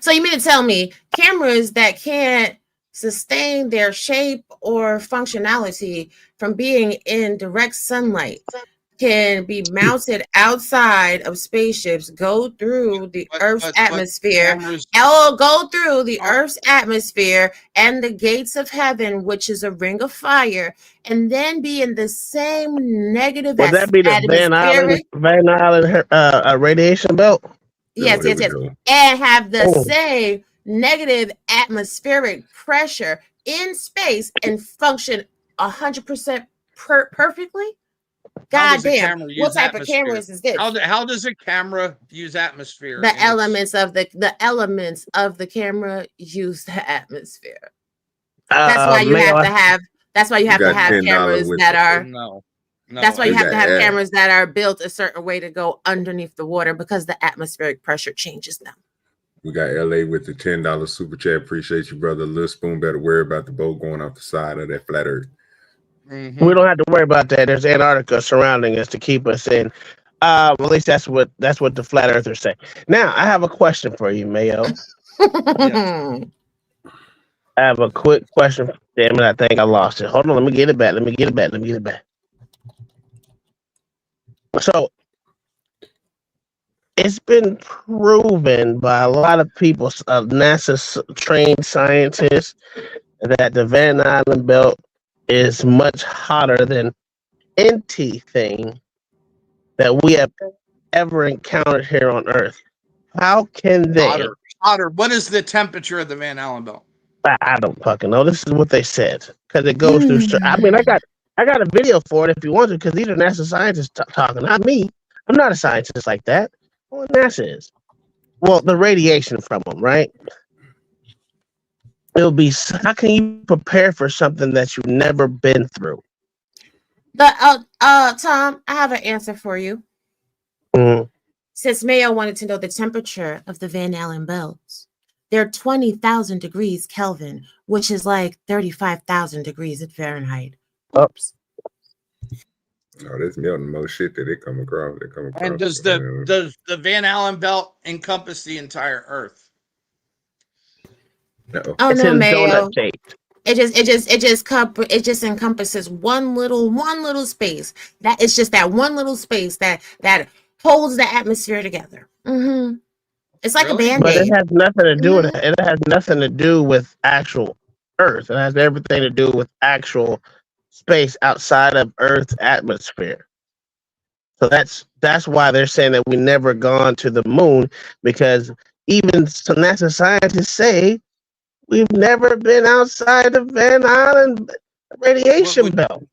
So you mean to tell me cameras that can't sustain their shape or functionality from being in direct sunlight can be mounted outside of spaceships, go through the Earth's atmosphere, go through the Earth's atmosphere and the gates of heaven, which is a ring of fire, and then be in the same negative Would that be the Van Allen radiation belt? Yes, yes, yes. And have the same negative atmospheric pressure in space and function 100% perfectly? God damn! What type of cameras is this? How does a camera use atmosphere? The elements of the camera use the atmosphere. That's why you have to have. That's why you have to have cameras that are. No. That's why you have to have cameras that are built a certain way to go underneath the water, because the atmospheric pressure changes them. We got LA with the $10 super chat. Appreciate you, brother. Little Spoon better worry about the boat going off the side of that flat earth. We don't have to worry about that. There's Antarctica surrounding us to keep us in. At least that's what the flat earthers say. Now, I have a question for you, Mayo. Yes. I have a quick question. Damn it, I think I lost it. Hold on, let me get it back. So, it's been proven by a lot of people, NASA trained scientists, that the Van Allen belt is much hotter than anything that we have ever encountered here on Earth. How can they? Hotter. What is the temperature of the Van Allen belt? I don't fucking know. This is what they said, because it goes through. I mean, I got a video for it if you want to, because these are NASA scientists talking, not me. I'm not a scientist like that. Well, NASA is. Well, the radiation from them, right? It'll be. How can you prepare for something that you've never been through? Tom, I have an answer for you. Mm-hmm. Since Mayo wanted to know the temperature of the Van Allen belts, they're 20,000 degrees Kelvin, which is like 35,000 degrees at Fahrenheit. Oops. Oh, that's melting most shit that they come across. And does the Van Allen belt encompass the entire Earth? No. Oh it's no, in Mayo. donut shape. It just encompasses one little space. That it's just that one little space that holds the atmosphere together. Mm-hmm. It's like a Band-Aid. But it has nothing to do with it. It has nothing to do with actual Earth. It has everything to do with actual space outside of Earth's atmosphere. So that's why they're saying that we never gone to the moon, because even some NASA scientists say we've never been outside the Van Allen radiation belt.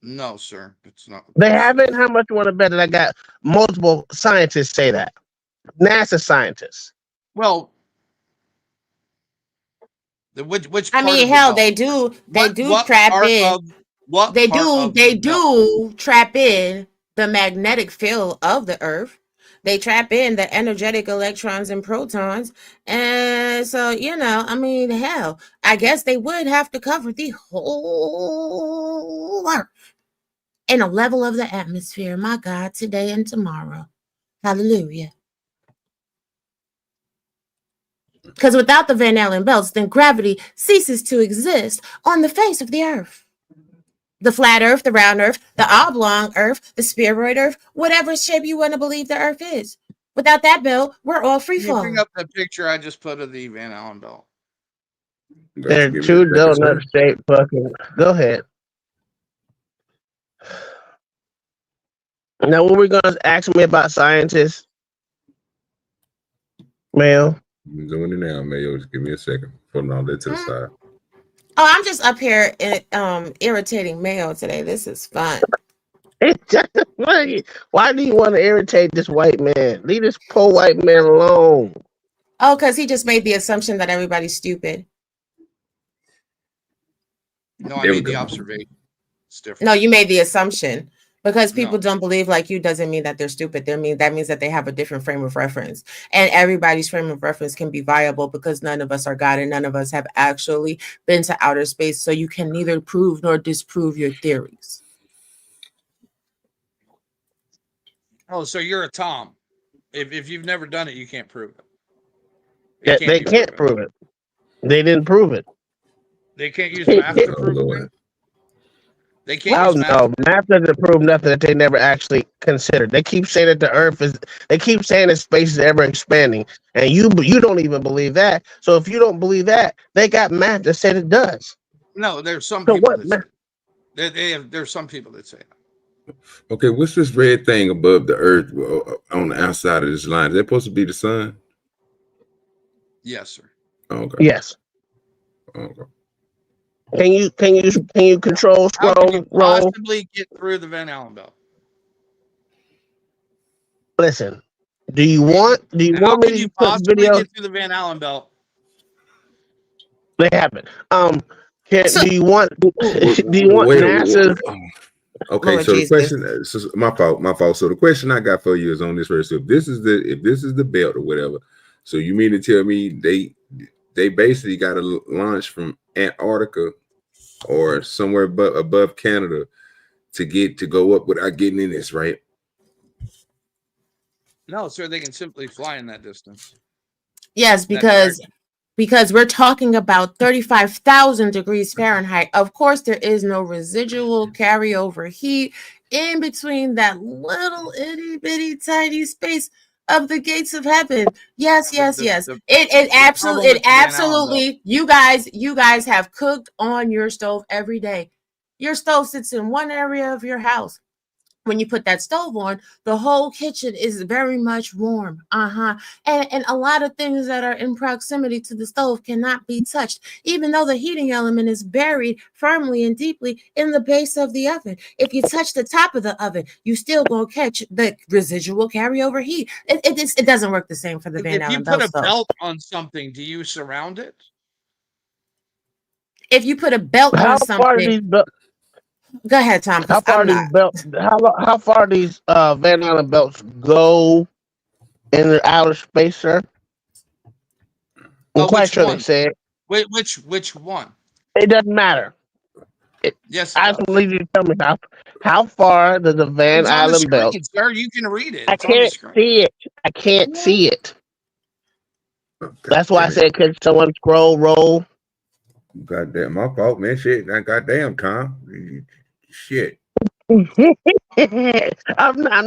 No, sir. It's not. They haven't. How much you want to bet that I got multiple scientists say that? NASA scientists. Well, which I mean, hell, they do trap in. They do trap in the magnetic field of the Earth. They trap in the energetic electrons and protons. And so, I mean, hell, I guess they would have to cover the whole Earth in a level of the atmosphere. My God, today and tomorrow. Hallelujah. Because without the Van Allen belts, then gravity ceases to exist on the face of the Earth. The flat Earth, the round Earth, the oblong Earth, the spheroid Earth, whatever shape you want to believe the Earth is. Without that belt, we're all free falling. Bring up the picture I just put of the Van Allen belt. They're two donut shaped fucking. Go ahead. Now, what we're gonna ask me about scientists, Mayo? I'm doing it now, Mayo. Just give me a second. Putting all that to the side. Oh, I'm just up here irritating Mayo today. This is fun. Why do you want to irritate this white man? Leave this poor white man alone. Oh, because he just made the assumption that everybody's stupid. No, I made the observation. It's different. No, you made the assumption. Because people don't believe like you doesn't mean that they're stupid. That means that they have a different frame of reference. And everybody's frame of reference can be viable, because none of us are God and none of us have actually been to outer space. So you can neither prove nor disprove your theories. Oh, so you're a Tom. If you've never done it, you can't prove it. They can't prove it. They didn't prove it. They can't use math to prove it. They can't use math. No, math doesn't prove nothing that they never actually considered. They keep saying that the Earth is. They keep saying that space is ever expanding, and you don't even believe that. So if you don't believe that, they got math that said it does. No, there's some So people what? that say there's some people that say that. Okay, what's this red thing above the Earth on the outside of this line? Is that supposed to be the sun? Yes, sir. Okay. Yes. Okay. Can you control How can you roll? possibly get through the Van Allen belt? Listen, do you want me How can to you put possibly video? get through the Van Allen belt? They haven't. So, Do you want Wait. NASA's? Okay, Lord so the Jesus. question, my fault. So the question I got for you is on this verse. So if this is the belt or whatever, so you mean to tell me they basically got to launch from Antarctica or somewhere above Canada to go up without getting in this, right? No, sir. They can simply fly in that distance. yes, because we're talking about 35,000 degrees Fahrenheit. Of course, there is no residual carryover heat in between that little itty bitty tiny space of the gates of heaven. Yes. It absolutely. You guys have cooked on your stove every day. Your stove sits in one area of your house. When you put that stove on, the whole kitchen is very much warm. And a lot of things that are in proximity to the stove cannot be touched, even though the heating element is buried firmly and deeply in the base of the oven. If you touch the top of the oven, you still gonna catch the residual carryover heat. It doesn't work the same for the Van If you Allen put belt a stove. belt on something, do you surround it? If you put a belt How on far something, go ahead, Tom. How far I'm these not. belts? How far these Van Allen belts go in the outer space, sir? I'm quite Which sure one? they said Which one? it doesn't matter. Yes, it I does. just need you to tell me how far does the Van It's on the Allen belt? screen, sir. You can read it. I It's on the can't screen. see it. I can't see it. God That's why I damn it. said, could someone roll? Goddamn, my fault, man. Shit, goddamn, Tom. Shit. I'm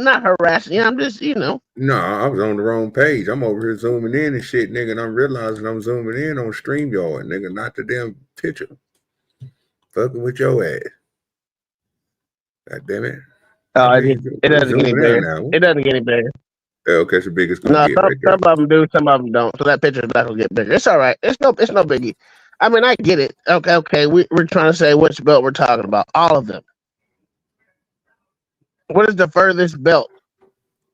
not harassing you. I'm just, No, I was on the wrong page. I'm over here zooming in and shit, nigga, and I'm realizing I'm zooming in on StreamYard, nigga, not the damn picture. Fucking with your ass. God damn it. it doesn't get any bigger. It doesn't get any bigger. Okay, it's the biggest gonna No, get right there. some of them do, some of them don't. So that picture is not gonna get bigger. It's all right. It's no biggie. I mean, I get it. Okay. We're trying to say which belt we're talking about. All of them. What is the furthest belt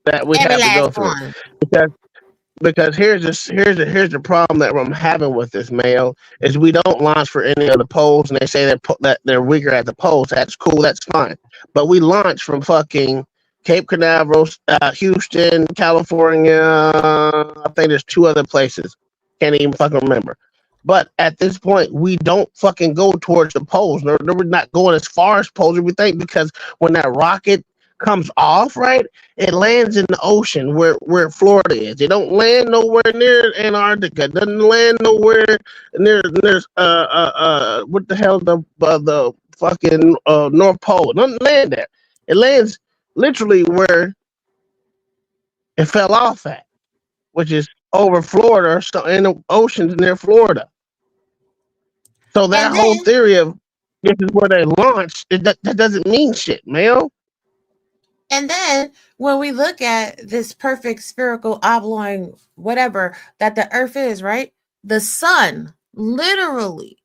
that we Every have to go last through? one. Because here's the problem that I'm having with this, Mayo, is we don't launch for any of the poles, and they say that they're weaker at the poles. That's cool. That's fine. But we launch from fucking Cape Canaveral, Houston, California. I think there's 2 other places. Can't even fucking remember. But at this point, we don't fucking go towards the poles. We're not going as far as poles as we think, because when that rocket comes off, right, it lands in the ocean where Florida is. It don't land nowhere near Antarctica. It doesn't land nowhere near what the hell, the fucking North Pole. It doesn't land there. It lands literally where it fell off at, which is over Florida, so in the oceans near Florida. So that whole theory of this is where they launched, that doesn't mean shit, man. And then when we look at this perfect spherical oblong whatever that the earth is, right? The sun literally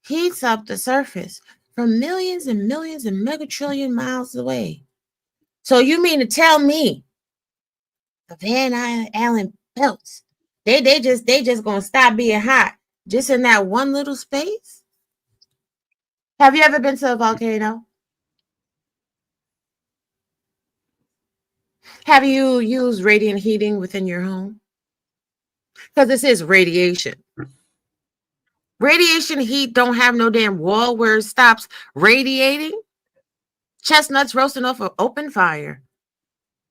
heats up the surface from millions and millions and megatrillion miles away. So you mean to tell me the Van Allen belts, they just gonna stop being hot just in that one little space? Have you ever been to a volcano? Have you used radiant heating within your home? Because this is radiation. Radiation heat don't have no damn wall where it stops radiating. Chestnuts roasting off an open fire.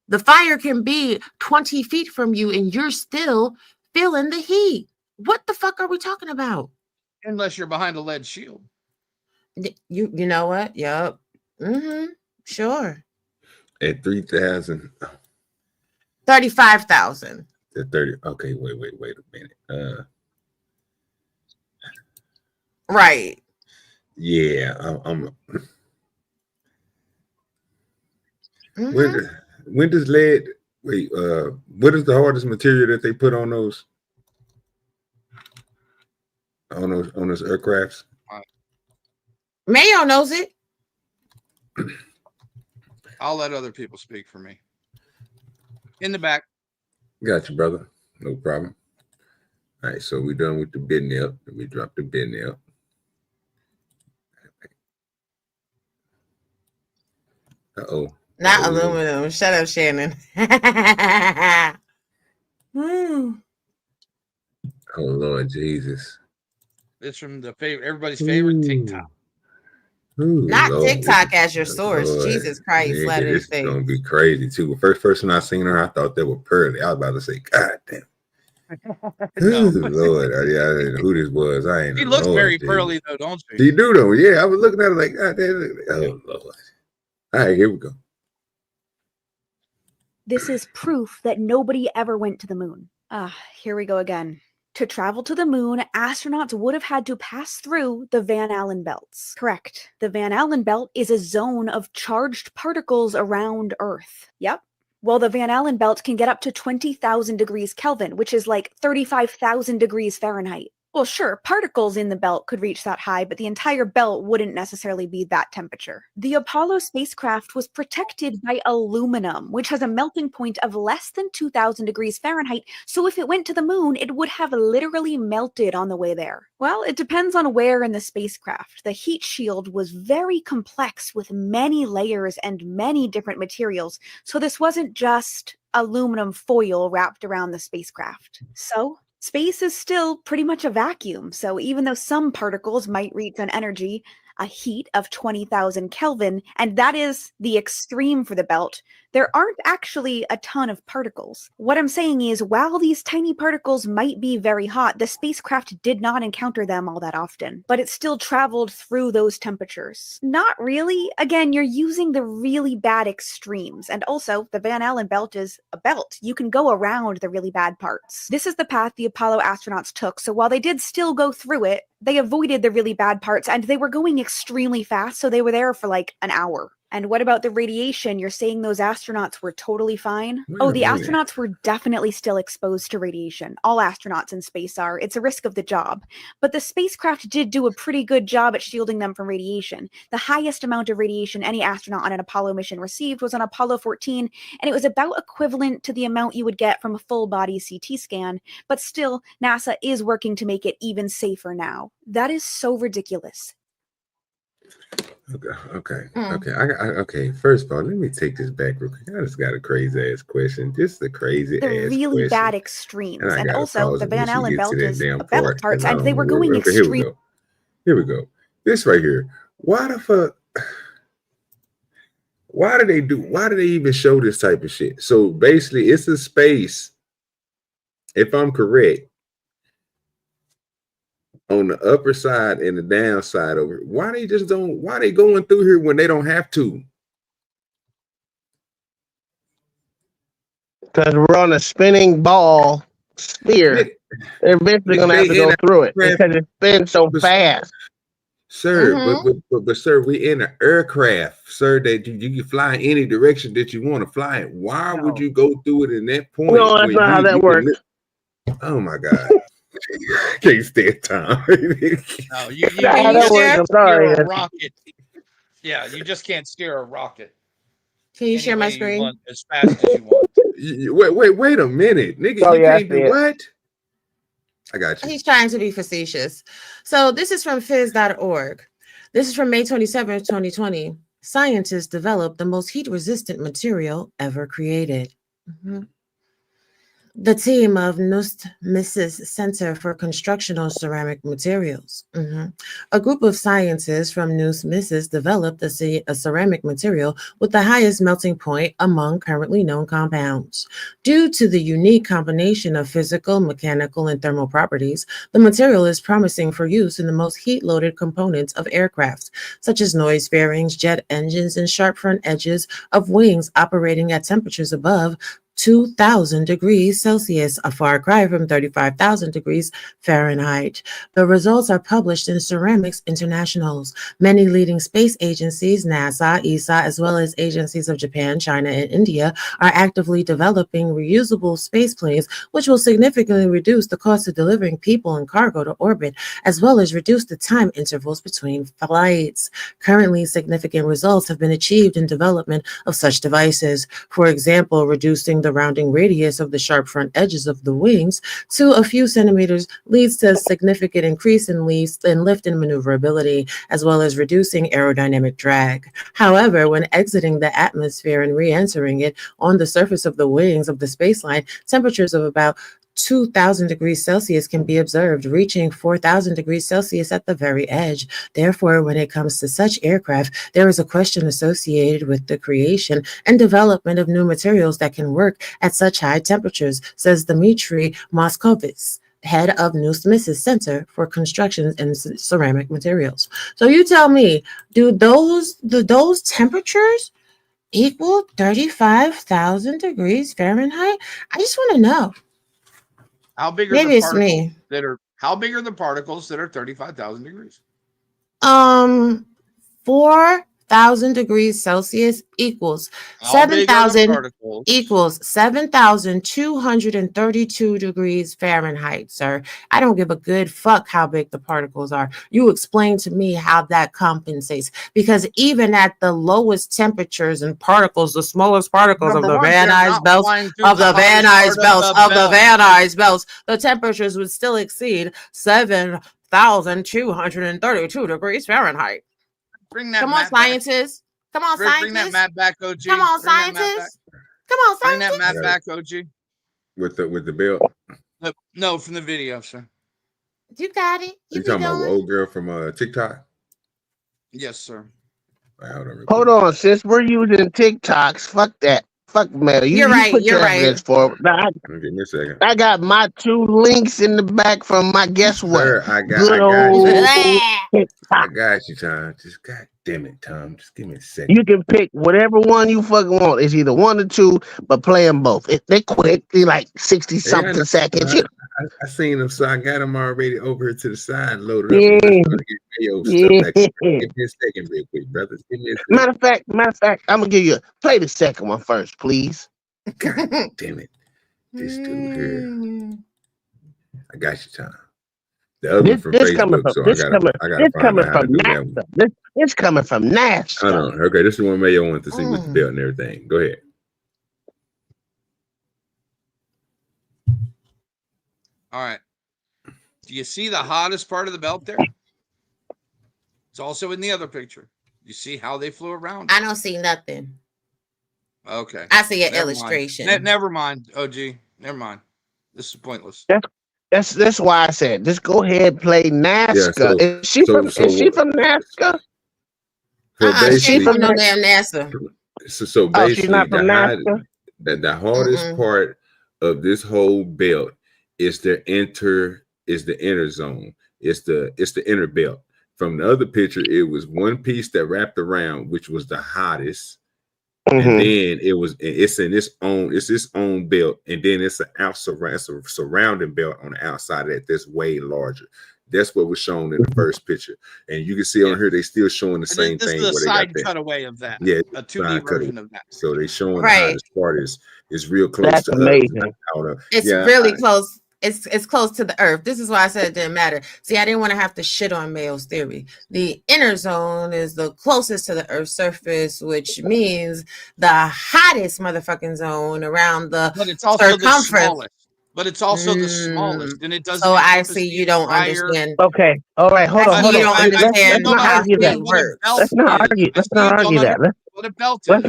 The fire can be 20 feet from you and you're still feeling the heat. What the fuck are we talking about? Unless you're behind a lead shield. You know what? Yup. Sure. At 3,000. 35,000. At 30. Okay, wait a minute. Right. Yeah, I'm when does lead what is the hardest material that they put on those aircrafts? Mayo knows it. I'll let other people speak for me. In the back. Got you, brother. No problem. All right, so we're done with the bid nail. Let me drop the bid nail. Uh-oh. Not aluminum. Shut up, Shannon. Oh Lord Jesus. It's from everybody's favorite TikTok. Not Lord, TikTok as your source. Lord, Jesus Christ. nigga, this is gonna be crazy too. The first person I seen her, I thought that was Pearly. I was about to say, God damn. No. Lord, I didn't know who this was. I ain't. She looks Lord, very dude. pearly though, don't she? She do though. Yeah, I was looking at her like, God damn. Oh Lord. All right, here we go. This is proof that nobody ever went to the moon. Here we go again. To travel to the moon, astronauts would have had to pass through the Van Allen belts. Correct. The Van Allen belt is a zone of charged particles around Earth. Yep. Well, the Van Allen belt can get up to 20,000 degrees Kelvin, which is like 35,000 degrees Fahrenheit. Well, sure, particles in the belt could reach that high, but the entire belt wouldn't necessarily be that temperature. The Apollo spacecraft was protected by aluminum, which has a melting point of less than 2,000 degrees Fahrenheit, so if it went to the moon, it would have literally melted on the way there. Well, it depends on where in the spacecraft. The heat shield was very complex with many layers and many different materials, so this wasn't just aluminum foil wrapped around the spacecraft. So, space is still pretty much a vacuum, so even though some particles might reach an energy, a heat of 20,000 Kelvin, and that is the extreme for the belt, there aren't actually a ton of particles. What I'm saying is, while these tiny particles might be very hot, the spacecraft did not encounter them all that often, but it still traveled through those temperatures. Not really. Again, you're using the really bad extremes, and also, the Van Allen belt is a belt. You can go around the really bad parts. This is the path the Apollo astronauts took, so while they did still go through it, they avoided the really bad parts, and they were going extremely fast, so they were there for like an hour. And what about the radiation? You're saying those astronauts were totally fine? Oh, the astronauts were definitely still exposed to radiation. All astronauts in space are. It's a risk of the job. But the spacecraft did do a pretty good job at shielding them from radiation. The highest amount of radiation any astronaut on an Apollo mission received was on Apollo 14, and it was about equivalent to the amount you would get from a full-body CT scan. But still, NASA is working to make it even safer now. That is so ridiculous. Okay. First of all, let me take this back real quick. I just got a crazy ass question. Just a crazy the ass really question. bad extremes, and also the Van Allen belt is a belt part, parts, and they were going okay, extreme. Here we go. This right here. Why the fuck? Why do they even show this type of shit? So basically, it's a space. If I'm correct, on the upper side and the downside over. Why they going through here when they don't have to? Because we're on a spinning ball sphere. They're eventually going to have to go through it because it spins so fast. Sir, but sir, we in an aircraft, sir, that you can fly in any direction that you want to fly in. Why would you go through it in that point? No, that's not how that works. Oh my God. Can't stand time. No, you can't steer a rocket. Yeah, you just can't steer a rocket. Can you share my screen? As fast as you want. Wait a minute. Nigga, you can't do what? I got you. He's trying to be facetious. So this is from phys.org. This is from May 27th, 2020. Scientists developed the most heat-resistant material ever created. The team of Mrs. Center for Constructional Ceramic Materials. A group of scientists from Mrs. developed a ceramic material with the highest melting point among currently known compounds. Due to the unique combination of physical, mechanical, and thermal properties, the material is promising for use in the most heat-loaded components of aircraft, such as noise fairings, jet engines, and sharp front edges of wings operating at temperatures above 2,000 degrees Celsius, a far cry from 35,000 degrees Fahrenheit. The results are published in Ceramics Internationals. Many leading space agencies, NASA, ESA, as well as agencies of Japan, China, and India, are actively developing reusable space planes, which will significantly reduce the cost of delivering people and cargo to orbit, as well as reduce the time intervals between flights. Currently, significant results have been achieved in development of such devices. For example, reducing the rounding radius of the sharp front edges of the wings to a few centimeters leads to a significant increase in lift and maneuverability, as well as reducing aerodynamic drag. However, when exiting the atmosphere and re-entering it on the surface of the wings of the spaceline, temperatures of about 2,000 degrees Celsius can be observed, reaching 4,000 degrees Celsius at the very edge. Therefore, when it comes to such aircraft, there is a question associated with the creation and development of new materials that can work at such high temperatures, says Dmitry Moskovitz, head of Mrs. Center for Construction and Ceramic Materials. So you tell me, do those temperatures equal 35,000 degrees Fahrenheit? I just want to know. How big are Maybe the it's particles me. how big are the particles that are 35,000 degrees? 4,000 degrees Celsius equals How big are the 7,000 particles? equals 7,232 degrees Fahrenheit, sir. I don't give a good fuck how big the particles are. You explain to me how that compensates, because even at the lowest temperatures and particles, the smallest particles of the Van Nuys belts, the temperatures would still exceed 7,232 degrees Fahrenheit. Bring that Come on, map back. scientists. Come on, Bring that scientists. map back, OG. Come on, Bring that map back. scientists. Come on, Bring that scientists. map back, OG. With the belt. No, from the video, sir. You got it. You talking about old girl from TikTok? Yes, sir. Hold on, sis. We're using TikToks. Fuck that. Fuck mail. You put your evidence forward. Now, give me a second. I got my 2 links in the back from my guess what? Sir, I got you, Tom. Just god damn it, Tom. Just give me a second. You can pick whatever one you fucking want. It's either 1 or 2, but play them both. They quick. They like 60 something seconds. I seen them, so I got them already over here to the side, loaded up. Yeah. Stuff. Give me a second, real quick, brother. Give me a second. Matter of fact, I'm gonna give you play the second one first, please. God damn it, this dude here. I got you, Tom. The other one from Facebook, This coming from NASA. Hold on. Okay, this is one Mayo wanted to see with the belt and everything. Go ahead. All right. Do you see the hottest part of the belt there? It's also in the other picture. You see how they flew around? I don't see nothing. Okay. I see an illustration. Never mind, OG. Never mind. This is pointless. That's why I said just go ahead and play NASCA. Yeah, is she from NASCA? Is she from no damn NASA? So basically, she's not from NASCA? The hardest part of this whole belt is the inner zone. It's the inner belt. From the other picture, it was one piece that wrapped around, which was the hottest. And then it's its own belt, and then it's a surrounding belt on the outside of that that's way larger. That's what was shown in the first picture, and you can see on here they still showing the same thing. This is a side cutaway of that. Yeah, a 2D version of that. So they showing the hottest part is real close. That's to amazing. It's really close. It's close to the earth. This is why I said it didn't matter. See, I didn't want to have to shit on Mayo's theory. The inner zone is the closest to the earth's surface, which means the hottest motherfucking zone around the circumference. But it's also the smallest, and it doesn't. So I see you don't understand. Okay, all right, hold on. You don't understand how it works. Let's not argue that. What a belt is.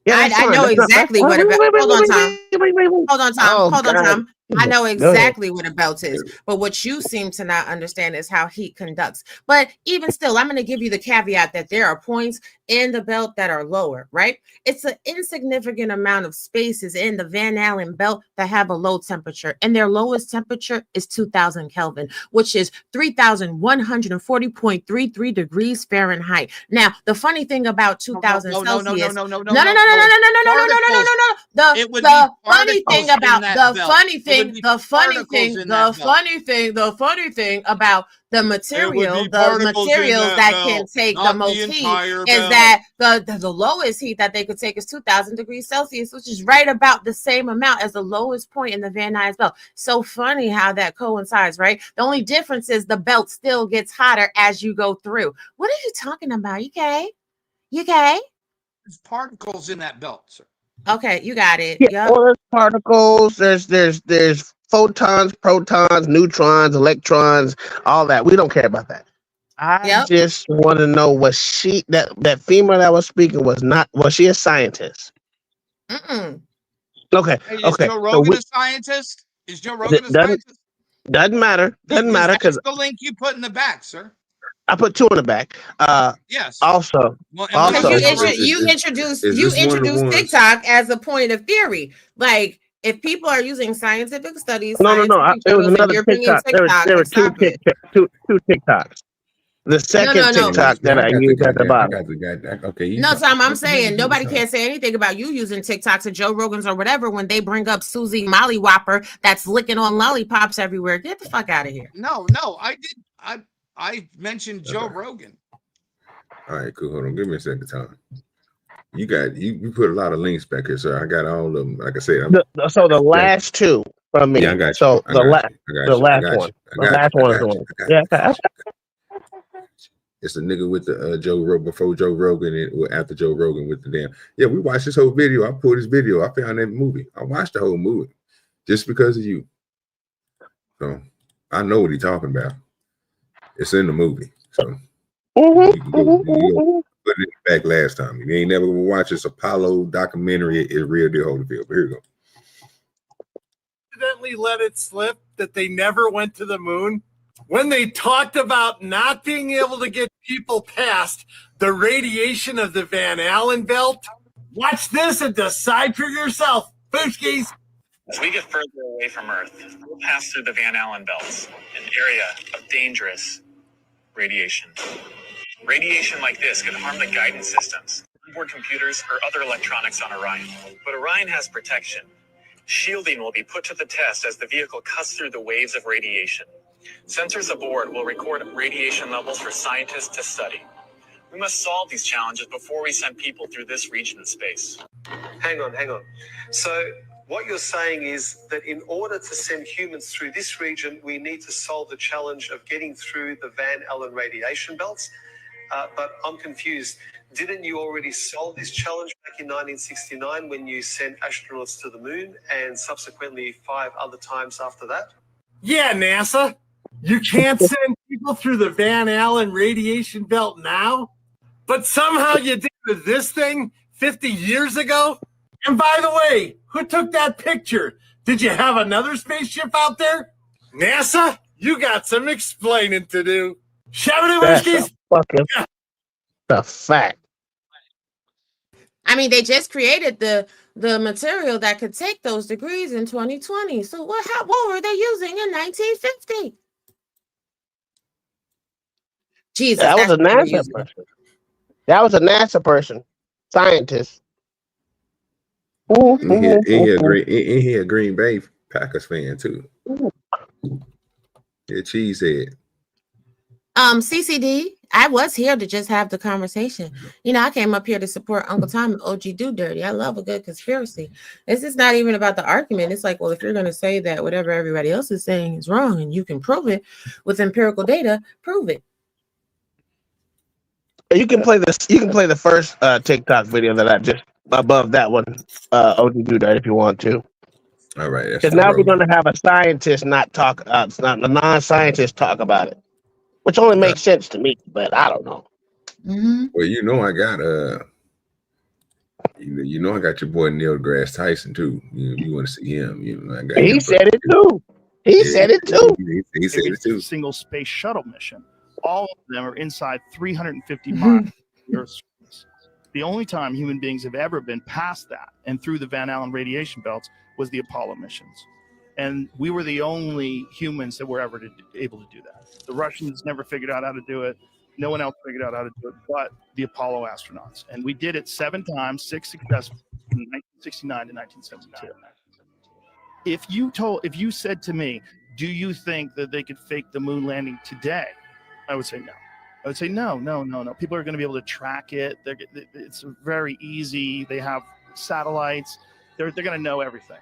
Yeah, I that's fine. know That's not. exactly what a belt. Hold on, Tom. Hold on, Tom. Oh Hold on, God. Tom. I know Go ahead. exactly what a belt is, but what you seem to not understand is how heat conducts. But even still, I'm going to give you the caveat that there are points in the belt that are lower, right? It's an insignificant amount of spaces in the Van Allen belt that have a low temperature, and their lowest temperature is 2000 Kelvin, which is 3140.33 degrees Fahrenheit. Now, the funny thing about 2000 Celsius, no. The funny thing about the material that can take the most heat is that the lowest heat that they could take is 2000 degrees Celsius, which is right about the same amount as the lowest point in the Van Nuys belt. So funny how that coincides, right? The only difference is the belt still gets hotter as you go through. What are you talking about? You okay? There's particles in that belt, sir. Okay, you got it. Yeah, Yep. well, there's particles. There's photons, protons, neutrons, electrons, all that. We don't care about that. I just want to know, was she that female that was speaking was she a scientist? Okay. Is Joe Rogan a scientist? Is Joe Rogan a scientist? Doesn't matter. Doesn't matter because the link you put in the back, sir. I put 2 in the back. Yes. Also, you introduced TikTok as a point of theory. Like, if people are using scientific studies, no. It was another TikTok. There were two TikToks. The second TikTok that I used at the bottom. Okay. No, Tom, I'm saying nobody can't say anything about you using TikToks or Joe Rogan's or whatever when they bring up Susie Molly Whopper that's licking on lollipops everywhere. Get the fuck out of here. No, I did. I mentioned Joe Rogan. All right, cool. Hold on. Give me a second, Tom. You put a lot of links back here, sir. I got all of them. Like I said, so the last 2 from me. Yeah, I got you. So the last one. The last one is the one. Yeah. It's the nigga with the Joe Rogan before Joe Rogan and after Joe Rogan with the damn. Yeah, we watched this whole video. I pulled this video. I found that movie. I watched the whole movie just because of you. So I know what he's talking about. It's in the movie. So you can go put it back last time. You ain't never watched this Apollo documentary. It's real deal Holyfield. But here you go. Accidentally let it slip that they never went to the moon when they talked about not being able to get people past the radiation of the Van Allen belt. Watch this and decide for yourself. Booskies. As we get further away from Earth, we'll pass through the Van Allen belts, an area of dangerous radiation. Radiation like this could harm the guidance systems, onboard computers, or other electronics on Orion. But Orion has protection. Shielding will be put to the test as the vehicle cuts through the waves of radiation. Sensors aboard will record radiation levels for scientists to study. We must solve these challenges before we send people through this region of space. Hang on. So what you're saying is that in order to send humans through this region, we need to solve the challenge of getting through the Van Allen radiation belts. But I'm confused. Didn't you already solve this challenge back in 1969 when you sent astronauts to the moon and subsequently 5 other times after that? Yeah, NASA. You can't send people through the Van Allen radiation belt now, but somehow you did with this thing 50 years ago? And by the way, who took that picture? Did you have another spaceship out there? NASA, you got some explaining to do. That's a fucking the fact. I mean, they just created the material that could take those degrees in 2020. So what were they using in 1950? Jesus, that was a NASA person. That was a NASA person, scientist. He a Green Bay Packers fan too. Yeah, cheesehead. CCD, I was here to just have the conversation. You know, I came up here to support Uncle Tom and OG Do Dirty. I love a good conspiracy. This is not even about the argument. It's like, well, if you're going to say that whatever everybody else is saying is wrong and you can prove it with empirical data, prove it. You can play this. You can play the first TikTok video that I just above that one. OG Do Dirty if you want to. All right. Because now we're going to have a scientist not talk. It's not a non-scientist talk about it. Which only makes sense to me, but I don't know. Mm-hmm. Well, you know, I got You know, I got your boy Neil deGrasse Tyson too. You want to see him? You know, I got He him said it too. He said it too. He said it too. Single space shuttle mission. All of them are inside 350 miles of the Earth's surface. The only time human beings have ever been past that and through the Van Allen radiation belts was the Apollo missions. And we were the only humans that were ever able to do that. The Russians never figured out how to do it. No one else figured out how to do it but the Apollo astronauts. And we did it 7 times, 6 successfully from 1969 to 1972. If you said to me, do you think that they could fake the moon landing today? I would say no. I would say no. People are going to be able to track it. It's very easy. They have satellites. They're going to know everything.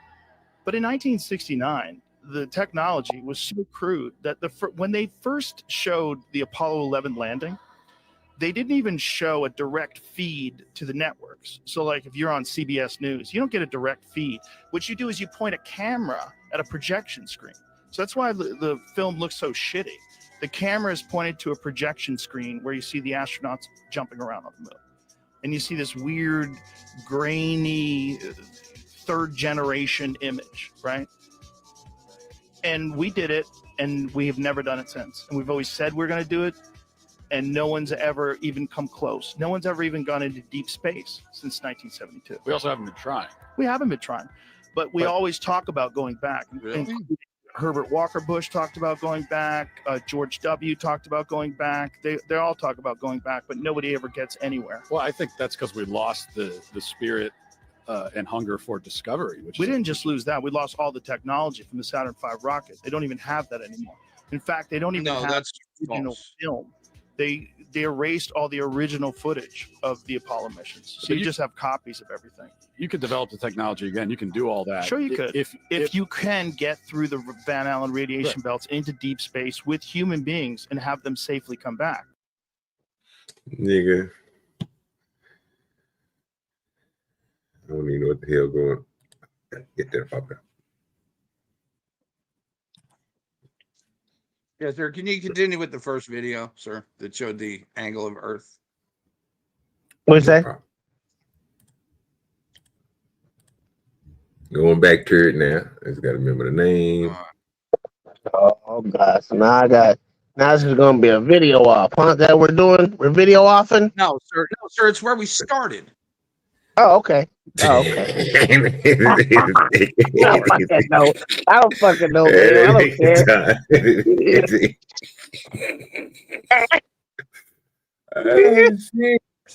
But in 1969, the technology was so crude that when they first showed the Apollo 11 landing, they didn't even show a direct feed to the networks. So like if you're on CBS News, you don't get a direct feed. What you do is you point a camera at a projection screen. So that's why the film looks so shitty. The camera is pointed to a projection screen where you see the astronauts jumping around on the moon. And you see this weird, grainy, third generation image, right? And we did it, and we have never done it since. And we've always said we're going to do it, and no one's ever even come close. No one's ever even gone into deep space since 1972. We also haven't been trying. We haven't been trying, but we always talk about going back. Really? Herbert Walker Bush talked about going back. George W. talked about going back. They all talk about going back, but nobody ever gets anywhere. Well, I think that's because we lost the spirit and hunger for discovery. We didn't just lose that. We lost all the technology from the Saturn V rocket. They don't even have that anymore. In fact, they don't even have the original film. They erased all the original footage of the Apollo missions. So you just have copies of everything. You could develop the technology again. You can do all that. Sure you could. If you can get through the Van Allen radiation belts into deep space with human beings and have them safely come back. Nigga. I don't even know what the hell going on. Get that up there. Yes, sir. Can you continue with the first video, sir, that showed the angle of Earth? What's that? Going back to it now. I just got to remember the name. Oh gosh, now this is gonna be a video off, huh? That we're doing? We're video offing? No, sir. No, sir. It's where we started. Oh, okay. Oh, okay. I don't fucking know. I don't fucking know, man. I don't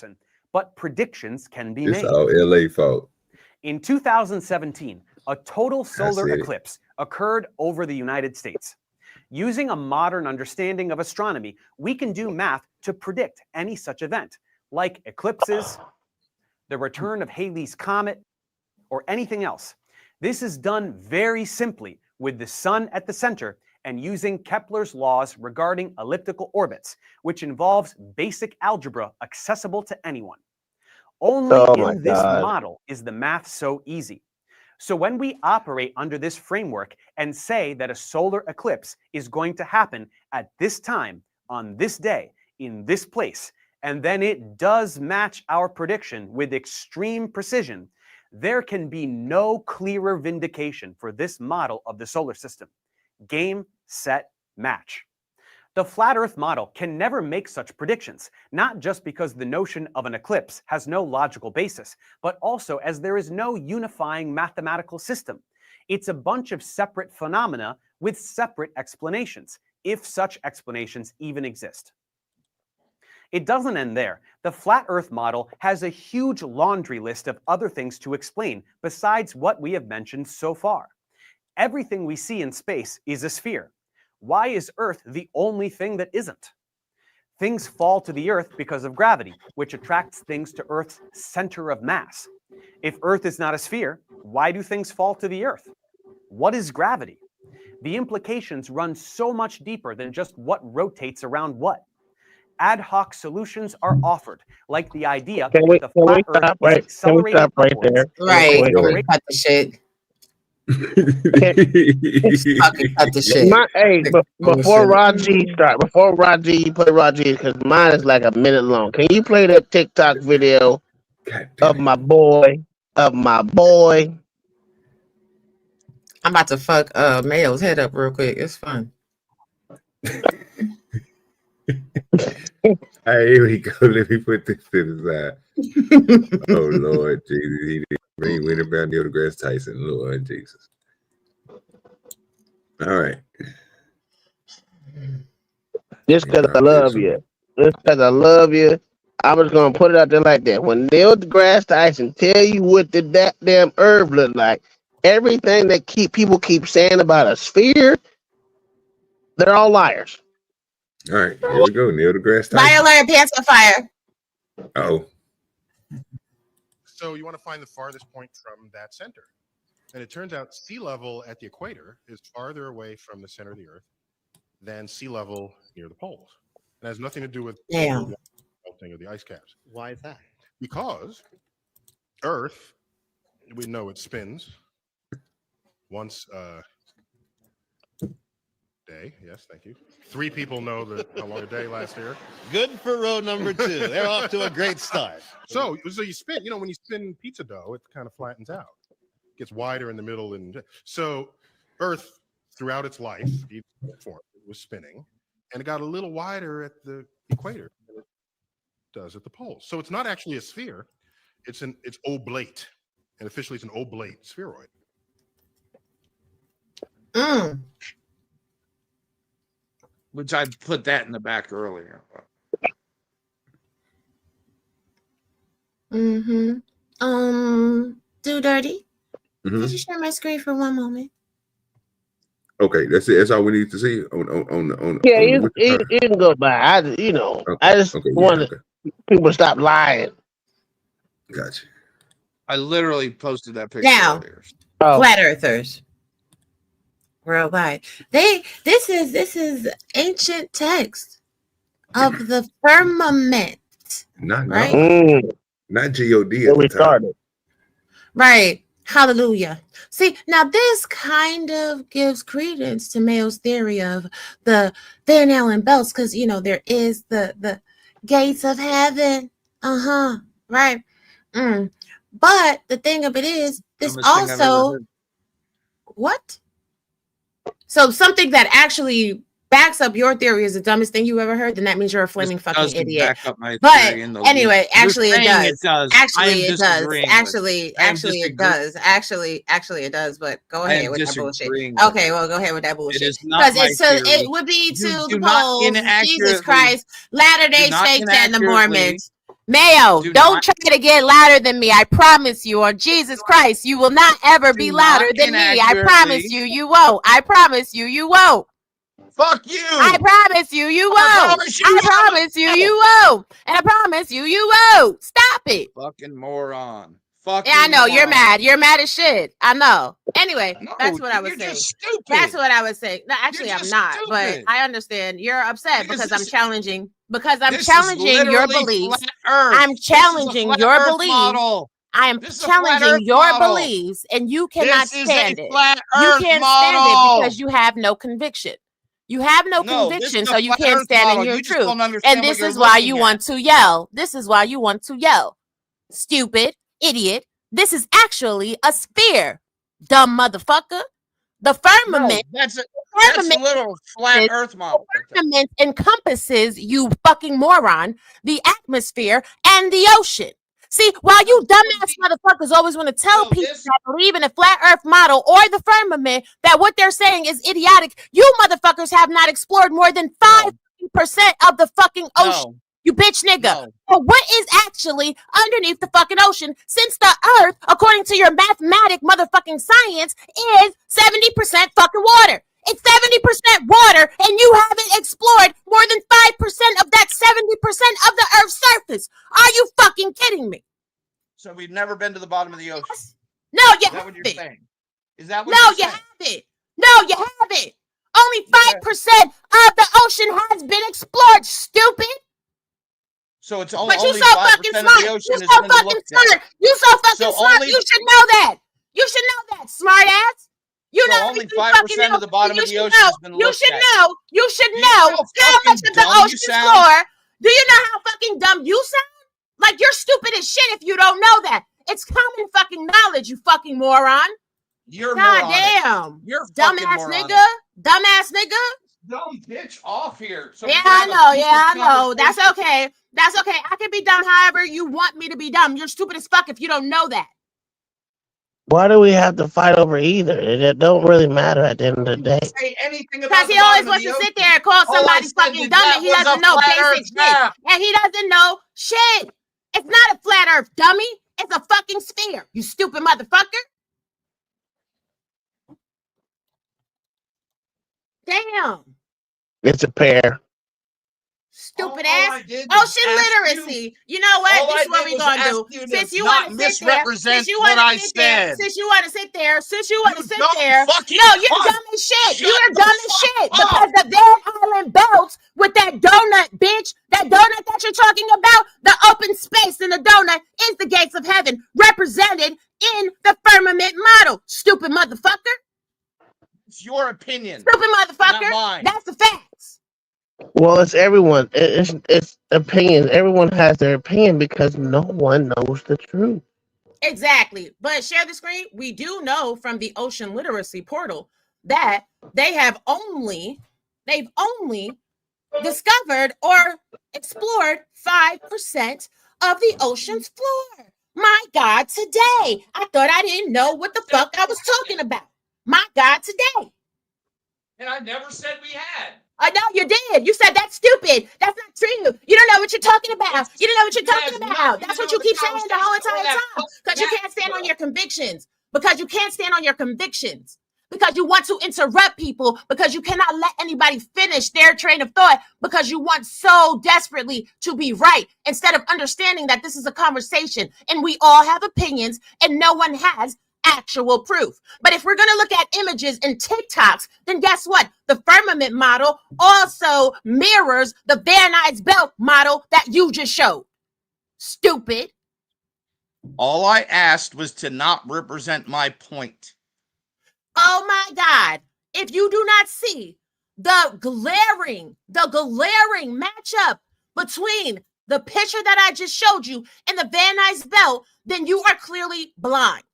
care. But predictions can be It's made. all LA fault. In 2017, a total solar eclipse occurred over the United States. Using a modern understanding of astronomy, we can do math to predict any such event, like eclipses, the return of Halley's Comet, or anything else. This is done very simply with the sun at the center and using Kepler's laws regarding elliptical orbits, which involves basic algebra accessible to anyone. Only in this model is the math so easy. So when we operate under this framework and say that a solar eclipse is going to happen at this time, on this day, in this place, and then it does match our prediction with extreme precision, there can be no clearer vindication for this model of the solar system. Game, set, match. The flat Earth model can never make such predictions, not just because the notion of an eclipse has no logical basis, but also as there is no unifying mathematical system. It's a bunch of separate phenomena with separate explanations, if such explanations even exist. It doesn't end there. The flat Earth model has a huge laundry list of other things to explain besides what we have mentioned so far. Everything we see in space is a sphere. Why is Earth the only thing that isn't? Things fall to the Earth because of gravity, which attracts things to Earth's center of mass. If Earth is not a sphere, why do things fall to the Earth? What is gravity? The implications run so much deeper than just what rotates around what. Ad hoc solutions are offered, like the idea that the flat Earth is accelerating upwards. Right. Cut the shit. Cut the shit. Before Raji start, you play Raji because mine is like a minute long. Can you play that TikTok video of my boy. I'm about to fuck Mayo's head up real quick. It's fun. Hey, here we go. Let me put this to the side. Oh Lord Jesus, he went about Neil deGrasse Tyson. Lord Jesus. All right. Just because I love you. Just because I love you. I was gonna put it out there like that. When Neil deGrasse Tyson tell you what the damn herb look like, everything that people keep saying about a sphere, they're all liars. All right, here we go. Neil deGrasse Tyson. Fire alert, pants on fire. Oh. So you want to find the farthest point from that center. And it turns out sea level at the equator is farther away from the center of the Earth than sea level near the poles. It has nothing to do with Damn. melting of the ice caps. Why is that? Because Earth, we know it spins once a day. Yes, thank you. 3 people know how long a day lasts here. Good for row number 2. They're off to a great start. So you spin, when you spin pizza dough, it kind of flattens out. It gets wider in the middle. And so Earth, throughout its life, it was spinning, and it got a little wider at the equator than it does at the poles. So it's not actually a sphere. It's oblate. And officially it's an oblate spheroid. Which I put that in the back earlier. Do dirty. Could you share my screen for one moment? Okay, that's it. That's all we need to see on Yeah, you can go by. I just want people to stop lying. Gotcha. I literally posted that picture Now, earlier. flat earthers worldwide. This is ancient text of the firmament. Not right? Not G-O-D at the time. Right. Hallelujah. See, now this kind of gives credence to Mayo's theory of the Van Allen belts, because there is the gates of heaven. Right. But the thing of it is, this also what? So something that actually backs up your theory is the dumbest thing you ever heard, then that means you're a flaming fucking idiot. Back up my But theory in the anyway, least. actually You're it saying does. I am Actually it does. disagreeing with Actually it does. Actually it does. But go I am ahead with that bullshit. disagreeing with Okay, well go ahead with that bullshit. It is not my theory. It would be You to do the not polls, Jesus inaccurately- Christ, Latter-day do not Saints, and the inaccurately- Mormons. Mayo, do don't not- try to get louder than me. I promise you, or Jesus Christ, you will not ever be louder than me. I promise inaccurately- you won't. I promise you won't. Fuck you. I promise you won't. promise you I you promise you won't. And I promise you won't. Stop it. Fucking moron. Fucking Yeah, I know. You're moron. mad. You're mad as shit. I know. Anyway, that's what I was you're saying. just stupid. That's what I was saying. No, actually, I'm just not. But stupid. I understand. You're upset Because because I'm this- challenging. Because I'm this is challenging your literally beliefs. flat Earth. I'm This is a challenging flat your Earth beliefs. model. I am This is a flat challenging Earth your model. beliefs, and you cannot This is stand a it. flat You Earth can't stand it model. because you have no conviction. You have no No, this conviction, is so a you flat can't Earth stand model. in your You just truth. don't understand And what this you're is why looking you at. want to yell. This is why you want to yell. Stupid idiot. This is actually a sphere, dumb motherfucker. The firmament. That's a firmament- little flat Earth model. firmament encompasses, you fucking moron, the atmosphere and the ocean. See, while you dumbass motherfuckers always want to tell people that believe in a flat earth model or the firmament that what they're saying is idiotic, you motherfuckers have not explored more than 5% of the fucking ocean. You bitch nigga. But what is actually underneath the fucking ocean, since the earth, according to your mathematic motherfucking science, is 70% fucking water? It's 70% water, and you haven't explored more than 5% of that 70% of the earth's surface. Are you fucking kidding me? So we've never been to the bottom of the ocean. No, you Is that what you're haven't. saying? Is that what No, you're you saying? haven't. No, you haven't. Only 5% of the ocean has been explored, stupid. So it's only But you only so 5% fucking of smart. the You ocean has so been fucking looked smart. at. You so fucking So smart. only- You should know that. You should know that, smart ass. You So know only everything 5% fucking of the bottom you of the should ocean know. has been You looked should at. know. You should Do you know know how fucking much of the dumb you ocean sound? floor. Do you know how fucking dumb you sound? Like, you're stupid as shit if you don't know that. It's common fucking knowledge, you fucking moron. You're goddamn. You're dumbass nigga. Dumbass nigga. Dumb bitch off here. So Yeah, I know. Yeah, I know. That's okay. That's okay. I can be dumb however you want me to be dumb. You're stupid as fuck if you don't know that. Why do we have to fight over either? It don't really matter at the end of the day. Say anything about Because he always wants to sit there and call somebody fucking dumb and he doesn't know basic shit. And he doesn't know shit. It's not a flat earth, dummy. It's a fucking sphere, you stupid motherfucker. Damn. It's a pair. Stupid ass. Ocean literacy. You know what? This is what we're gonna do. Since you want to sit there, since you want to sit there, since you want to sit there, no, you're dumb as shit. You're dumb as shit because the Van Allen belts with that donut, bitch. That donut that you're talking about, the open space in the donut is the gates of heaven, represented in the firmament model. Stupid motherfucker. It's your opinion. Stupid motherfucker. Not mine. That's the facts. Well, it's everyone. It's opinions. Everyone has their opinion because no one knows the truth. Exactly. But share the screen. We do know from the Ocean Literacy Portal that they've only discovered or explored 5% of the ocean's floor. My God, today. I thought I didn't know what the fuck I was talking about. My God, today. And I never said we had. I know you did. You said that's stupid. That's not true. You don't know what you're talking about. You don't know what you're talking about. That's what you keep saying the whole entire time. Because you can't stand on your convictions. Because you can't stand on your convictions. Because you want to interrupt people. Because you cannot let anybody finish their train of thought. Because you want so desperately to be right. Instead of understanding that this is a conversation. And we all have opinions. And no one has actual proof. But if we're going to look at images and TikToks, then guess what? The firmament model also mirrors the Van Nuys belt model that you just showed. Stupid. All I asked was to not represent my point. Oh my God. If you do not see the glaring matchup between the picture that I just showed you and the Van Nuys belt, then you are clearly blind.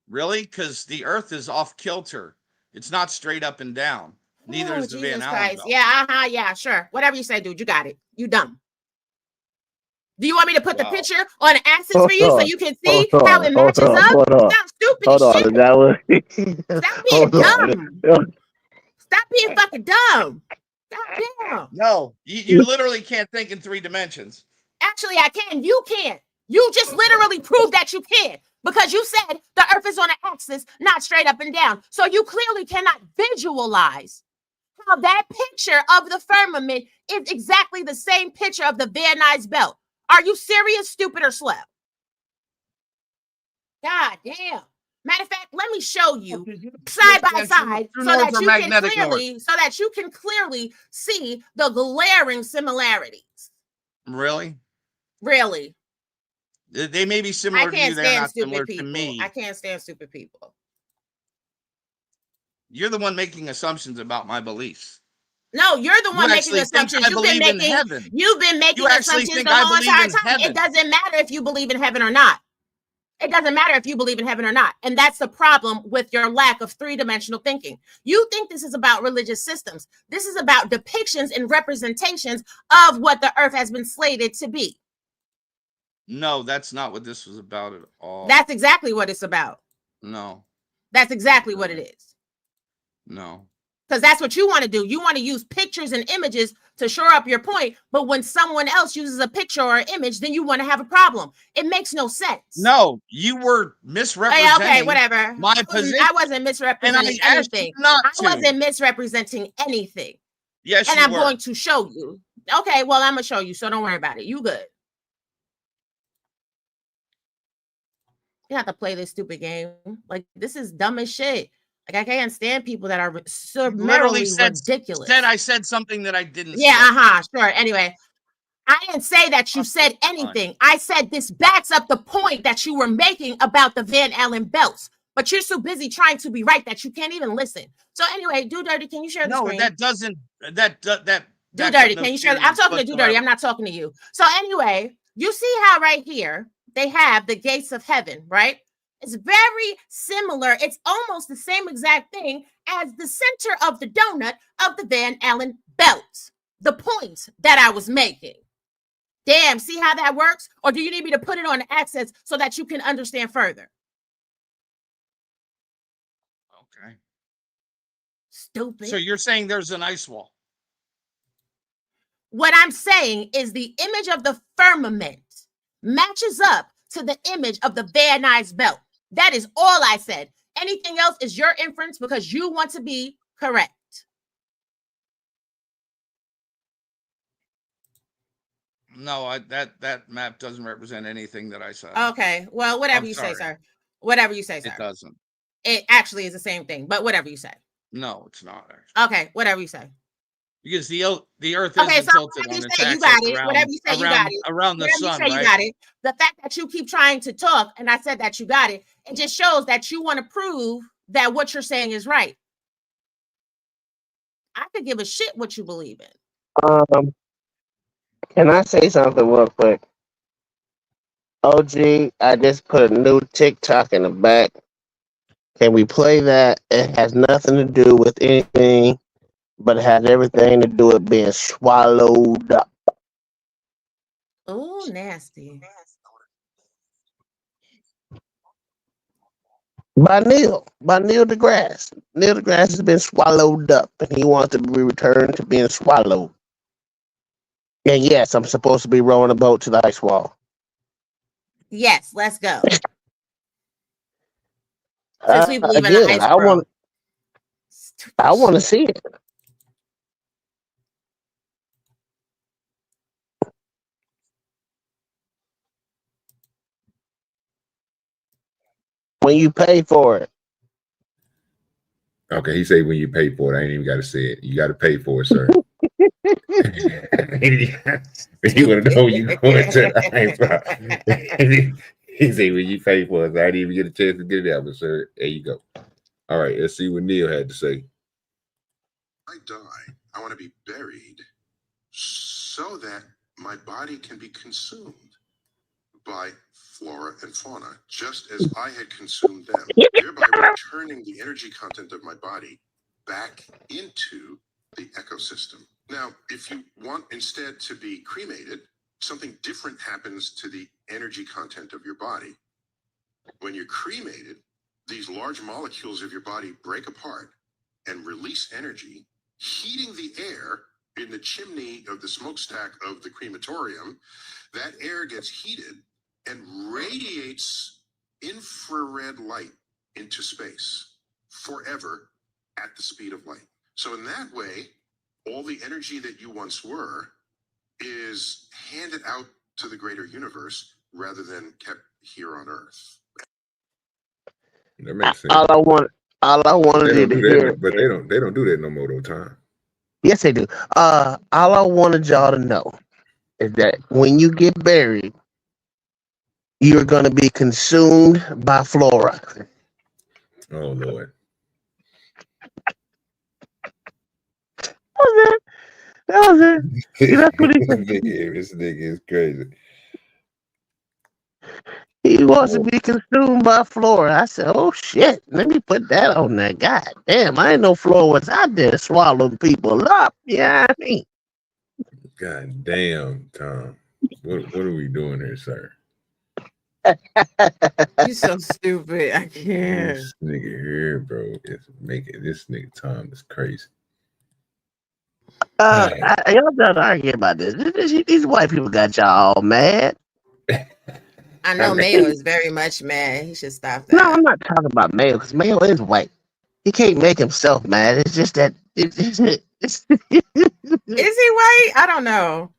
Really? Because the Earth is off kilter. It's not straight up and down. Neither is the Van Allen belt. Yeah, yeah, sure. Whatever you say, dude. You got it. You dumb. Do you want me to put the picture on the axis for you so you can see how it matches up? Sounds stupid as shit. Stop being dumb. Stop being fucking dumb. Goddamn. No, you literally can't think in 3 dimensions. Actually, I can. You can't. You just literally proved that you can. Because you said the Earth is on an axis, not straight up and down. So you clearly cannot visualize how that picture of the firmament is exactly the same picture of the Van Nuys belt. Are you serious, stupid, or slow? God damn. Matter of fact, let me show you side by side so that you can clearly see the glaring similarities. Really? Really. They may be similar to you. They're not similar to me. I can't stand stupid people. You're the one making assumptions about my beliefs. No, you're the one making assumptions. You've been making assumptions the whole entire time. It doesn't matter if you believe in heaven or not. It doesn't matter if you believe in heaven or not. And that's the problem with your lack of 3-dimensional thinking. You think this is about religious systems. This is about depictions and representations of what the Earth has been slated to be. No, that's not what this was about at all. That's exactly what it's about. No. That's exactly what it is. No. Because that's what you want to do. You want to use pictures and images to shore up your point. But when someone else uses a picture or an image, then you want to have a problem. It makes no sense. No, you were misrepresenting okay, whatever. My position. I wasn't misrepresenting anything. I wasn't misrepresenting anything. Yes, and I'm going to show you. Okay, well, I'm going to show you. So don't worry about it. You good. You have to play this stupid game. Like, this is dumb as shit. Like, I can't stand people that are summarily ridiculous. I said something that I didn't say. Yeah, sure. Anyway, I didn't say that you said anything. I said this backs up the point that you were making about the Van Allen belts. But you're so busy trying to be right that you can't even listen. So anyway, Do Dirty, can you share the screen? No, that doesn't. Do Dirty, can you share? I'm talking to Do Dirty. I'm not talking to you. So anyway, You see how right here they have the gates of heaven, right? It's very similar. It's almost the same exact thing as the center of the donut of the Van Allen belt. The point that I was making. Damn, see how that works? Or do you need me to put it on the axis so that you can understand further? Okay. Stupid. So you're saying there's an ice wall? What I'm saying is the image of the firmament matches up to the image of the Van Nuys belt. That is all I said. Anything else is your inference because you want to be correct. No, that map doesn't represent anything that I said. Okay, well, whatever I'm you sorry. say, sir. Whatever you say, sir. It doesn't. It actually is the same thing, but whatever you say. No, it's not. Actually. Okay, whatever you say. Because the Earth Okay, isn't so tilted whatever on you its say, you axis got it. around, Whatever you say, you got it. around the Whatever sun, you say, right? you got it. The fact that you keep trying to talk, and I said that you got it, it just shows that you want to prove that what you're saying is right. I could give a shit what you believe in. Can I say something real quick? OG, I just put a new TikTok in the back. Can we play that? It has nothing to do with anything, but it has everything to do with being swallowed up. Oh, nasty. By Neil deGrasse. Neil deGrasse has been swallowed up, and he wants to be returned to being swallowed. And yes, I'm supposed to be rowing a boat to the ice wall. Yes, let's go. Since we believe in the Again, ice world. I want to see it. When you pay for it. Okay, he said when you pay for it. I ain't even got to say it. You got to pay for it, sir. You want to know you going to the ice. He said when you pay for it. I didn't even get a chance to get it out, but sir, there you go. All right, let's see what Neil had to say. I die, I want to be buried so that my body can be consumed by flora and fauna, just as I had consumed them, thereby returning the energy content of my body back into the ecosystem. Now, if you want instead to be cremated, something different happens to the energy content of your body. When you're cremated, these large molecules of your body break apart and release energy, heating the air in the chimney of the smokestack of the crematorium. That air gets heated and radiates infrared light into space forever at the speed of light. So in that way, all the energy that you once were is handed out to the greater universe rather than kept here on Earth. That makes sense. All I wanted to hear, but they don't do that no more though, Tom. Yes, they do. All I wanted y'all to know is that when you get buried, you're going to be consumed by flora. Oh Lord. That was it. That's what he said. This nigga is crazy. He wants to be consumed by flora. I said, oh shit, let me put that on there. God damn, I didn't know flora was out there swallowing people up. Yeah, I mean. God damn, Tom. What are we doing here, sir? You so stupid. I can't. This nigga here, bro, is making this nigga Tom is crazy. Y'all done arguing about this. These white people got y'all all mad. I know Mayo is very much mad. He should stop that. No, I'm not talking about Mayo because Mayo is white. He can't make himself mad. It's just that. Is he white? I don't know.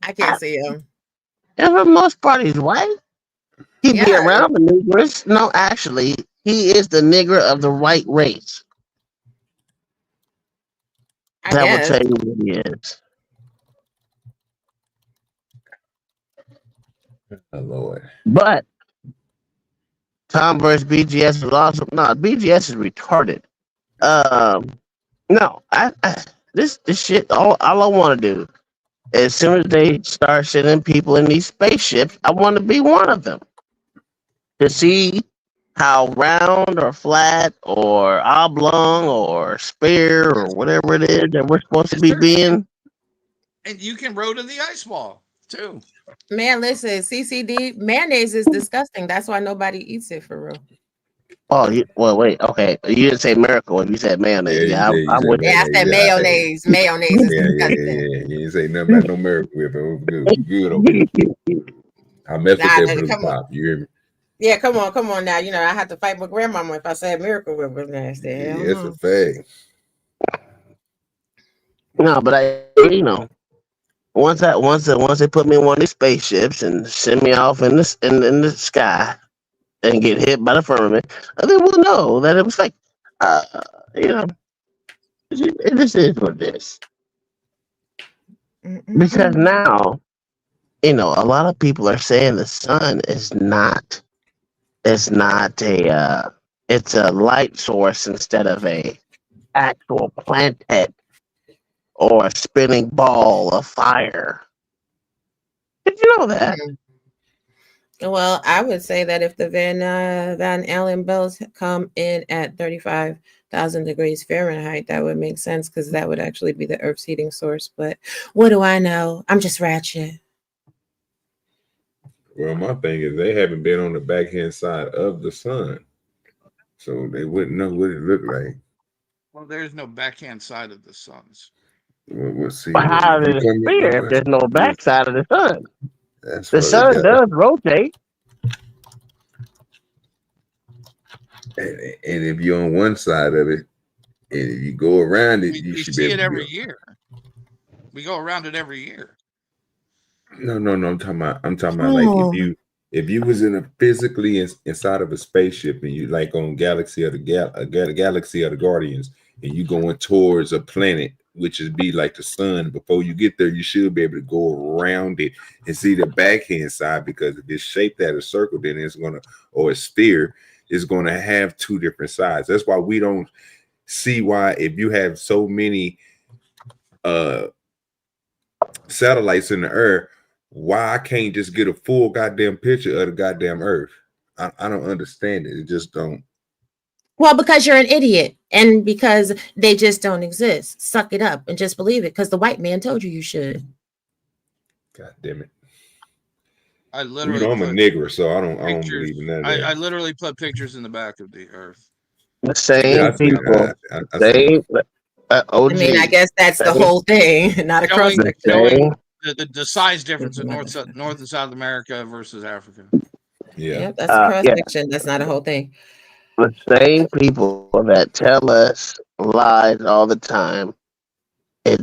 I can't see him. For the most part, he's white. He be around the niggers. No, actually, he is the nigger of the white race. That will tell you what he is. Oh Lord. But Tom versus BGS is awesome. No, BGS is retarded. No, this shit. All I want to do as soon as they start sending people in these spaceships, I want to be one of them to see how round or flat or oblong or sphere or whatever it is that we're supposed to be being. And you can row to the ice wall too. Man, listen, CCD mayonnaise is disgusting. That's why nobody eats it for real. Oh, well, wait, okay. You didn't say miracle. You said mayonnaise. Yeah, I'm with Yeah, I said mayonnaise. Mayonnaise is disgusting. Yeah. You didn't say nothing about no Miracle Whip. It was good. We good over here. I mess with that blue pop. You hear me? Yeah, come on now. You know, I have to fight my grandmama if I said Miracle Whip was nasty. Yeah, it's a fact. No, but once they put me in one of these spaceships and send me off in the sky and get hit by the firmament, then we'll know that it was like, it just is what it is. Because now, a lot of people are saying the sun is not. It's not it's a light source instead of a actual planet or a spinning ball of fire. Did you know that? Well, I would say that if the Van Allen belts come in at 35,000 degrees Fahrenheit, that would make sense because that would actually be the Earth's heating source. But what do I know? I'm just ratchet. Well, my thing is they haven't been on the backhand side of the sun, so they wouldn't know what it looked like. Well, there's no backhand side of the suns. We'll see. How does it sphere if there's no backside of the sun? The sun does rotate. And if you're on one side of it, and if you go around it, you should be able to every year. We go around it every year. No. I'm talking about like if you was physically inside of a spaceship and you like on Galaxy of the Galaxy of the Guardians and you going towards a planet, which is be like the sun. Before you get there, you should be able to go around it and see the backhand side, because if it's shaped at a circle, then it's or a sphere, it's gonna have two different sides. That's why we don't see why if you have so many satellites in the earth, why I can't just get a full goddamn picture of the goddamn Earth. I don't understand it. It just don't. Well, because you're an idiot and because they just don't exist. Suck it up and just believe it because the white man told you should. God damn it. I literally I'm a nigger, so I don't believe in that. I literally put pictures in the back of the Earth. The same people. I mean, I guess that's the whole thing, not a cross section. The size difference in North and South America versus Africa. Yeah, that's a cross section. That's not a whole thing. The same people that tell us lies all the time is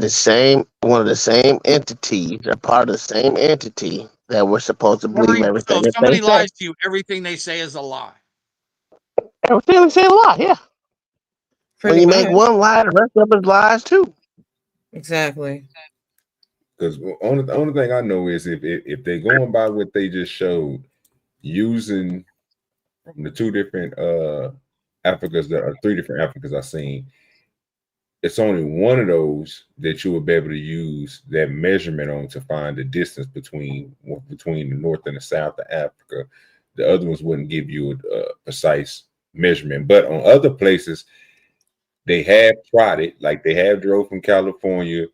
one of the same entities, a part of the same entity that we're supposed to believe everything. So if somebody lies to you, everything they say is a lie. Everything they say is a lie, yeah. When you make one lie, the rest of it is lies too. Exactly. Because the only thing I know is if they're going by what they just showed, using from the two different Africas, that are three different Africas I've seen, it's only one of those that you will be able to use that measurement on to find the distance between the north and the south of Africa. The other ones wouldn't give you a precise measurement, but on other places they have tried it. Like they have drove from California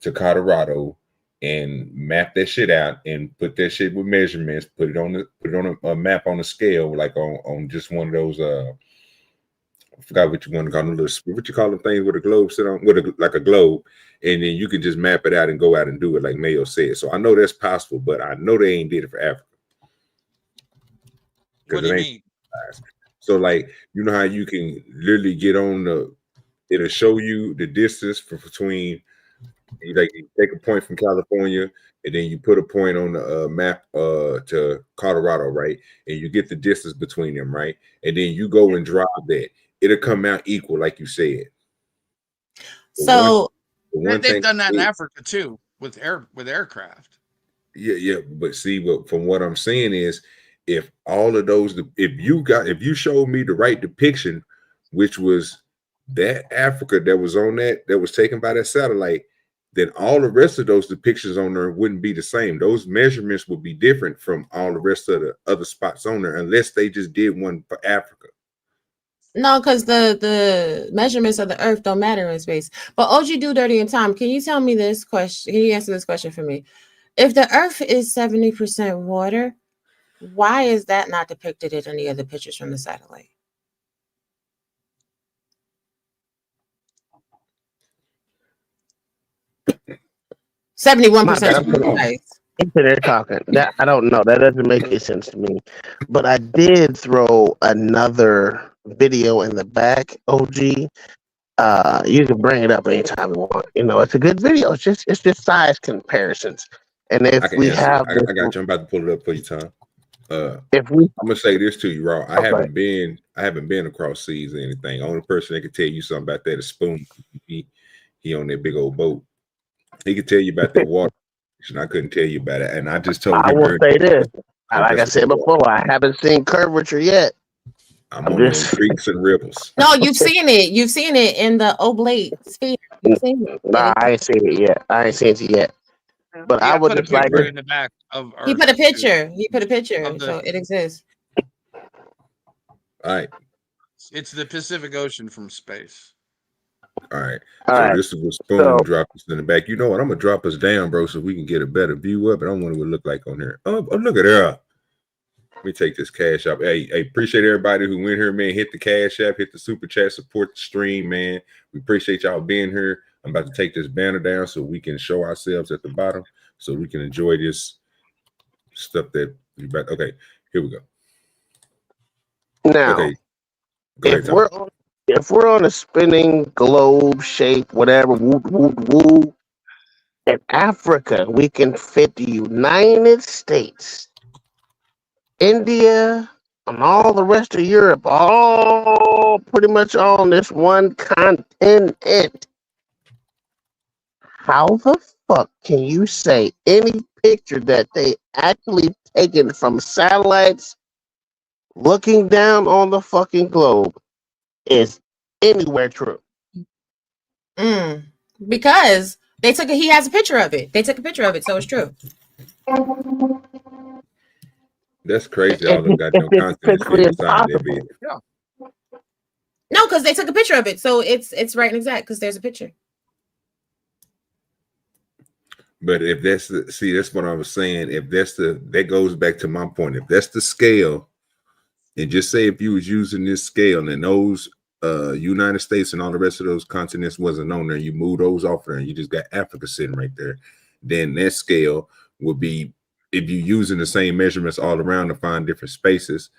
to Colorado and map that shit out and put that shit with measurements, put it on a map on a scale, like on just one of those I forgot what you want to call them, what you call them things with a globe sit on, like a globe, and then you can just map it out and go out and do it like Mayo said. So I know that's possible, but I know they ain't did it for Africa. What do you mean? So like, you know how you can literally get on it'll show you the distance between, like you take a point from California and then you put a point on the map to Colorado, right? And you get the distance between them, right? And then you go and drive that. It'll come out equal, like you said. So they've done that in Africa too with aircraft. Yeah. But see, from what I'm saying is, if all of those, if you showed me the right depiction, which was that Africa that was on that was taken by that satellite, then all the rest of those depictions on there wouldn't be the same. Those measurements would be different from all the rest of the other spots on there, unless they just did one for Africa. No, because the measurements of the Earth don't matter in space. But OG Do Dirty and Tom, can you tell me this question? Can you answer this question for me? If the Earth is 70% water, why is that not depicted in any of the pictures from the satellite? My bad. 71%. They're talking. That I don't know. That doesn't make any sense to me. But I did throw another video in the back, OG. You can bring it up anytime you want. You know, it's a good video. It's just size comparisons. And if we have, I got you. I'm about to pull it up for you, Tom. If we, I'm gonna say this to you, Raw. I Okay. haven't been across seas or anything. Only person that can tell you something about that is Spoon. He on that big old boat. He could tell you about that water, and I couldn't tell you about it. And I just told I him. will say this. Like I said before, I haven't seen curvature yet. I'm on those creeks and rivers. No, you've seen it. You've seen it in the oblate sphere. You've seen it. Nah, I ain't seen it yet. But Yeah, I would put a just like picture to. in the back of He Earth put a too. picture. He put a picture, Of the- so it exists. All right. It's the Pacific Ocean from space. All right. All So right. this is what Spoon dropped us in the back. You know what? I'm gonna drop us down, bro, so we can get a better view of it. I don't want it to look like on here. Oh, look at that. Let me take this cash app. Hey, appreciate everybody who went here, man. Hit the cash app, hit the super chat, support the stream, man. We appreciate y'all being here. I'm about to take this banner down so we can show ourselves at the bottom, so we can enjoy this stuff that you about. Okay, here we go. Now, okay, go ahead, Tom. if we're on a spinning globe shape, whatever, woo woo woo, in Africa, we can fit the United States, India, and all the rest of Europe, all pretty much on this one continent. How the fuck can you say any picture that they actually taken from satellites looking down on the fucking globe is anywhere true? Because they took he has a picture of it. They took a picture of it, so it's true. That's crazy. All them goddamn content fit inside that video. Yeah. No, because they took a picture of it, so it's right and exact because there's a picture. But if that's that's what I was saying. If that goes back to my point. If that's the scale, and just say if you was using this scale and those United States and all the rest of those continents wasn't on there, you move those off there and you just got Africa sitting right there, then that scale would be, if you're using the same measurements all around to find different spaces,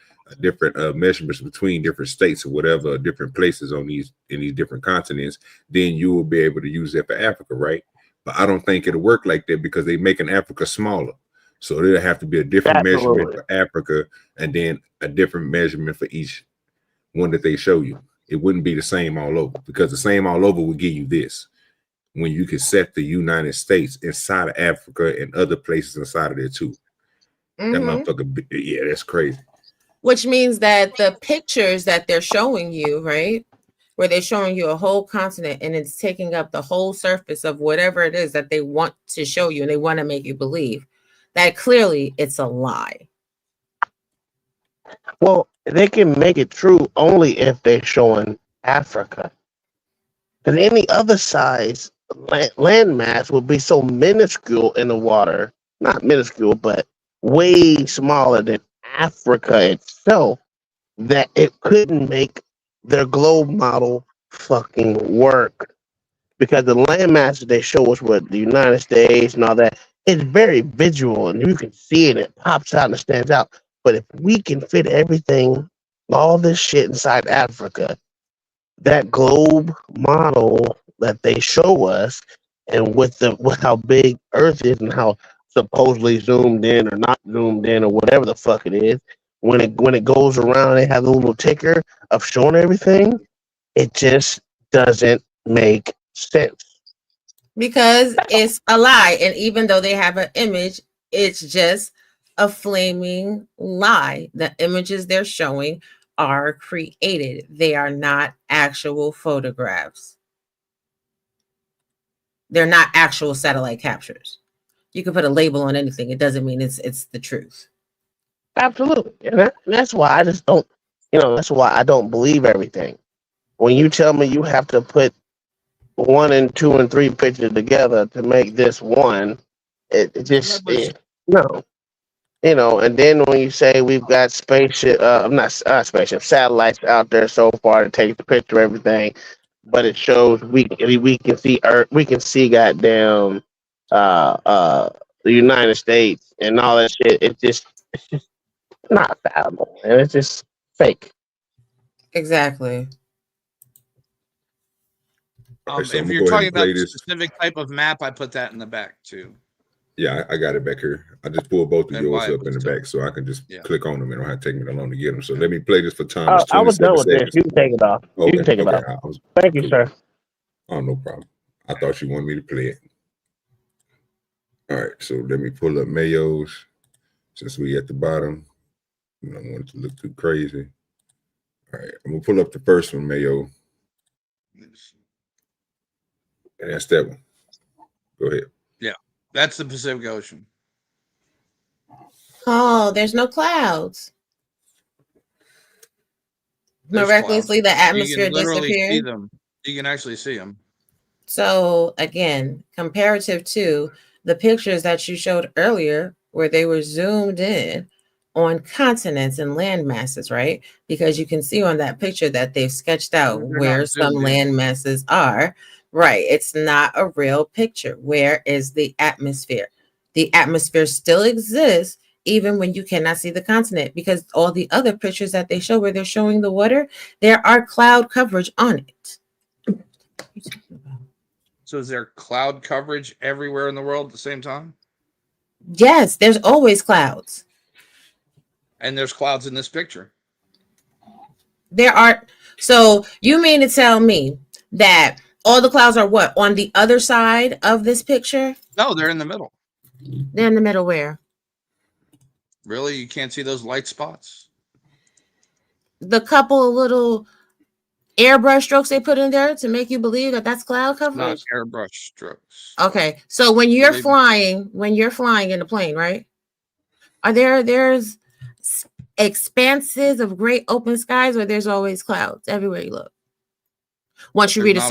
different measurements between different states or whatever, different places in these different continents, then you will be able to use that for Africa, right? But I don't think it'll work like that because they're making Africa smaller. So there'll have to be a different measurement for Africa and then a different measurement for each one that they show you. It wouldn't be the same all over, because the same all over would give you this. When you can set the United States inside of Africa and other places inside of there too. That motherfucker, yeah, that's crazy. Which means that the pictures that they're showing you, right, where they're showing you a whole continent and it's taking up the whole surface of whatever it is that they want to show you and they want to make you believe, that clearly it's a lie. Well, they can make it true only if they're showing Africa. And any other size landmass would be so minuscule in the water, not minuscule, but way smaller than Africa itself, that it couldn't make their globe model fucking work. Because the landmass that they show us with the United States and all that, it's very visual and you can see it, it pops out and stands out. But if we can fit everything, all this shit inside Africa, that globe model that they show us, and with how big Earth is and how supposedly zoomed in or not zoomed in or whatever the fuck it is, when it goes around, they have a little ticker of showing everything. It just doesn't make sense. Because it's a lie. And even though they have an image, it's just a flaming lie. The images they're showing are created. They are not actual photographs. They're not actual satellite captures. You can put a label on anything. It doesn't mean it's the truth. Absolutely. And that's why I just don't, that's why I don't believe everything. When you tell me you have to put 1 and 2 and 3 pictures together to make this one, it just, no. And then when you say we've got spaceship, not spaceship, satellites out there so far to take the picture of everything, but it shows we can see Earth, we can see goddamn the United States and all that shit. It's just not fallible, and it's just fake. Exactly. So if you're talking about a specific type of map, I put that in the back too. Yeah, I got it back here. I just pulled both of yours up in the back so I can just click on them. It don't have to take me that long to get them. So let me play this for Thomas. I was done with this. You can take it off. Okay, You can take it off. Thank you, sir. Oh, no problem. I thought you wanted me to play it. All right, so let me pull up Mayo's since we at the bottom. I don't want it to look too crazy. All right, I'm gonna pull up the first one, Mayo. And that's that one. Go ahead. Yeah, that's the Pacific Ocean. Oh, there's no clouds. Miraculously, the atmosphere disappeared. See them. You can actually see them. So again, comparative to the pictures that you showed earlier, where they were zoomed in on continents and land masses, right? Because you can see on that picture that they've sketched out where some land masses are. Right. It's not a real picture. Where is the atmosphere? The atmosphere still exists even when you cannot see the continent, because all the other pictures that they show where they're showing the water, there are cloud coverage on it. So is there cloud coverage everywhere in the world at the same time? Yes, there's always clouds. And there's clouds in this picture. There are. So you mean to tell me that all the clouds are what? On the other side of this picture? No, they're in the middle. They're in the middle where? Really? You can't see those light spots? The couple of little airbrush strokes they put in there to make you believe that that's cloud coverage? Not airbrush strokes. Okay. So when you're flying in a plane, right? There's expanses of great open skies where there's always clouds everywhere you look. Once you reach a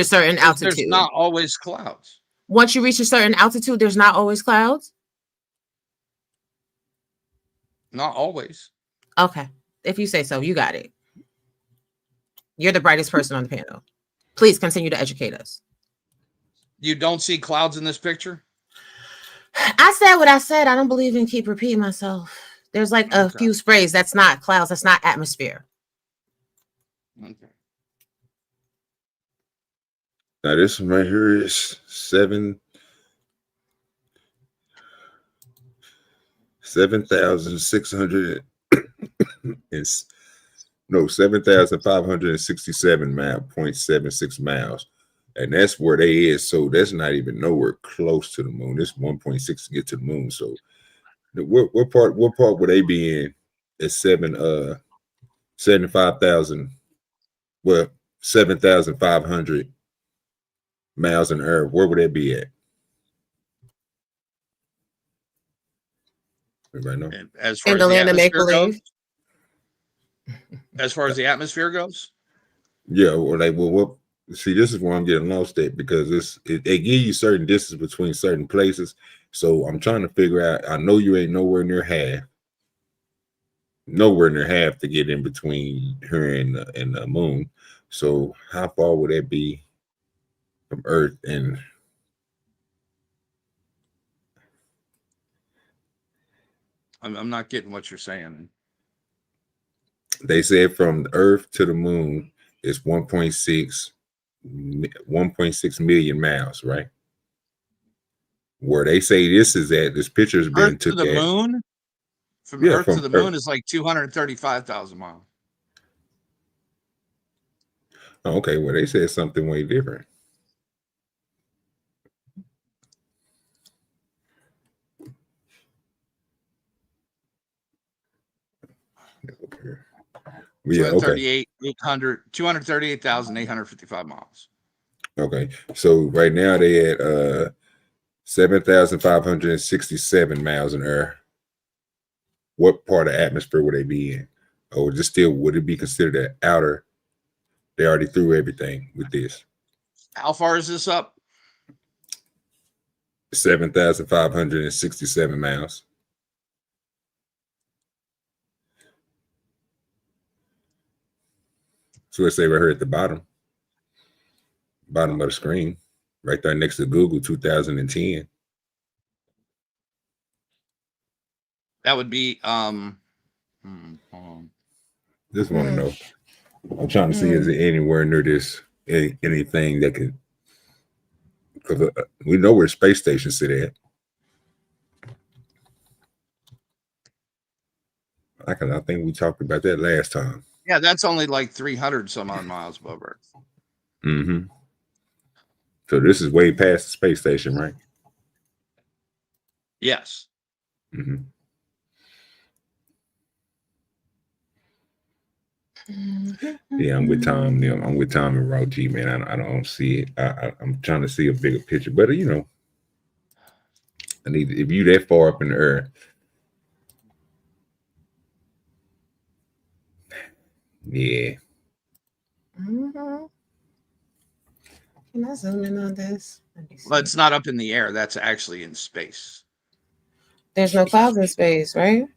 certain altitude. There's not always clouds. Once you reach a certain altitude, there's not always clouds? Not always. Okay. If you say so, you got it. You're the brightest person on the panel. Please continue to educate us. You don't see clouds in this picture? I said what I said. I don't believe in keep repeating myself. There's like a few sprays. That's not clouds. That's not atmosphere. Okay. Now this one right here is 7,600 7,567 miles, 0.76 miles. And that's where they is. So that's not even nowhere close to the moon. It's 1.6 to get to the moon. So what part would they be in? It's 75,000. Well, 7,500 miles in Earth. Where would they be at? Everybody know? As far as the atmosphere goes? As far as the atmosphere goes? Yeah, or like, well, what? See, this is where I'm getting lost at, because they give you certain distance between certain places. So I'm trying to figure out. I know you ain't nowhere near half to get in between her and the moon. So how far would that be from Earth? And I'm not getting what you're saying. They said from the Earth to the moon is 1.6 million miles, right? Where they say this is at, this picture has been took to the at moon. From Earth to the moon is like 235,000 miles. Oh, okay, well, they said something way different. Yeah, 238,855 miles. Okay, so right now they at 7,567 miles in air. What part of the atmosphere would they be in? Or just still would it be considered an outer? They already threw everything with this. How far is this up? 7,567 miles. So let's say right here at the bottom of the screen, right there next to Google 2010. That would be Just want to know. I'm trying to see is it anywhere near this anything that could, because we know where space stations sit at. I think we talked about that last time. Yeah, that's only like 300 some odd miles above Earth. Mm-hmm. So this is way past the space station, right? Yes. Mm-hmm. Yeah, I'm with Tom. I'm with Tom and Raw G, man. I don't see it. I'm trying to see a bigger picture, but you know, I need if you that far up in the air. Yeah. Can I zoom in on this? Well, it's not up in the air. That's actually in space. There's no clouds in space, right?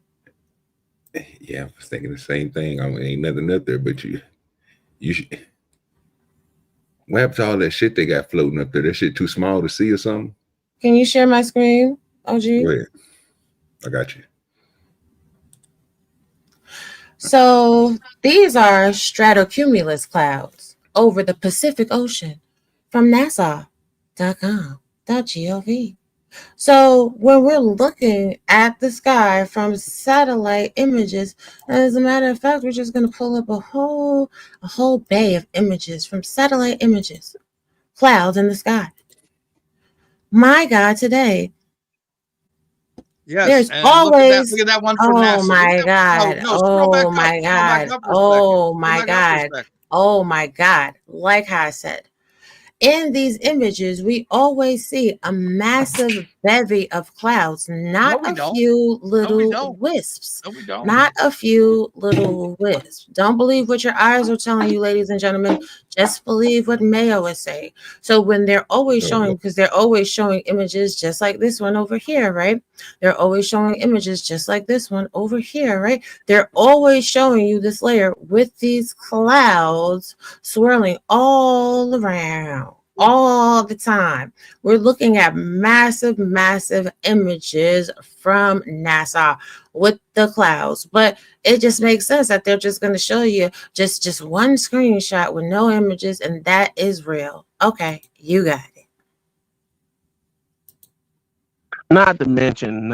Yeah, I was thinking the same thing. I mean, ain't nothing up there, but you should. What happened to all that shit they got floating up there? That shit too small to see or something? Can you share my screen, OG? Go ahead. I got you. So these are stratocumulus clouds over the Pacific Ocean from NASA.com.gov. So when we're looking at the sky from satellite images, as a matter of fact, we're just going to pull up a whole bay of images from satellite images, clouds in the sky. My God, today. Yes, There's and always. look at that one from Oh NASA. my God! Oh my God! Oh my God! Oh my God! Like I said, in these images, we always see a massive bevy of clouds, not a few little wisps. No, we don't. Not a few little wisps. Don't believe what your eyes are telling you, ladies and gentlemen. Just believe what Mayo is saying. So when they're always showing, because they're always showing images just like this one over here, right? They're always showing images just like this one over here, right? They're always showing you this layer with these clouds swirling all around. All the time. We're looking at massive images from NASA with the clouds, but it just makes sense that they're just going to show you just one screenshot with no images, and that is real. Okay, you got it. Not to mention,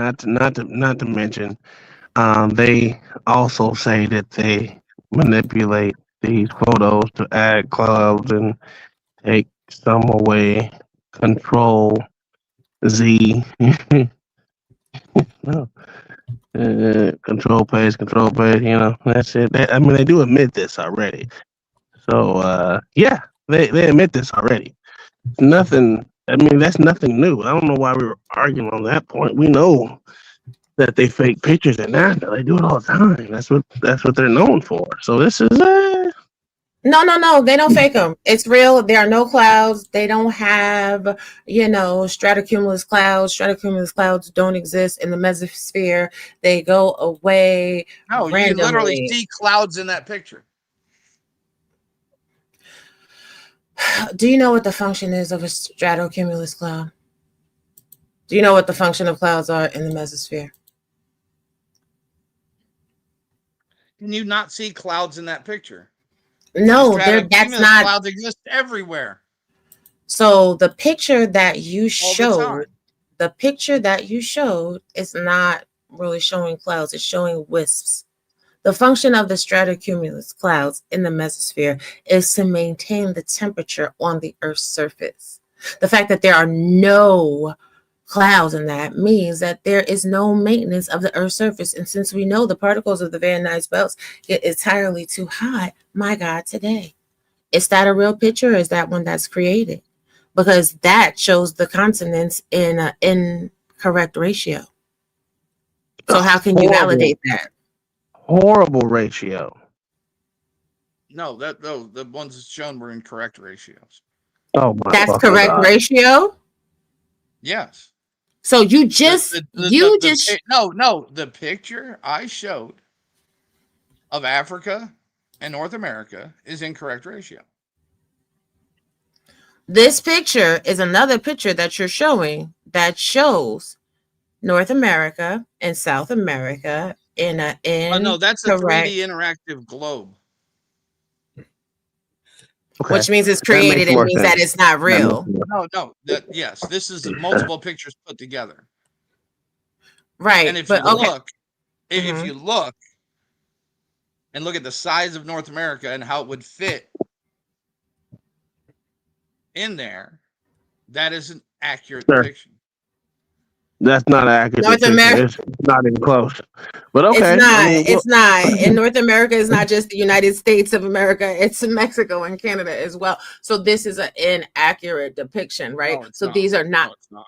they also say that they manipulate these photos to add clouds and take some away, control Z. No. Control page, you know, that's it. I mean, they do admit this already. So, yeah, they admit this already. Nothing, I mean, that's nothing new. I don't know why we were arguing on that point. We know that they fake pictures and that they do it all the time. That's what they're known for. So this is No, they don't fake them. It's real. There are no clouds. They don't have, stratocumulus clouds. Stratocumulus clouds don't exist in the mesosphere. They go away randomly. You literally see clouds in that picture. Do you know what the function is of a stratocumulus cloud? Do you know what the function of clouds are in the mesosphere? Can you not see clouds in that picture? No, that's not. Clouds exist everywhere. So the picture that you showed, is not really showing clouds. It's showing wisps. The function of the stratocumulus clouds in the mesosphere is to maintain the temperature on the Earth's surface. The fact that there are no clouds in that means that there is no maintenance of the Earth's surface. And since we know the particles of the Van Nuys belts get entirely too hot, my God, today. Is that a real picture or is that one that's created? because that shows the continents in an incorrect ratio. So how can you validate that? Horrible ratio. No, the ones that's shown were incorrect ratios. Oh my That's fucking correct God. ratio. Yes. So you just the picture I showed of Africa and North America is incorrect ratio. This picture is another picture that you're showing that shows North America and South America in a No, that's a 3D incorrect, interactive globe. Okay. which means it's That makes created. It more means sense. that it's not That makes real. more- No, yes, this is multiple pictures put together. Right. And if But you okay. look, if you look and look at the size of North America and how it would fit in there, that is an accurate Sure. depiction. That's not an accurate North depiction. America. It's not even close. But okay. It's not. I mean, It's not. And North America is not just the United States of America. It's Mexico and Canada as well. So this is an inaccurate depiction, right? No, it's So not. these are not. No, it's not.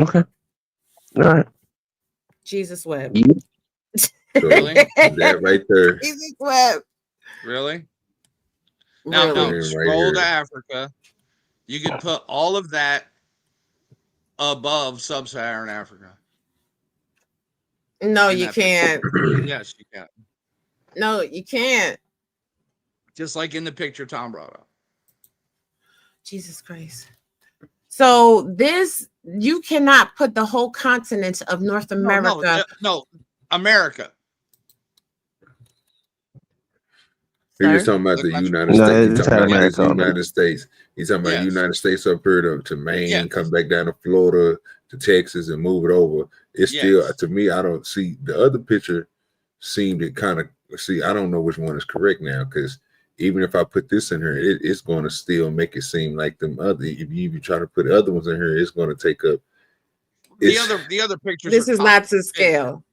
okay. All right. Jesus Webb. So that right there. Jesus Webb. Really? Now, Really? no, Right scroll here. to Africa. You could put all of that above sub-Saharan Africa. No, in you that picture. can't. Yes, you can. No, you can't. Just like in the picture Tom brought up. Jesus Christ. So this, you cannot put the whole continent of North America. No, America. He was Sir? talking about the United No, States. He's it's talking about America this on there. United States. He's talking about Yes. United States up here to Maine, Yes. come back down to Florida to Texas and move it over. It's still, Yes. to me, I don't see the other picture seemed to kind of see. I don't know which one is correct now, because even if I put this in here, it's going to still make it seem like them other. If you try to put other ones in here, it's going to take up. The other pictures. This are is not to scale.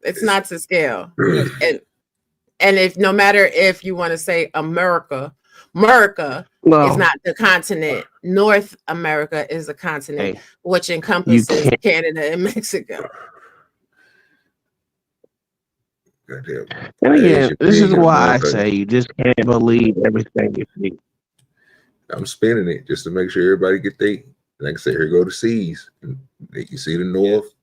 It's not to scale. And if no matter if you want to say America is not the continent. North America is the continent, which encompasses Canada and Mexico. Goddamn. And again, this is why I motherfucker. say you just can't believe everything you see. I'm spinning it just to make sure everybody get they. Like I said, here go the seas. You see the north.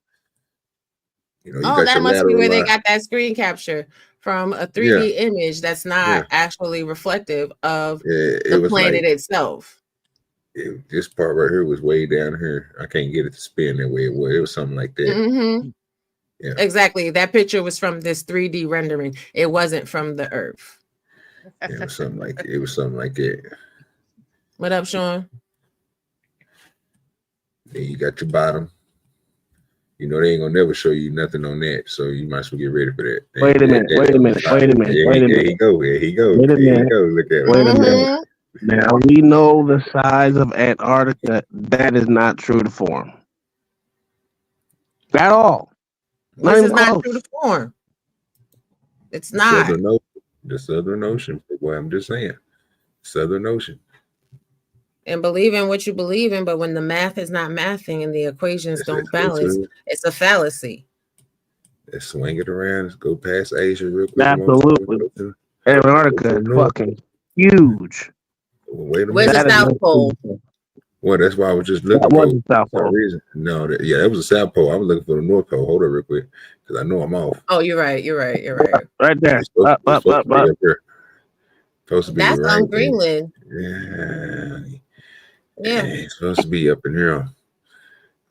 You know, you Oh, got that your must be lateral where they line. got that screen capture from a 3D image that's not actually reflective of It the was planet like, itself. this part right here was way down here. I can't get it to spin that way. It was something like that. Mm-hmm. Yeah. Exactly. That picture was from this 3D rendering. It wasn't from the Earth. It was something like that. What up, Sean? Then you got your bottom. You know they ain't gonna never show you nothing on that, so you might as well get ready for that. Wait a minute. Wait a minute. There he go. There he go. Wait a There he minute. go. Look at Wait a him. minute. Now we know the size of Antarctica. That is not true to form. At all. Not This even is not close. true to form. It's not. The Southern Ocean. Well, I'm just saying, Southern Ocean. And believe in what you believe in, but when the math is not mathing and the equations don't balance, it's a fallacy. Let's swing it around. Let's go past Asia real quick. Absolutely. Antarctica is fucking huge. Wait a Where's minute. the South Pole? Well, that's why I was just looking That for was the South some Pole. reason. No, that was the South Pole. I was looking for the North Pole. Hold on real quick, because I know I'm off. Oh, you're right. You're right. You're right. Right there. It's supposed to be up here. Supposed to be That's right on Greenland. Yeah, it's supposed to be up in here.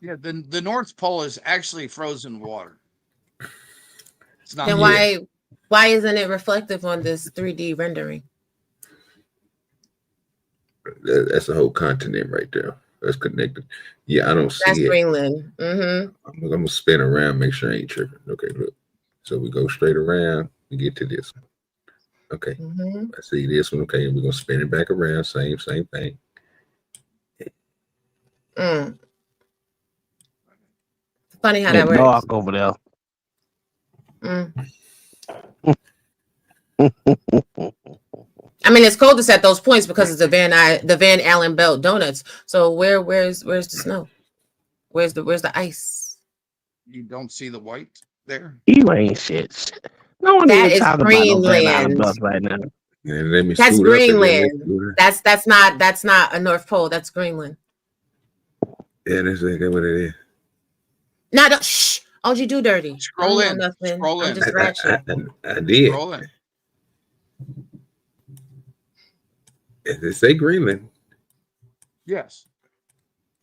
Yeah, the North Pole is actually frozen water. It's not. Then why isn't it reflective on this 3D rendering? That's a whole continent right there. That's connected. Yeah, I don't see That's it. Greenland. Mm-hmm. I'm gonna spin around, make sure I ain't tripping. Okay, look. So we go straight around. We get to this one. Okay, I see this one. Okay, we're gonna spin it back around. Same thing. Funny how that works. Dark over there. I mean, it's coldest at those points because it's the Van Allen belt donuts. So where's the snow? Where's the ice? You don't see the white there? You ain't shit. No one That even is talking about no Van Allen Greenland. belts right now. And let me That's scoot up and Greenland. That's not a North Pole. That's Greenland. Yeah, that's exactly what it is. No, don't, shh. Oh, you do dirty. Scroll in. Nothing. Scroll I'm in. just ratchet. I did. Scroll in. Does it say Greenland? Yes.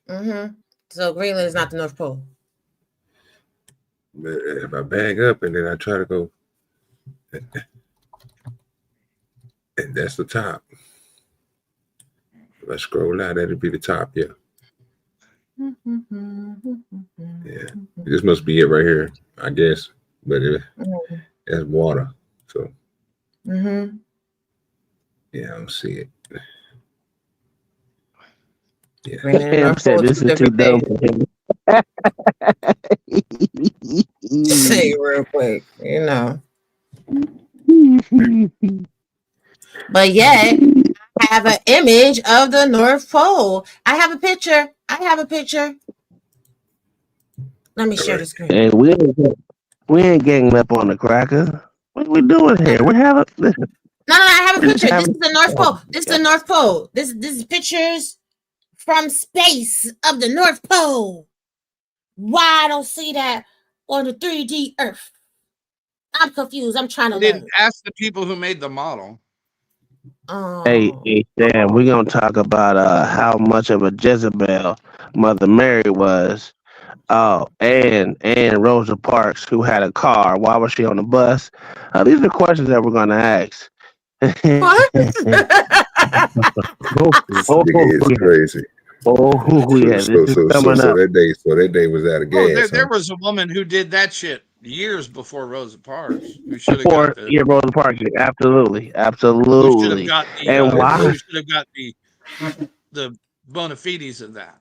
Mm-hmm. So Greenland is not the North Pole. But if I bag up and then I try to go, and that's the top. If I scroll out, that'll be the top. Yeah. Yeah. This must be it right here, I guess. But it's water. So yeah, I don't see it. Yeah. Cam said this is too dumb for him. Say real quick, you know. But yet, I have an image of the North Pole. I have a picture. Let me share the screen. Hey, we ain't ganging up on the cracker. What we doing here? We have a listen. No, I have a picture. This is the North Pole. This is the North Pole. This is pictures from space of the North Pole. Why I don't see that on the 3D Earth? I'm confused. I'm trying to learn. Ask the people who made the model. Hey, Sam, we're gonna talk about how much of a Jezebel Mother Mary was. Oh, and Rosa Parks, who had a car. Why was she on the bus? These are questions that we're gonna ask. What? This nigga is crazy. Oh, yeah, this is coming up. That day was out of gas. There was a woman who did that shit years before Rosa Parks. Who should have Before, got the, yeah, Rosa Parks, absolutely. who should have got the, And why? who should have got the bona fides of that.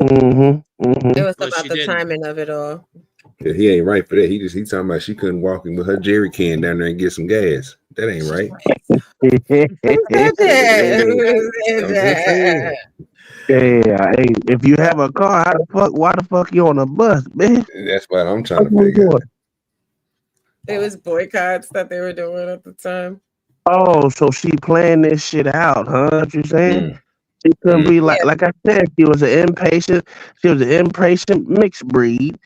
It was But about she the didn't. timing of it all. Yeah, he ain't right for that. He talking about she couldn't walk in with her jerry can down there and get some gas. That ain't right. Yeah, hey, if you have a car, why the fuck you on a bus, man? That's what I'm trying to figure out. It was boycotts that they were doing at the time. Oh, so she planned this shit out, huh? What you saying? She couldn't be like I said, she was an impatient mixed breed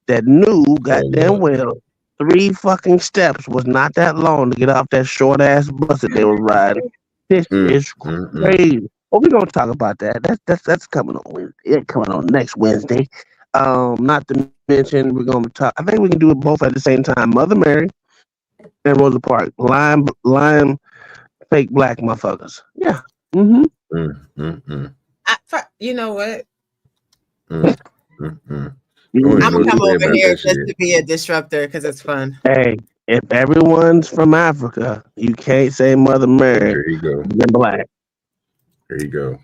that knew goddamn well 3 fucking steps was not that long to get off that short ass bus that they were riding. This is crazy. Well, we're gonna talk about that. That's coming on Wednesday. It's coming on next Wednesday. Not to mention we're gonna talk. I think we can do it both at the same time. Mother Mary and Rosa Parks, lime, fake black motherfuckers. Yeah. You know what? I'm gonna come over here just to be a disruptor because it's fun. Hey, if everyone's from Africa, you can't say Mother Mary. There you go. They're black. There you go.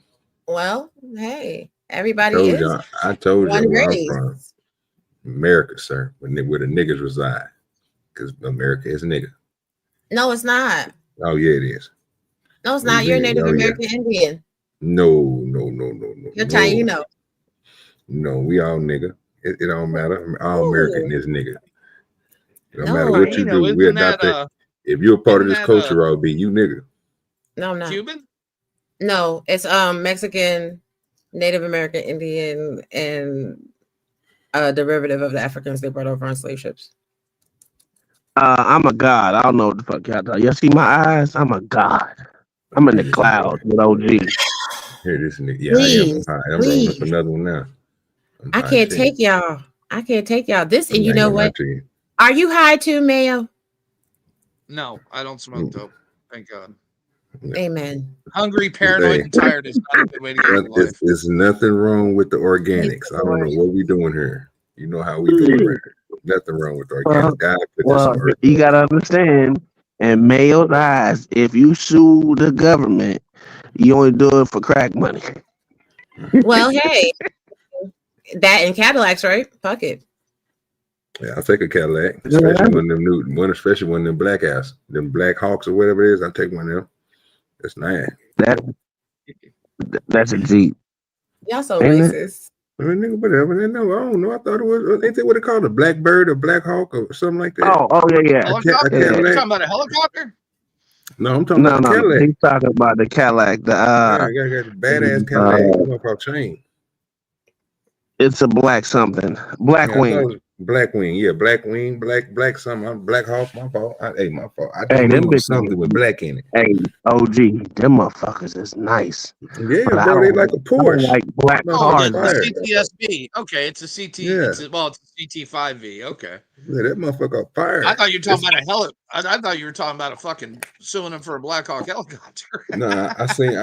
Well, hey, everybody is. I told you one where I'm race. from. America, sir. Where the niggas reside. Because America is a nigga. No, it's not. Oh, yeah, it is. No, it's not. You're a Native American Indian. No. You're telling you know. No, we all nigga. It don't matter. All American is nigga. It don't matter what you do. We adopt that. If you're a part of this culture, I'll be you nigga. No, I'm not. Cuban? No, it's Mexican, Native American, Indian, and a derivative of the Africans they brought over on slave ships. I'm a god. I don't know what the fuck y'all talking. Y'all see my eyes? I'm a god. I'm in the clouds with OG. Here, this nigga. Yeah, Please, I am. I'm rolling up another one now. I can't take y'all. This, and you know what? You. Are you high too, Mayo? No, I don't smoke dope. Thank God. Amen. Hungry, paranoid, and tired is not a good way to get in life. There's nothing wrong with the organics. I don't know what we doing here. You know how we do it right here. Nothing wrong with organics. You gotta understand. In Mayo's eyes, if you sue the government, you only do it for crack money. Well, hey, that and Cadillacs, right? Fuck it. Yeah, I'll take a Cadillac, especially one of them especially one of them black ass, them Black Hawks or whatever it is. I'll take one of them. That's nice. That's a Jeep. Y'all so Ain't it? racist. I mean, nigga, whatever. No, I don't know. I thought it was. Ain't that what they call a Blackbird or Black Hawk or something like that? Oh yeah. Helicopter? A You Cadillac. talking about a helicopter? No, I'm talking No, about the no. Cadillac. He's talking about the Cadillac. Yeah, I got the badass Cadillac. Come up off chain. It's a black something. Black Yeah, I thought Wing. it was Black Wing. Yeah, Black Wing, black something. I'm Black Hawk. My fault. My fault. I just Hey, knew them it was bitches. something with black in it. Hey, OG, them motherfuckers is nice. Yeah, But bro, they like a I don't Porsche. like black Motherfucker cars. fire. CTSV. Okay, it's a CT. Yeah. It's a CT5V. Okay. Yeah, that motherfucker fire. I thought you were talking about a I thought you were talking about a fucking suing him for a Black Hawk helicopter. No, I seen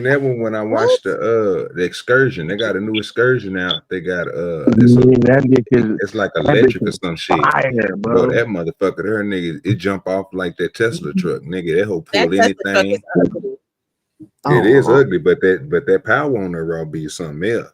that one when I watched the Excursion. They got a new Excursion out. They got it's like electric or some shit. Fire, Bro, bro. that motherfucker, her nigga, it jump off like that Tesla truck, nigga. That whole pull That Tesla truck anything. is ugly. It is ugly, but that power on there raw be something else.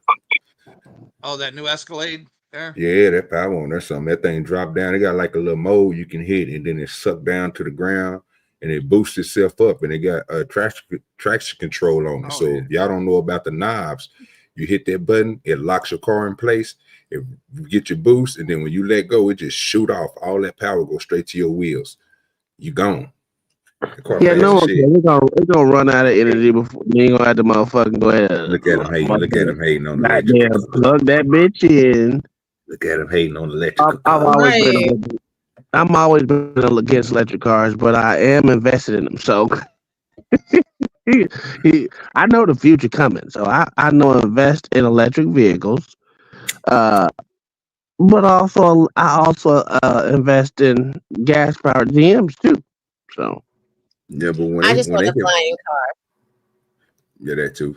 Oh, that new Escalade there? Yeah, that power on there something. That thing drop down. It got like a little mold you can hit, and then it suck down to the ground, and it boosts itself up, and it got traction control on it. So if y'all don't know about the knobs, you hit that button, it locks your car in place. It get your boost, and then when you let go, it just shoot off. All that power goes straight to your wheels. You gone. Yeah, no, we're gonna run out of energy before you ain't gonna have to motherfucking go ahead. Look at him hating. Look at him hating on the Goddamn, plug that bitch in. Look at him hating on the electrical. I'm always been against electric cars, but I am invested in them. So I know the future coming. So I know invest in electric vehicles. But also I also invest in gas powered GMs too. So yeah, but when I they just want a flying car. Yeah, that too.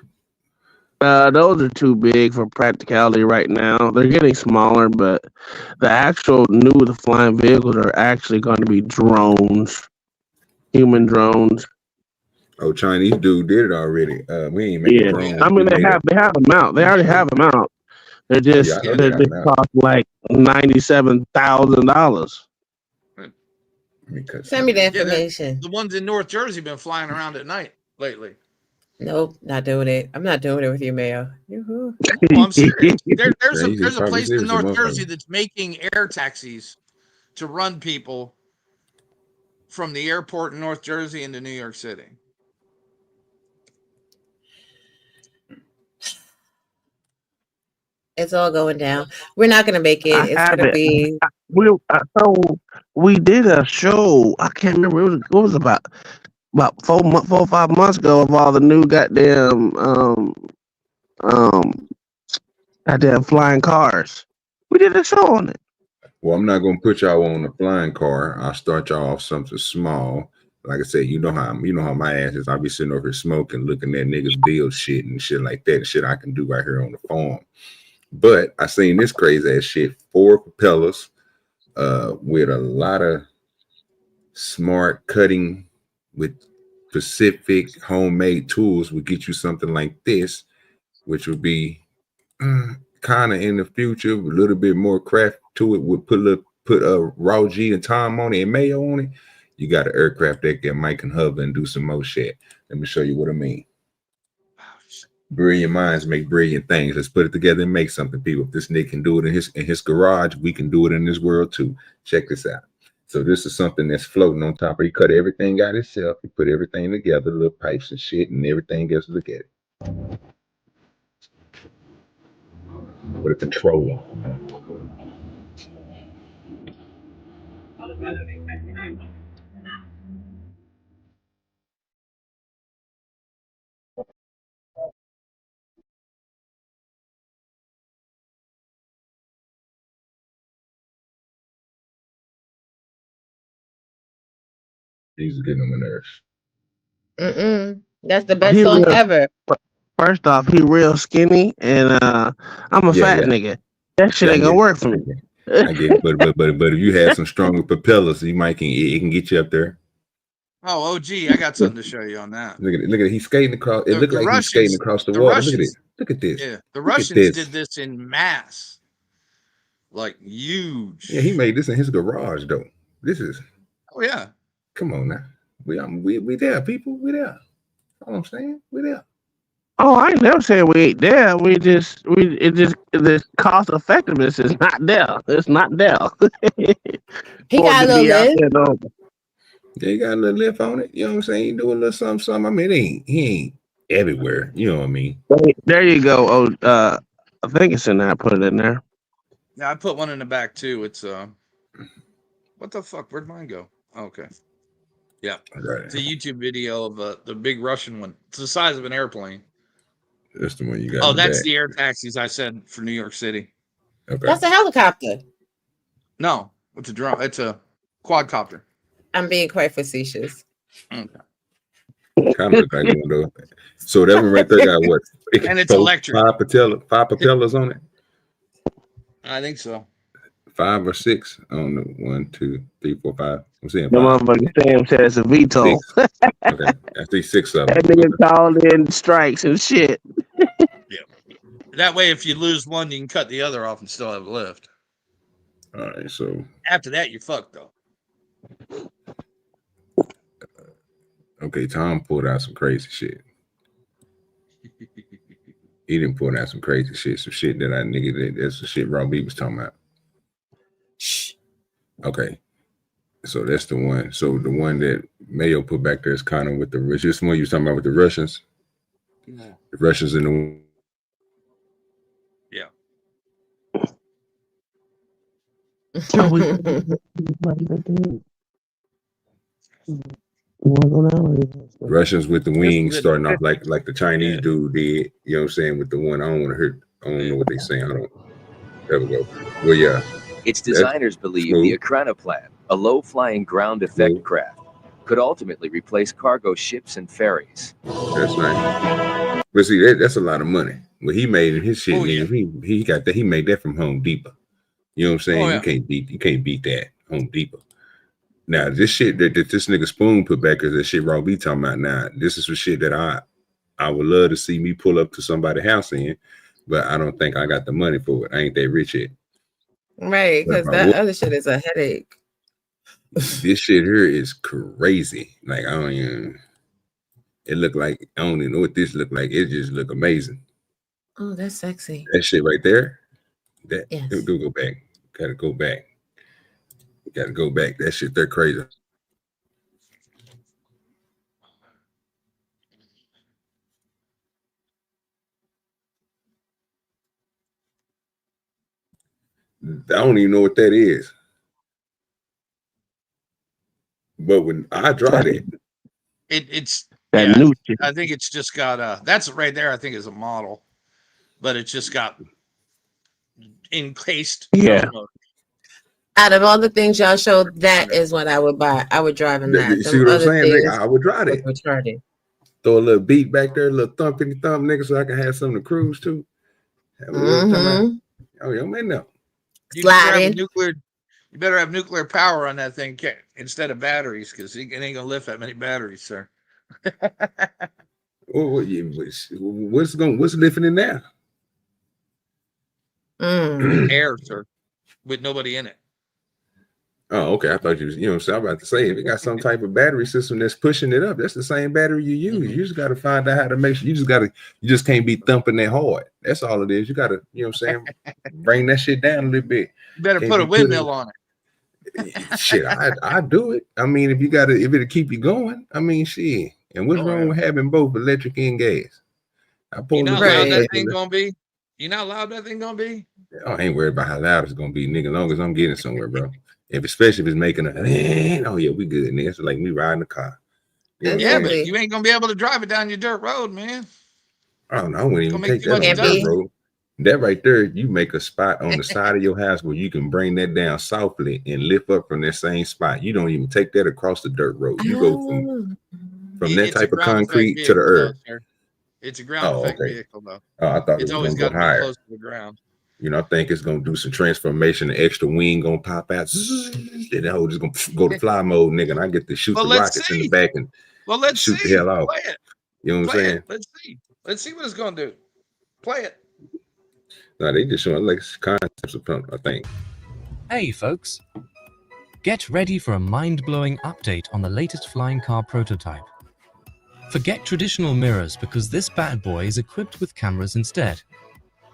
Those are too big for practicality right now. They're getting smaller, but the actual the flying vehicles are actually going to be drones, human drones. Oh, Chinese dude did it already. We ain't making drones. I mean they have them out. They already have them out. They're just they cost like $97,000. Send me the information. The ones in North Jersey been flying around at night lately. Nope, not doing it. I'm not doing it with you, Mayo. Yoo-hoo. Well, I'm serious. There's a Probably place in serious, North motherfucker. Jersey that's making air taxis to run people from the airport in North Jersey into New York City. It's all going down. We're not gonna make it. It's gonna be. We did a show. I can't remember what was about 4 or 5 months ago of all the new goddamn flying cars. We did a show on it. Well, I'm not gonna put y'all on a flying car. I'll start y'all off something small. Like I said, you know how my ass is. I'll be sitting over here smoking, looking at niggas build shit and shit like that, and shit I can do right here on the farm. But I seen this crazy ass shit, 4 propellers, with a lot of smart cutting with specific homemade tools would get you something like this, which would be kind of in the future, a little bit more craft to it. Would put a raw G and Tom on it and Mayo on it. You got an aircraft that can hover and do some more shit. Let me show you what I mean. Brilliant minds make brilliant things. Let's put it together and make something, people. If this nigga can do it in his garage, we can do it in this world too. Check this out. So this is something that's floating on top of. He cut everything out himself. He put everything together, little pipes and shit, and everything else. Look at it. With a controller. These are getting on my nerves. That's the best song ever. First off, he real skinny, and I'm a fat nigga. That shit ain't gonna work for me. I get it, but if you have some stronger propellers, it can get you up there. Oh, OG, I got something to show you on that. Look at it. He's skating across. It looked like he's skating across the water. Look at it. Look at this. Yeah, the Russians did this in mass, like huge. Yeah, he made this in his garage though. This is. Oh yeah. Come on now. We there, people. We there. You know what I'm saying? We there. Oh, I ain't never said we ain't there. The cost effectiveness is not there. It's not there. He got a little lift. Yeah, he got a little lift on it. You know what I'm saying? He do a little something. I mean, he ain't everywhere. You know what I mean? There you go. Oh, I think it's in there. I put it in there. Yeah, I put one in the back too. It's what the fuck? Where'd mine go? Oh, okay. Yeah, right. It's a YouTube video of the big Russian one. It's the size of an airplane. That's the one you got. Oh, that's the air taxis I said for New York City. Okay. That's a helicopter. No, it's a drone. It's a quadcopter. I'm being quite facetious. Okay. Kind of look like one of those. So that one right there got what? And it's electric. Five propellers on it. I think so. 5 or 6. I don't know. 1, 2, 3, 4, 5. I'm saying 5. The motherfucker Sam said it's a VTOL. Okay, I see 6 of them. That nigga called in strikes and shit. Yeah. That way, if you lose one, you can cut the other off and still have a lift. All right. So after that, you're fucked though. Okay, Tom pulled out some crazy shit. He didn't pull out some crazy shit. Some shit that that's the shit Rob B was talking about. Shh. Okay. So that's the one. So the one that Mayo put back there is kind of with the this one you was talking about with the Russians. Yeah. The Russians in the Russians with the wings starting off like the Chinese dude did. You know what I'm saying? With the one, I don't want to hurt. I don't know what they saying. I don't. There we go. Well, yeah. Its designers believe the Akranoplan, a low-flying ground effect craft, could ultimately replace cargo ships and ferries. That's nice. But see, that's a lot of money. Well, he made his shit. He got that. He made that from Home Depot. You know what I'm saying? You can't beat that. Home Depot. Now, this shit that this nigga Spoon put back is that shit Raw B talking about now. This is some shit that I would love to see me pull up to somebody's house in, but I don't think I got the money for it. I ain't that rich yet. Right, because that other shit is a headache. This shit here is crazy. Like, I don't even, it look like, I don't even know what this look like. It just look amazing. Oh, that's sexy. That shit right there. That, yes. Go back. Gotta go back. Gotta go back. That shit, they're crazy. I don't even know what that is. But when I drive it, it's that new shit. I think it's just got that's right there. I think is a model, but it's just got encased. Yeah. Out of all the things y'all showed, that is what I would buy. I would drive in that. You see what I'm saying? Nigga, I would drive it. Retarded. Throw a little beat back there, a little thumpity thump, nigga, so I can have something to cruise to. Oh, yo, man, no. You better have nuclear power on that thing instead of batteries, because it ain't gonna lift that many batteries, sir. What's lifting it now? Air, sir, with nobody in it. Oh, okay. I thought you was, you know, so I'm about to say, if it got some type of battery system that's pushing it up, that's the same battery you use. You just got to find out how to make sure. You just can't be thumping that hard. That's all it is. You got to, you know what I'm saying, bring that shit down a little bit. You better put a windmill on it. Shit, I do it. I mean, if it'll keep you going, I mean, shit. And what's wrong with having both electric and gas? You know how loud that thing gonna be? You know how loud that thing gonna be? I ain't worried about how loud it's gonna be, nigga. As long as I'm getting somewhere, bro. Especially if it's making oh yeah, we good, nigga. It's like me riding the car. You know yeah, but you ain't gonna be able to drive it down your dirt road, man. I don't know. I wouldn't even take that on the dirt road. That right there, you make a spot on the side of your house where you can bring that down softly and lift up from that same spot. You don't even take that across the dirt road. You go from that type of concrete to the earth. It's a ground effect vehicle, though. Oh, I thought it's it was always gonna got go to be higher. close to the ground. You know, I think it's gonna do some transformation. The extra wing gonna pop out. Then that whole just gonna go to fly mode, nigga. And I get to shoot the rockets in the back and shoot the hell off. Play it. You know what I'm saying? Let's see what it's gonna do. Play it. No, they just showing like concepts of pump, I think. Hey, folks. Get ready for a mind-blowing update on the latest flying car prototype. Forget traditional mirrors because this bad boy is equipped with cameras instead.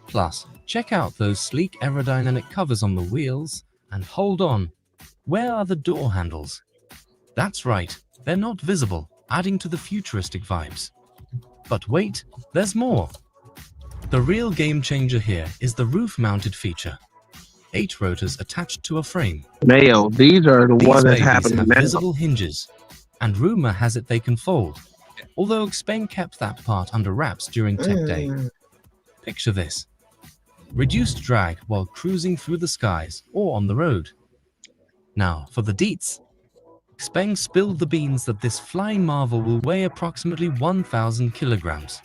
Plus, check out those sleek aerodynamic covers on the wheels, and hold on, where are the door handles? That's right, they're not visible, adding to the futuristic vibes. But wait, there's more. The real game changer here is the roof-mounted feature. 8 rotors attached to a frame. Mayo, these are the ones that These babies happen have now. visible hinges, and rumor has it they can fold, although Xpeng kept that part under wraps during Tech Day. Picture this. Reduced drag while cruising through the skies or on the road. Now, for the deets. Xpeng spilled the beans that this flying marvel will weigh approximately 1,000 kilograms.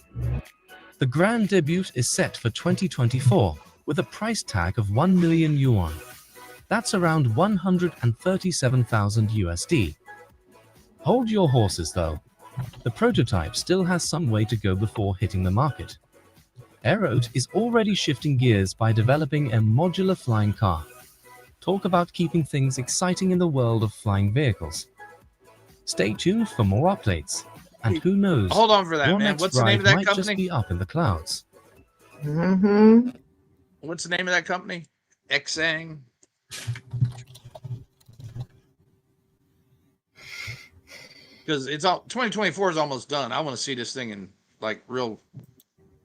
The grand debut is set for 2024 with a price tag of 1 million yuan. That's around 137,000 USD. Hold your horses though. The prototype still has some way to go before hitting the market. Aerote is already shifting gears by developing a modular flying car. Talk about keeping things exciting in the world of flying vehicles. Stay tuned for more updates. And who knows, Hold on for that, your man. next What's the name ride of that might just company? be up in the clouds. What's the name of that company? Xang. Because it's all 2024 is almost done. I want to see this thing in like real.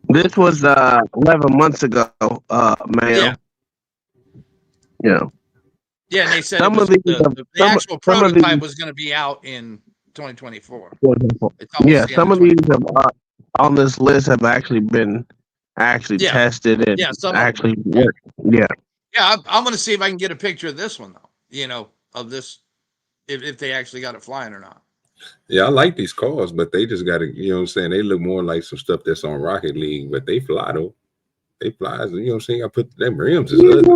This was 11 months ago, Mayo. Yeah. Yeah, and they said Some it was of these are- the some- actual some of prototype these- was going to be out in 2024. Yeah, some of these have, on this list have actually been Yeah. tested and Yeah, some of actually worked. Yeah. Yeah, I'm going to see if I can get a picture of this one though. You know, of this, if they actually got it flying or not. Yeah, I like these cars, but they just got to, you know what I'm saying? They look more like some stuff that's on Rocket League, but they fly though. They fly, you know what I'm saying? I put them rims is ugly.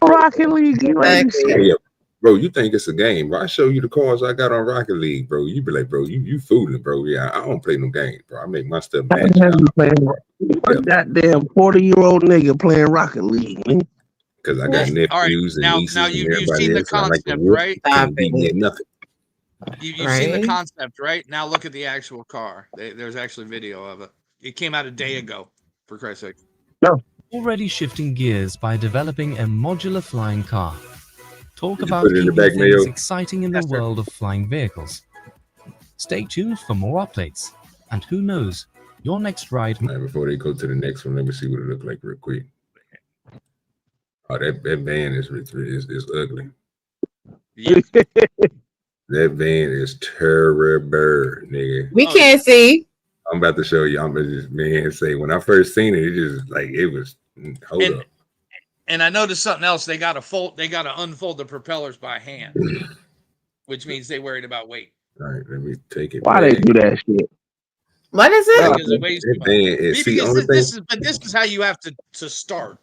Rocket League. You ain't shit. Yeah, bro, you think it's a game, bro? I show you the cars I got on Rocket League, bro. You be like, bro, you fooling, bro. Yeah, I don't play no games, bro. I make my stuff How match. the hell you playing? What goddamn 40-year-old nigga playing Rocket League, man? Because I got nephews and Now nieces and you've everybody seen the else. I like to concept, whoop, right? can't beat me at nothing. You've seen the concept, right? Now look at the actual car. There's actually video of it. It came out a day ago, for Christ's sake. No. Already shifting gears by developing a modular flying car. Talk Did you about put it in the keeping back, things Mayo? exciting in the world of flying vehicles. Stay tuned for more updates. And who knows, your next ride. Before they go to the next one, let me see what it look like real quick. Oh, that van is ugly. That van is terrible, nigga. We can't see. I'm about to show you. I'm gonna just say when I first seen it, it just like it was. Hold up. And I noticed something else. They got to unfold the propellers by hand, which means they worried about weight. All right, let me take it. Why they do that shit? What is it? Because it weighs too much. This is how you have to start.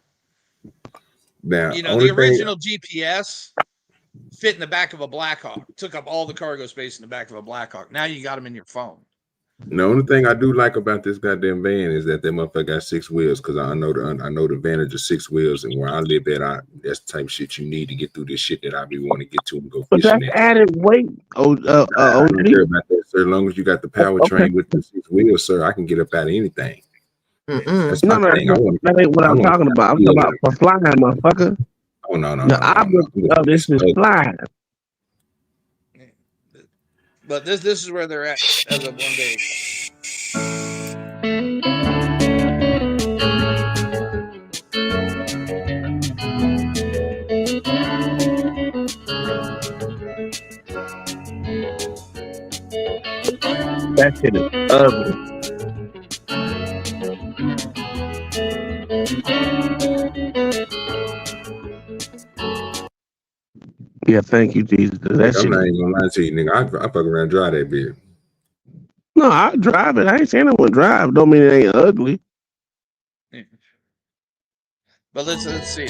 Now, You know, the original GPS fit in the back of a Blackhawk. Took up all the cargo space in the back of a Blackhawk. Now you got them in your phone. The only thing I do like about this goddamn van is that motherfucker got 6 wheels, because I know the advantage of 6 wheels, and where I live at, that's the type of shit you need to get through this shit that I be wanting to get to and go But fishing that's at. added weight. I don't care about that, sir. As long as you got the powertrain with the 6 wheels, sir, I can get up out of anything. That's my thing. That ain't what I'm talking about. I'm talking about for flying, motherfucker. Oh no. The object of this is flying. But this is where they're at as of one day. That shit is ugly. Yeah, thank you, Jesus. That I'm shit. not even gonna lie to you, nigga. I fuck around and drive that bitch. No, I drive it. I ain't saying I wouldn't drive. Don't mean it ain't ugly. But let's see.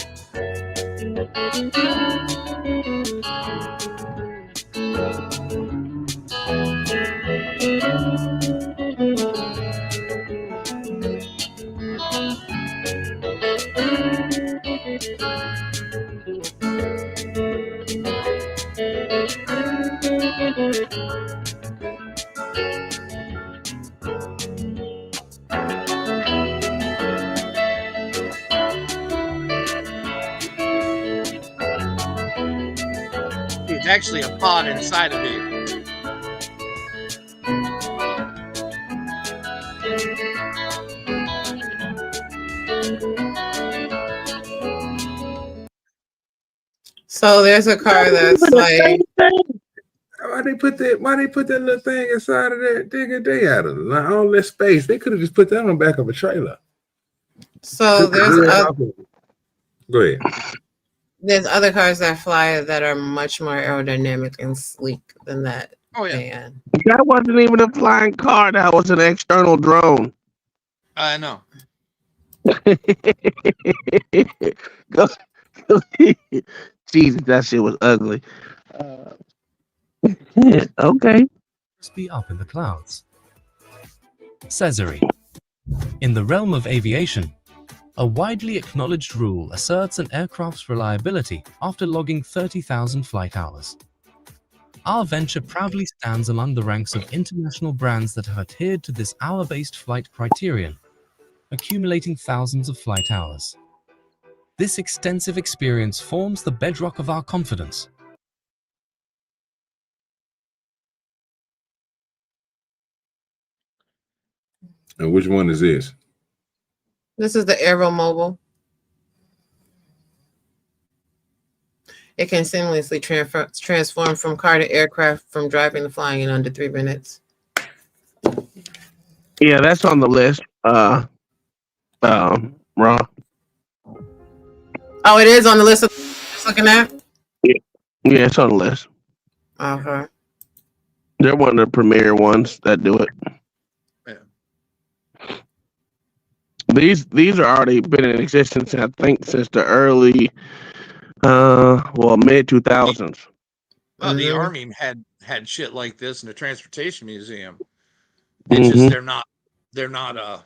actually a pod inside of it. So there's a car that's like, why they put that little thing inside of that digger? They had all that space. They could have just put that on the back of a trailer. So Go ahead. there's other cars that fly that are much more aerodynamic and sleek than that van. That wasn't even a flying car. That was an external drone. I know. Jesus, that shit was ugly. Okay. Be up in the clouds. Caesare. In the realm of aviation, a widely acknowledged rule asserts an aircraft's reliability after logging 30,000 flight hours. Our venture proudly stands among the ranks of international brands that have adhered to this hour-based flight criterion, accumulating thousands of flight hours. This extensive experience forms the bedrock of our confidence. And which one is this? This is the Aero Mobile. It can seamlessly transform from car to aircraft, from driving to flying in under 3 minutes. Yeah, that's on the list. Ron. Oh, it is on the list of just looking at? Yeah, it's on the list. Okay. They're one of the premier ones that do it. These are already been in existence, I think, since the early, mid 2000s. Well, the Army had shit like this in the Transportation Museum. It's just they're not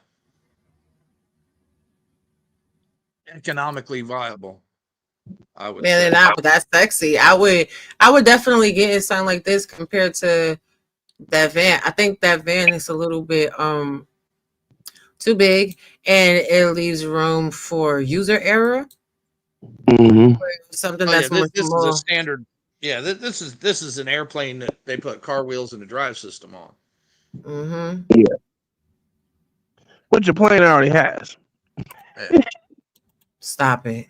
economically viable. I would say. They're not, but that's sexy. I would definitely get in something like this compared to that van. I think that van is a little bit too big, and it leaves room for user error. Something that's this much more. is a standard. Yeah, this is an airplane that they put car wheels and a drive system on. Yeah. Which your plane already has. Stop it.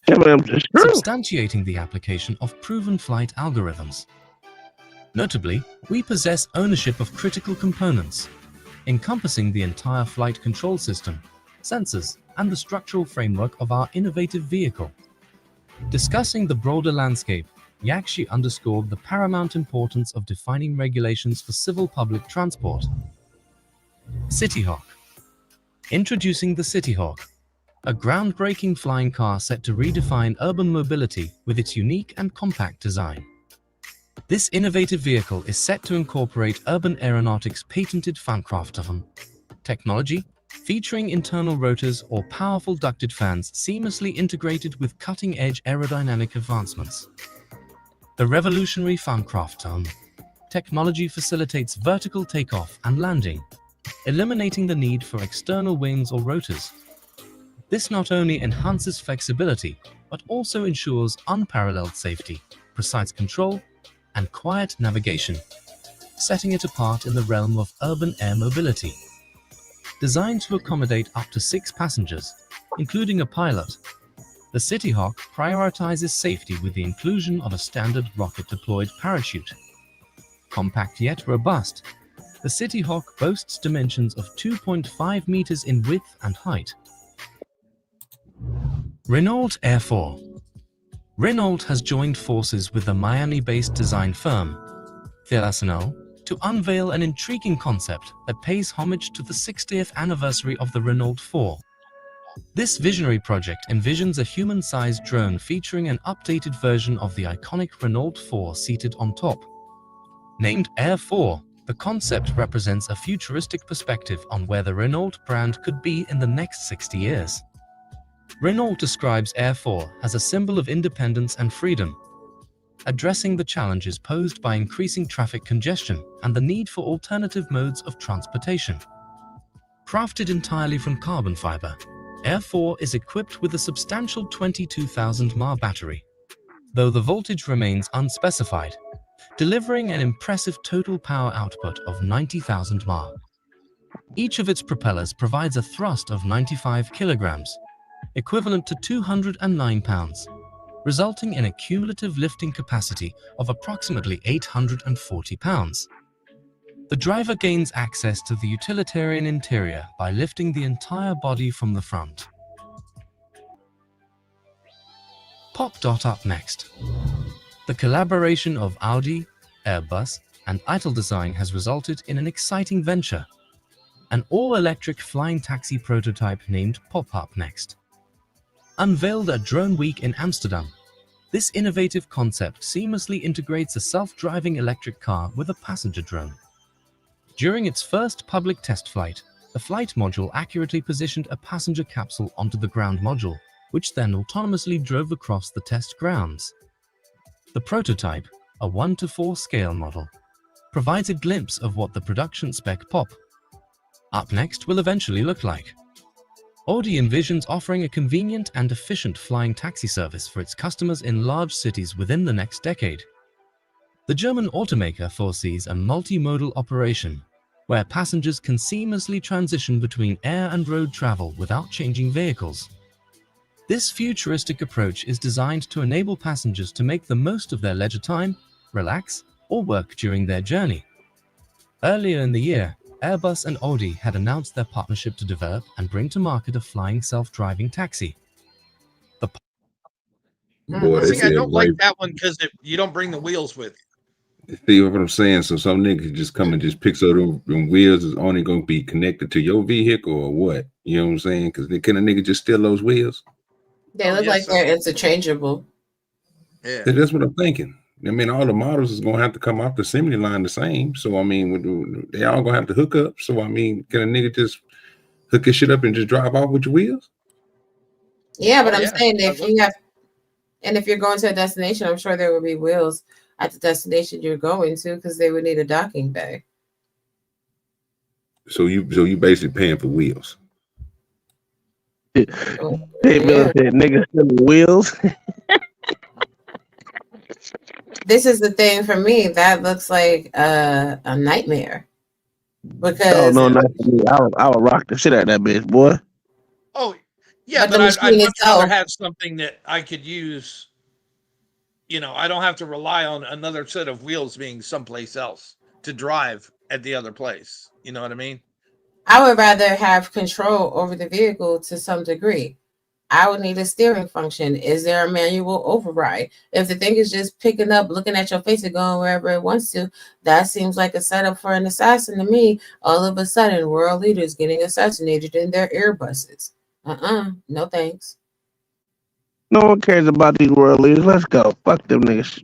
Substantiating the application of proven flight algorithms. Notably, we possess ownership of critical components, encompassing the entire flight control system, sensors, and the structural framework of our innovative vehicle. Discussing the broader landscape, Yakshi underscored the paramount importance of defining regulations for civil public transport. CityHawk. Introducing the CityHawk, a groundbreaking flying car set to redefine urban mobility with its unique and compact design. This innovative vehicle is set to incorporate urban aeronautics' patented Fancraftern technology, featuring internal rotors or powerful ducted fans seamlessly integrated with cutting-edge aerodynamic advancements. The revolutionary Fancraftern technology facilitates vertical takeoff and landing, eliminating the need for external wings or rotors. This not only enhances flexibility, but also ensures unparalleled safety, precise control, and quiet navigation, setting it apart in the realm of urban air mobility. Designed to accommodate up to 6 passengers, including a pilot, the CityHawk prioritizes safety with the inclusion of a standard rocket-deployed parachute. Compact yet robust, the CityHawk boasts dimensions of 2.5 meters in width and height. Renault Air 4. Renault has joined forces with the Miami-based design firm, Thelasanel, to unveil an intriguing concept that pays homage to the 60th anniversary of the Renault 4. This visionary project envisions a human-sized drone featuring an updated version of the iconic Renault 4 seated on top. Named Air 4, the concept represents a futuristic perspective on where the Renault brand could be in the next 60 years. Renault describes Air 4 as a symbol of independence and freedom, addressing the challenges posed by increasing traffic congestion and the need for alternative modes of transportation. Crafted entirely from carbon fiber, Air 4 is equipped with a substantial 22,000 mAh battery. though the voltage remains unspecified, delivering an impressive total power output of 90,000 mAh. Each of its propellers provides a thrust of 95 kilograms, equivalent to 209 pounds, resulting in a cumulative lifting capacity of approximately 840 pounds. The driver gains access to the utilitarian interior by lifting the entire body from the front. POP. Up next. The collaboration of Audi, Airbus, and Eiteldesign has resulted in an exciting venture, an all-electric flying taxi prototype named POP. Up next. Unveiled at Drone Week in Amsterdam, this innovative concept seamlessly integrates a self-driving electric car with a passenger drone. During its first public test flight, the flight module accurately positioned a passenger capsule onto the ground module, which then autonomously drove across the test grounds. The prototype, a 1:4 scale model, provides a glimpse of what the production spec POP. Up next will eventually look like. Audi envisions offering a convenient and efficient flying taxi service for its customers in large cities within the next decade. The German automaker foresees a multimodal operation, where passengers can seamlessly transition between air and road travel without changing vehicles. This futuristic approach is designed to enable passengers to make the most of their leisure time, relax, or work during their journey. Earlier in the year, Airbus and Audi had announced their partnership to develop and bring to market a flying self-driving taxi. Boy, See, I don't like that one because you don't bring the wheels with. See what I'm saying? So some niggas just come and just picks up them wheels is only going to be connected to your vehicle or what? You know what I'm saying? Because can a nigga just steal those wheels? They look like they're interchangeable. Yeah, that's what I'm thinking. I mean, all the models is going to have to come off the assembly line the same. So, I mean, they all going to have to hook up. So, I mean, can a nigga just hook his shit up and just drive off with your wheels? Yeah, but I'm saying if you have, and if you're going to a destination, I'm sure there will be wheels at the destination you're going to because they would need a docking bay. So you basically paying for wheels. Hey, Miller said, niggas stealing wheels. This is the thing for me. That looks like a nightmare. Because no, not for me. I would rock the shit out of that bitch, boy. Oh, yeah, but I'd much rather have something that I could use. You know, I don't have to rely on another set of wheels being someplace else to drive at the other place. You know what I mean? I would rather have control over the vehicle to some degree. I would need a steering function. Is there a manual override? If the thing is just picking up, looking at your face and going wherever it wants to, that seems like a setup for an assassin to me. All of a sudden, world leaders getting assassinated in their Airbuses. No thanks. No one cares about these world leaders. Let's go. Fuck them niggas.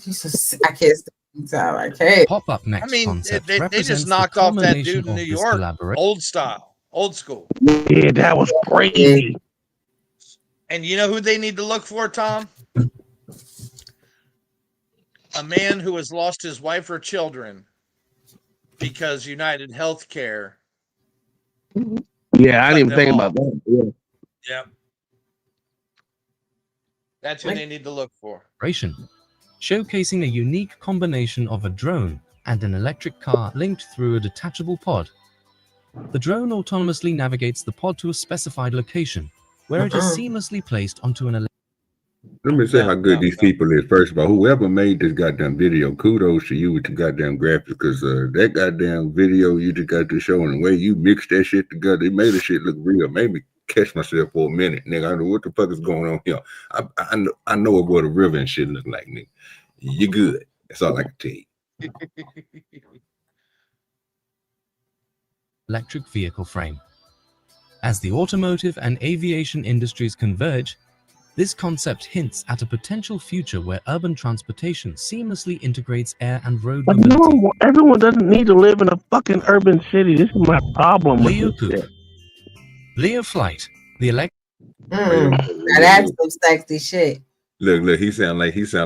Jesus, I can't stop. I can't. Pop Up next. I mean, concept they represents just the knocked off that culmination dude in of New this York, collaboration. old style, old school. Yeah, that was crazy. And you know who they need to look for, Tom? A man who has lost his wife or children because United Healthcare. Yeah, I didn't even think about that. Yeah. Yep. That's who they need to look for. Showcasing a unique combination of a drone and an electric car linked through a detachable pod. The drone autonomously navigates the pod to a specified location, where it is seamlessly placed onto an Let me say how good these people is. First of all, whoever made this goddamn video, kudos to you with the goddamn graphics, because that goddamn video you just got to show and the way you mixed that shit together, it made the shit look real. Made me catch myself for a minute, nigga. I don't know what the fuck is going on here. I know what a river and shit look like, nigga. You good. That's all I can tell you. electric vehicle frame. As the automotive and aviation industries converge, this concept hints at a potential future where urban transportation seamlessly integrates air and road mobility. Everyone doesn't need to live in a fucking urban city. This is my problem with this shit. Leo Flight, the electric. That's some sexy shit. Look, he sound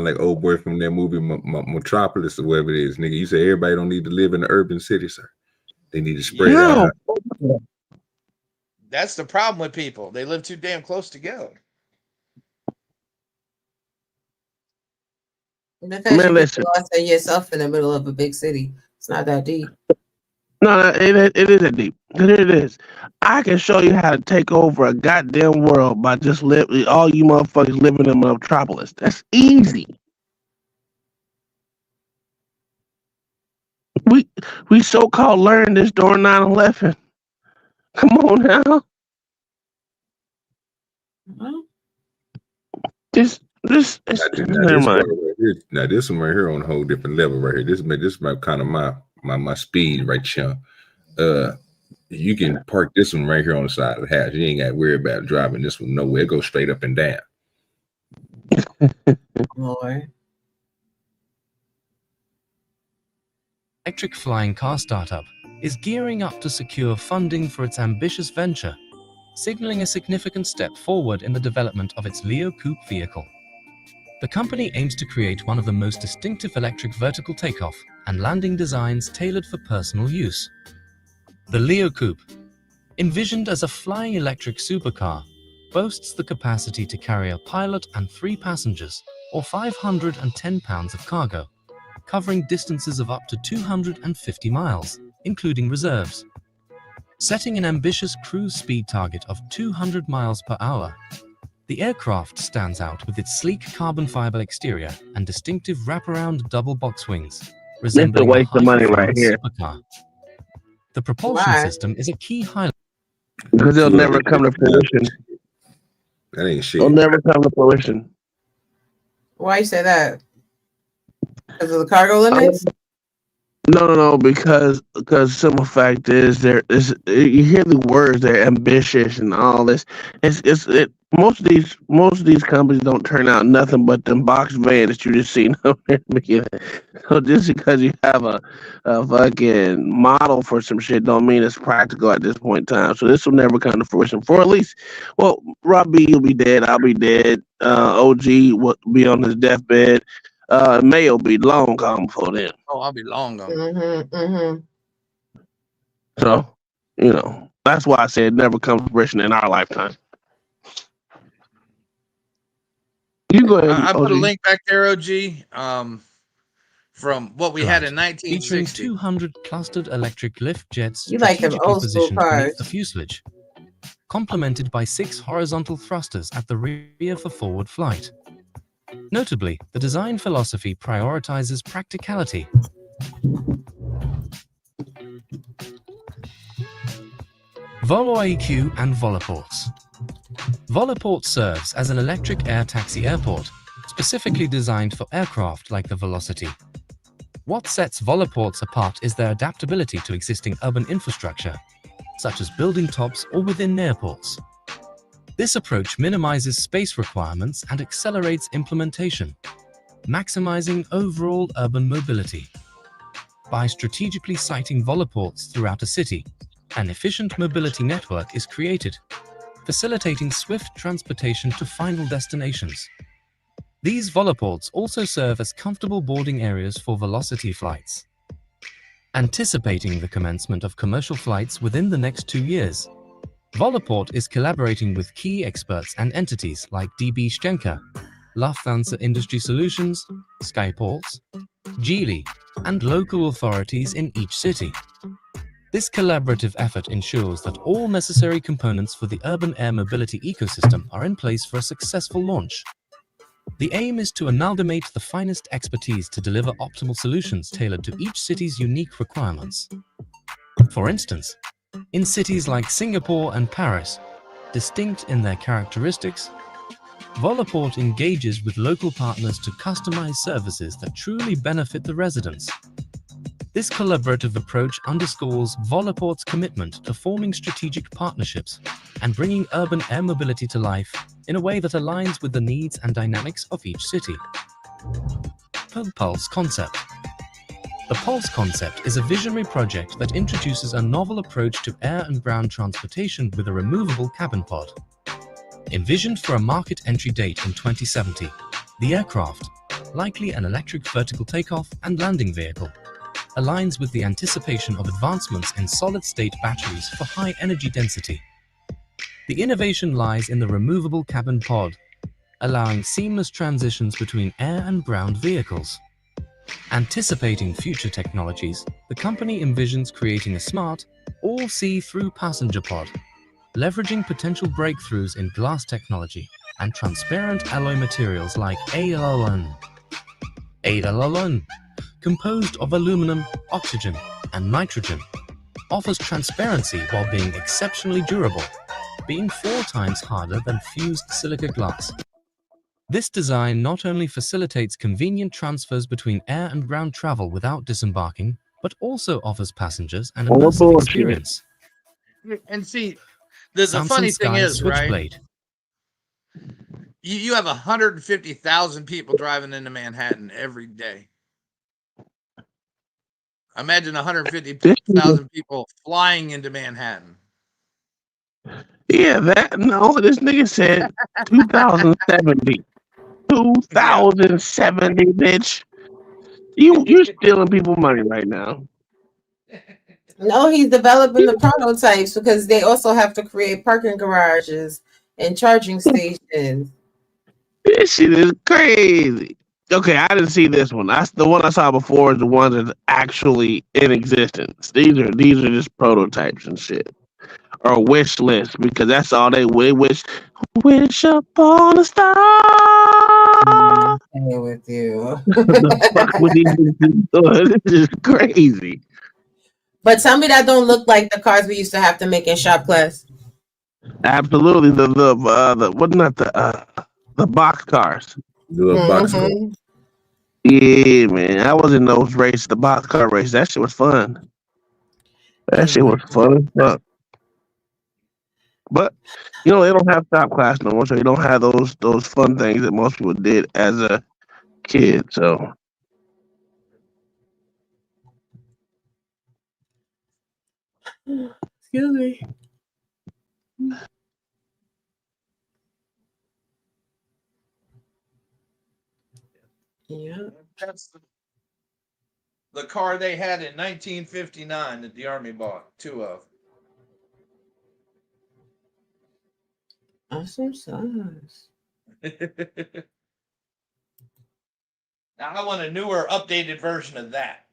like old boy from that movie Metropolis or whatever it is, nigga. You say everybody don't need to live in the urban city, sir. They need to spread out. That's the problem with people. They live too damn close together. Because Man, you listen. can lost yourself in the middle of a big city. It's not that deep. No, it isn't deep. Here it is. I can show you how to take over a goddamn world by just all you motherfuckers living in a metropolis. That's easy. We so-called learned this during 9/11. Come on now. Just never mind. Now this one right here on a whole different level right here. This my kind of my speed right here. You can park this one right here on the side of the house. You ain't got to worry about driving this one nowhere. It goes straight up and down. Lord. Electric flying car startup is gearing up to secure funding for its ambitious venture, signaling a significant step forward in the development of its Leo Coupe vehicle. The company aims to create one of the most distinctive electric vertical takeoff and landing designs tailored for personal use. The Leo Coupe, envisioned as a flying electric supercar, boasts the capacity to carry a pilot and 3 passengers, or 510 pounds of cargo, covering distances of up to 250 miles, including reserves. Setting an ambitious cruise speed target of 200 miles per hour, the aircraft stands out with its sleek carbon fiber exterior and distinctive wraparound double box wings, resembling a high-performance supercar. The propulsion system is a key highlight. Because it'll never come to fruition. That ain't shit. It'll never come to fruition. Why you say that? Because of the cargo limits? No, because simple fact is you hear the words, they're ambitious and all this. Most of these companies don't turn out nothing but them box vans that you just seen over there. So just because you have a fucking model for some shit don't mean it's practical at this point in time. So this will never come to fruition for at least, well, Rob B will be dead, I'll be dead, OG will be on his deathbed. May will be long gone before then. Oh, I'll be long gone. So, that's why I said never comes to fruition in our lifetime. You go ahead. I put a link back there, OG, from what we had in featuring 1960. 200 clustered electric lift jets You like them strategically old school positioned cars. beneath the fuselage, complemented by 6 horizontal thrusters at the rear for forward flight. Notably, the design philosophy prioritizes practicality. BYOCT and Voloports. Voloport serves as an electric air taxi airport, specifically designed for aircraft like the Velocity. What sets Voloports apart is their adaptability to existing urban infrastructure, such as building tops or within airports. This approach minimizes space requirements and accelerates implementation, maximizing overall urban mobility. By strategically siting Voloports throughout a city, an efficient mobility network is created, facilitating swift transportation to final destinations. These Voloports also serve as comfortable boarding areas for Velocity flights. Anticipating the commencement of commercial flights within the next 2 years, Voloport is collaborating with key experts and entities like DB Schenker, Lufthansa Industry Solutions, Skyports, Geely, and local authorities in each city. This collaborative effort ensures that all necessary components for the urban air mobility ecosystem are in place for a successful launch. The aim is to amalgamate the finest expertise to deliver optimal solutions tailored to each city's unique requirements. For instance, in cities like Singapore and Paris, distinct in their characteristics, Voloport engages with local partners to customize services that truly benefit the residents. This collaborative approach underscores Voloport's commitment to forming strategic partnerships and bringing urban air mobility to life in a way that aligns with the needs and dynamics of each city. Pulse Concept. The Pulse Concept is a visionary project that introduces a novel approach to air and ground transportation with a removable cabin pod. Envisioned for a market entry date in 2070, the aircraft, likely an electric vertical takeoff and landing vehicle, aligns with the anticipation of advancements in solid-state batteries for high energy density. The innovation lies in the removable cabin pod, allowing seamless transitions between air and ground vehicles. Anticipating future technologies, the company envisions creating a smart, all-see-through passenger pod, leveraging potential breakthroughs in glass technology and transparent alloy materials like ALLN. ALLN, composed of aluminum, oxygen, and nitrogen, offers transparency while being exceptionally durable, being 4 times harder than fused silica glass. This design not only facilitates convenient transfers between air and ground travel without disembarking, but also offers passengers an immersive experience. And see, the Samsung funny thing Sky is, right? Switchblade. You have 150,000 people driving into Manhattan every day. Imagine 150,000 people flying into Manhattan. Yeah, this nigga said 2070. 2070, bitch. You're stealing people money right now. No, he's developing the prototypes because they also have to create parking garages and charging stations. This shit is crazy. Okay, I didn't see this one. The one I saw before is the one that's actually in existence. These are just prototypes and shit. Or wish list, because that's all they wish upon a star. With you. The fuck would he do? This is crazy. But tell me that don't look like the cars we used to have to make in shop class. Absolutely, the box cars. The box car. Yeah, man, I was in those races, the box car race. That shit was fun. That shit was fun as fuck. But they don't have shop class no more, so you don't have those fun things that most people did as a kid. So excuse me. Yeah, that's the car they had in 1959 that the Army bought 2 of. Awesome size. Now I want a newer, updated version of that.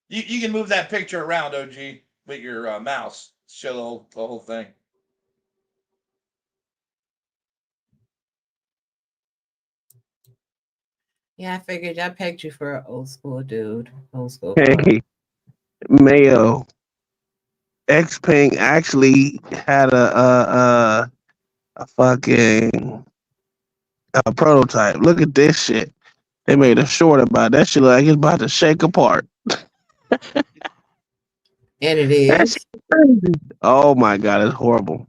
You can move that picture around, OG, with your mouse. Show the whole thing. Yeah, I figured I pegged you for an old school dude. Old school. hey, Mayo, X-Ping actually had a fucking prototype. Look at this shit. They made a short about that shit. Like it's about to shake apart. And it is. Crazy. Oh my god, it's horrible.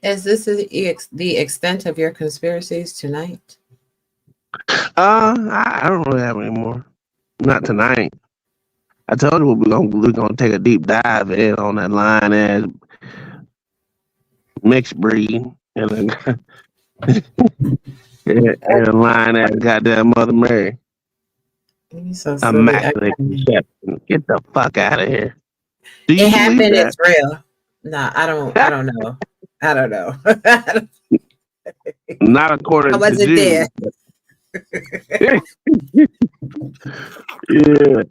Is this the extent of your conspiracies tonight? I don't really have any more. Not tonight. I told you we're gonna take a deep dive in on that lion ass mixed breed and a lion ass goddamn Mother Mary. So silly. Immaculate conception. Get the fuck out of here. Do you It happened. believe that? It's real. No, I don't know. I don't know. Not according I wasn't to Jews. there. Yeah.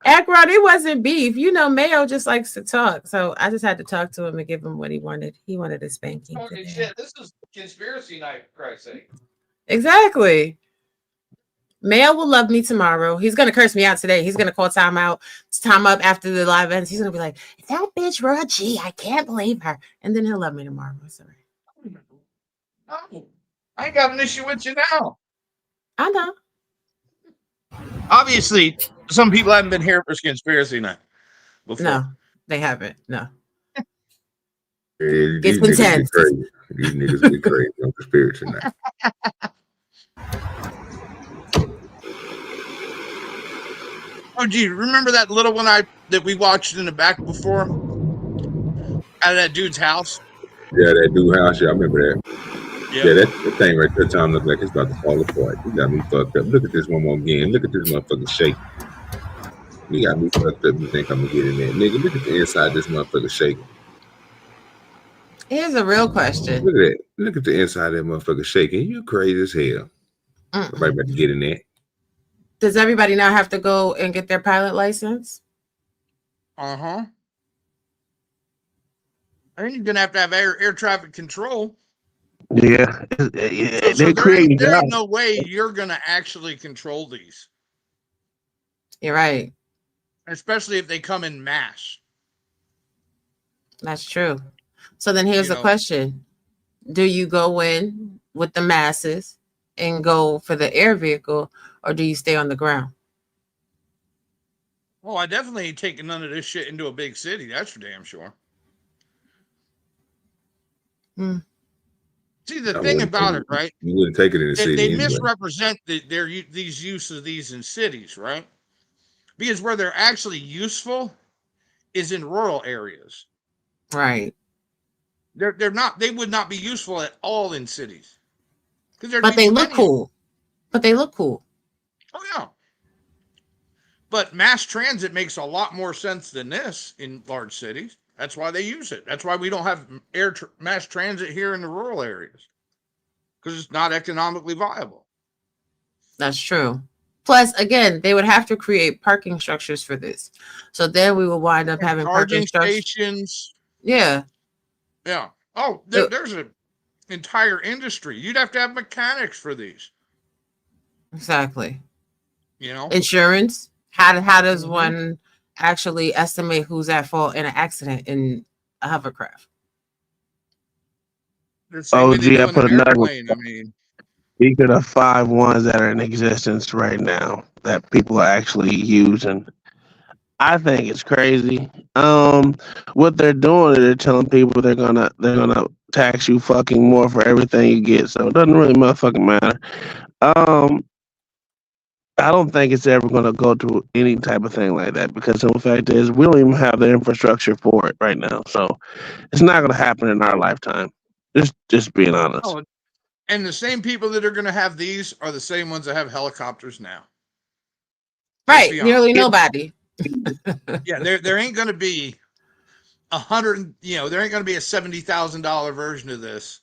Akron, it wasn't beef. Mayo just likes to talk. So I just had to talk to him and give him what he wanted. He wanted a spanking. Holy shit, this is conspiracy night, for Christ's sake. Exactly. Mayo will love me tomorrow. He's going to curse me out today. He's going to call time up after the live events. He's going to be like, that bitch Raw G, I can't believe her. And then he'll love me tomorrow. It's all right. No, I ain't got an issue with you now. I know. Obviously, some people haven't been here for conspiracy night before. No, they haven't. No. These It's niggas intense. be crazy. These niggas be crazy on conspiracy night. Oh, gee, remember that little one that we watched in the back before? Out of that dude's house? Yeah, that dude house. Yeah, I remember that. Yeah, Yeah, that thing right there, time looks like it's about to fall apart. You got me fucked up. Look at this one more again. Look at this motherfucking shape. You got me fucked up. You think I'm gonna get in there, nigga? Look at the inside this motherfucker shaking. Here's a real question. Look at that. Look at the inside of that motherfucker shaking. You crazy as hell. Nobody about to get in there. Does everybody now have to go and get their pilot license? I think you're gonna have to have air traffic control. Yeah, So there ain't no way you're gonna actually control these. You're right. Especially if they come in mass. That's true. So then here's the question. Do you go in with the masses and go for the air vehicle, or do you stay on the ground? Well, I definitely ain't taking none of this shit into a big city. That's for damn sure. See, the thing about it, right? You wouldn't take it in the city. They anyway. misrepresent these use of these in cities, right? Because where they're actually useful is in rural areas. Right. They're not. They would not be useful at all in cities. But they look cool. But they look cool. Oh yeah. But mass transit makes a lot more sense than this in large cities. That's why they use it. That's why we don't have mass transit here in the rural areas, because it's not economically viable. That's true. Plus, again, they would have to create parking structures for this. So then we will wind up having Charging parking stations. Yeah. Yeah. Oh, there's an entire industry. You'd have to have mechanics for these. Exactly. You know, insurance. How does one actually estimate who's at fault in an accident in a hovercraft? Oh, gee, I put another one. I mean, These are the 5 ones that are in existence right now that people are actually using. I think it's crazy. What they're doing is they're telling people they're gonna tax you fucking more for everything you get. So it doesn't really motherfucking matter. I don't think it's ever gonna go to any type of thing like that, because the fact is we don't even have the infrastructure for it right now. So it's not gonna happen in our lifetime. Just being honest. oh, and the same people that are going to have these are the same ones that have helicopters now. Right, nearly nobody. Yeah, there ain't going to be there ain't going to be a $70,000 version of this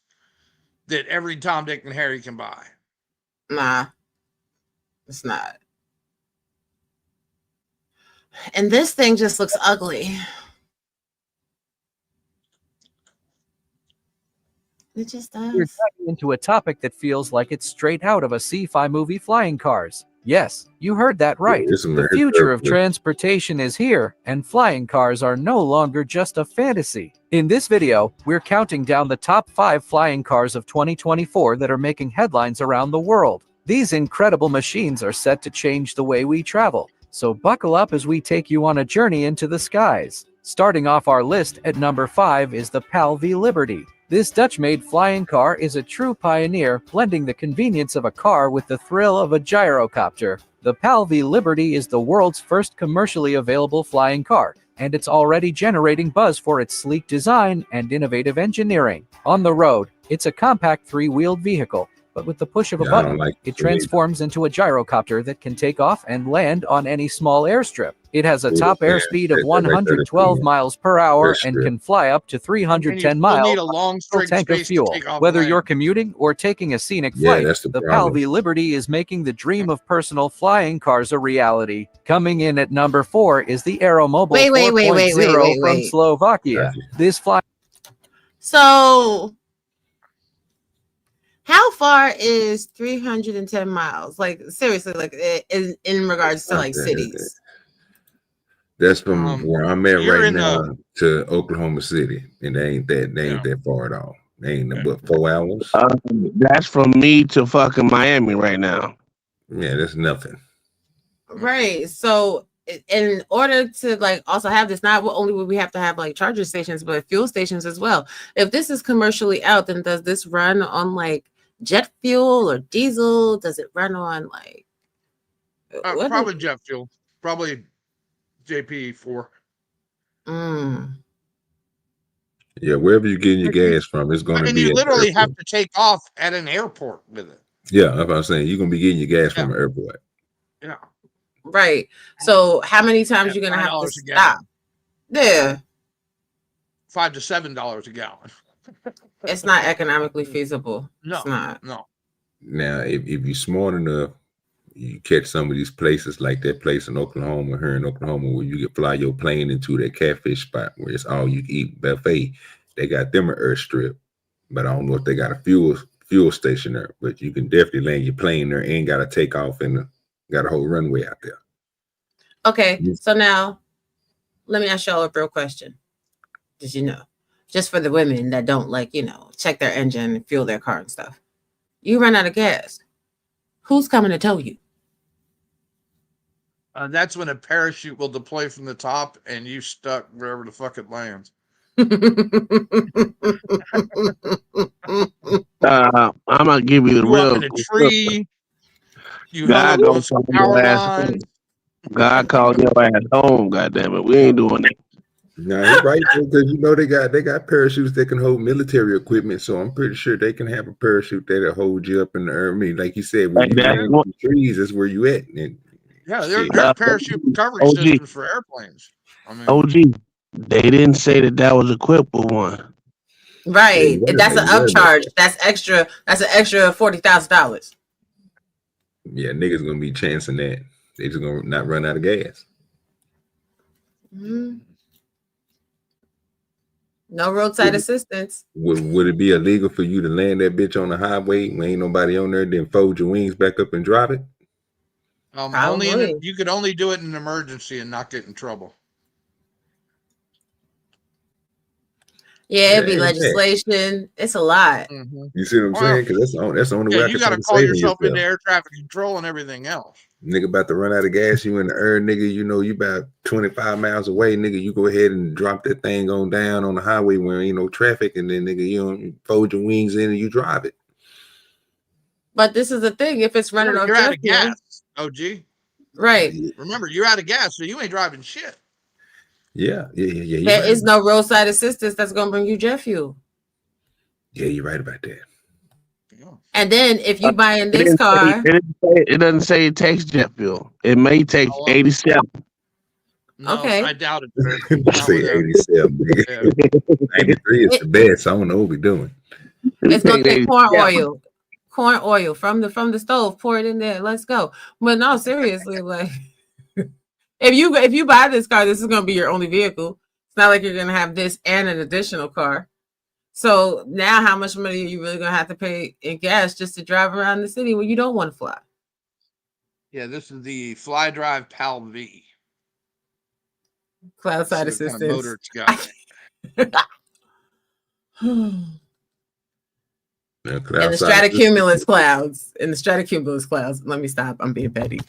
that every Tom, Dick, and Harry can buy. Nah, it's not. And this thing just looks ugly. It just does. We're diving into a topic that feels like it's straight out of a sci-fi movie, flying cars. Yes, you heard that right. The future of transportation is here, and flying cars are no longer just a fantasy. In this video, we're counting down the top 5 flying cars of 2024 that are making headlines around the world. These incredible machines are set to change the way we travel, so buckle up as we take you on a journey into the skies. Starting off our list at number 5 is the PAL V Liberty. This Dutch-made flying car is a true pioneer, blending the convenience of a car with the thrill of a gyrocopter. The PAL V Liberty is the world's first commercially available flying car, and it's already generating buzz for its sleek design and innovative engineering. On the road, it's a compact 3-wheeled vehicle, but with the push of a button, it transforms into a gyrocopter that can take off and land on any small airstrip. It has a top airspeed of 112 miles per hour and can fly up to 310 miles. Need a long straight Tank of space to fuel. take off Whether and you're land. commuting or taking a scenic Yeah, flight, that's the the PAL problem. V Liberty is making the dream of personal flying cars a reality. Coming in at number 4 is the Aeromobile Wait, 4.0 from wait. Slovakia. This flying So, how far is 310 miles? Like, seriously, like in regards to like cities. That's from where I'm at you're right in now to Oklahoma City, and they ain't that far at all. They ain't but 4 hours. That's from me to fucking Miami right now. Yeah, that's nothing. Right. So in order to like also have this, not only would we have to have like charger stations, but fuel stations as well. If this is commercially out, then does this run on like jet fuel or diesel? Does it run on like probably jet fuel, probably JP4. Yeah, wherever you're getting your gas from, it's going to And be. you at the literally airport. have to take off at an airport with it. Yeah, that's what I'm saying. You're going to be getting your gas from an airport. Yeah. Right. So how many times you're gonna have to $5 a stop? gallon. Yeah. $5 to $7 a gallon. It's not economically feasible. No, It's not. no. Now, if you're smart enough, you catch some of these places like that place in Oklahoma, here in Oklahoma, where you can fly your plane into that catfish spot where it's all you can eat buffet. They got them an airstrip, but I don't know if they got a fuel station there. But you can definitely land your plane there and got to take off and got a whole runway out there. Okay, so now let me ask y'all a real question. Did you know? Just for the women that don't like, check their engine and fuel their car and stuff. You run out of gas. Who's coming to tow you? That's when a parachute will deploy from the top and you stuck wherever the fuck it lands. I'm gonna give you the You up real. in a tree. You God hung up gonna on some call power your ass lines. home. God called your ass home. Goddamn it, we ain't doing that. No, he's right, because they got parachutes that can hold military equipment, so I'm pretty sure they can have a parachute that'll hold you up in the air. I mean, like you said, when you land in the trees, that's where you at. And Yeah, there's parachute recovery OG. systems for airplanes. I mean, OG, they didn't say that was equipped with one. Right. That's an upcharge. That's extra. That's an extra $40,000. yeah, niggas gonna be chancing that. They just gonna not run out of gas. Mm-hmm. No roadside assistance. Would it be illegal for you to land that bitch on the highway when ain't nobody on there, then fold your wings back up and drive it? you could only do it in an emergency and not get in trouble. Yeah, it'd be legislation. It's a lot. You see what I'm saying? Because that's the only way I You can got to think of call saving yourself yourself. into air traffic control and everything else. Nigga about to run out of gas, you in the air, nigga, you about 25 miles away, nigga, you go ahead and drop that thing on down on the highway where ain't no traffic, and then nigga, you fold your wings in and you drive it. But this is the thing, if it's running on You're out of jet fuel, gas, OG. right? Remember, you're out of gas, so you ain't driving shit. Yeah. There is no roadside assistance that's gonna bring you jet fuel. Yeah, you're right about that. And then if you buy in this car, It doesn't say it takes jet fuel. It may take 87. No, okay. I doubt it. Say 87, nigga. 93 is the best. I don't know what we're doing. It's gonna take corn oil from the stove. Pour it in there. Let's go. But no, seriously, like if you buy this car, this is gonna be your only vehicle. It's not like you're gonna have this and an additional car. So now, how much money are you really gonna have to pay in gas just to drive around the city when you don't want to fly? Yeah, this is the Fly Drive Pal V. Cloud side That's the assistance. kind of motor it's got. And the stratocumulus clouds. And the stratocumulus clouds. Let me stop. I'm being petty.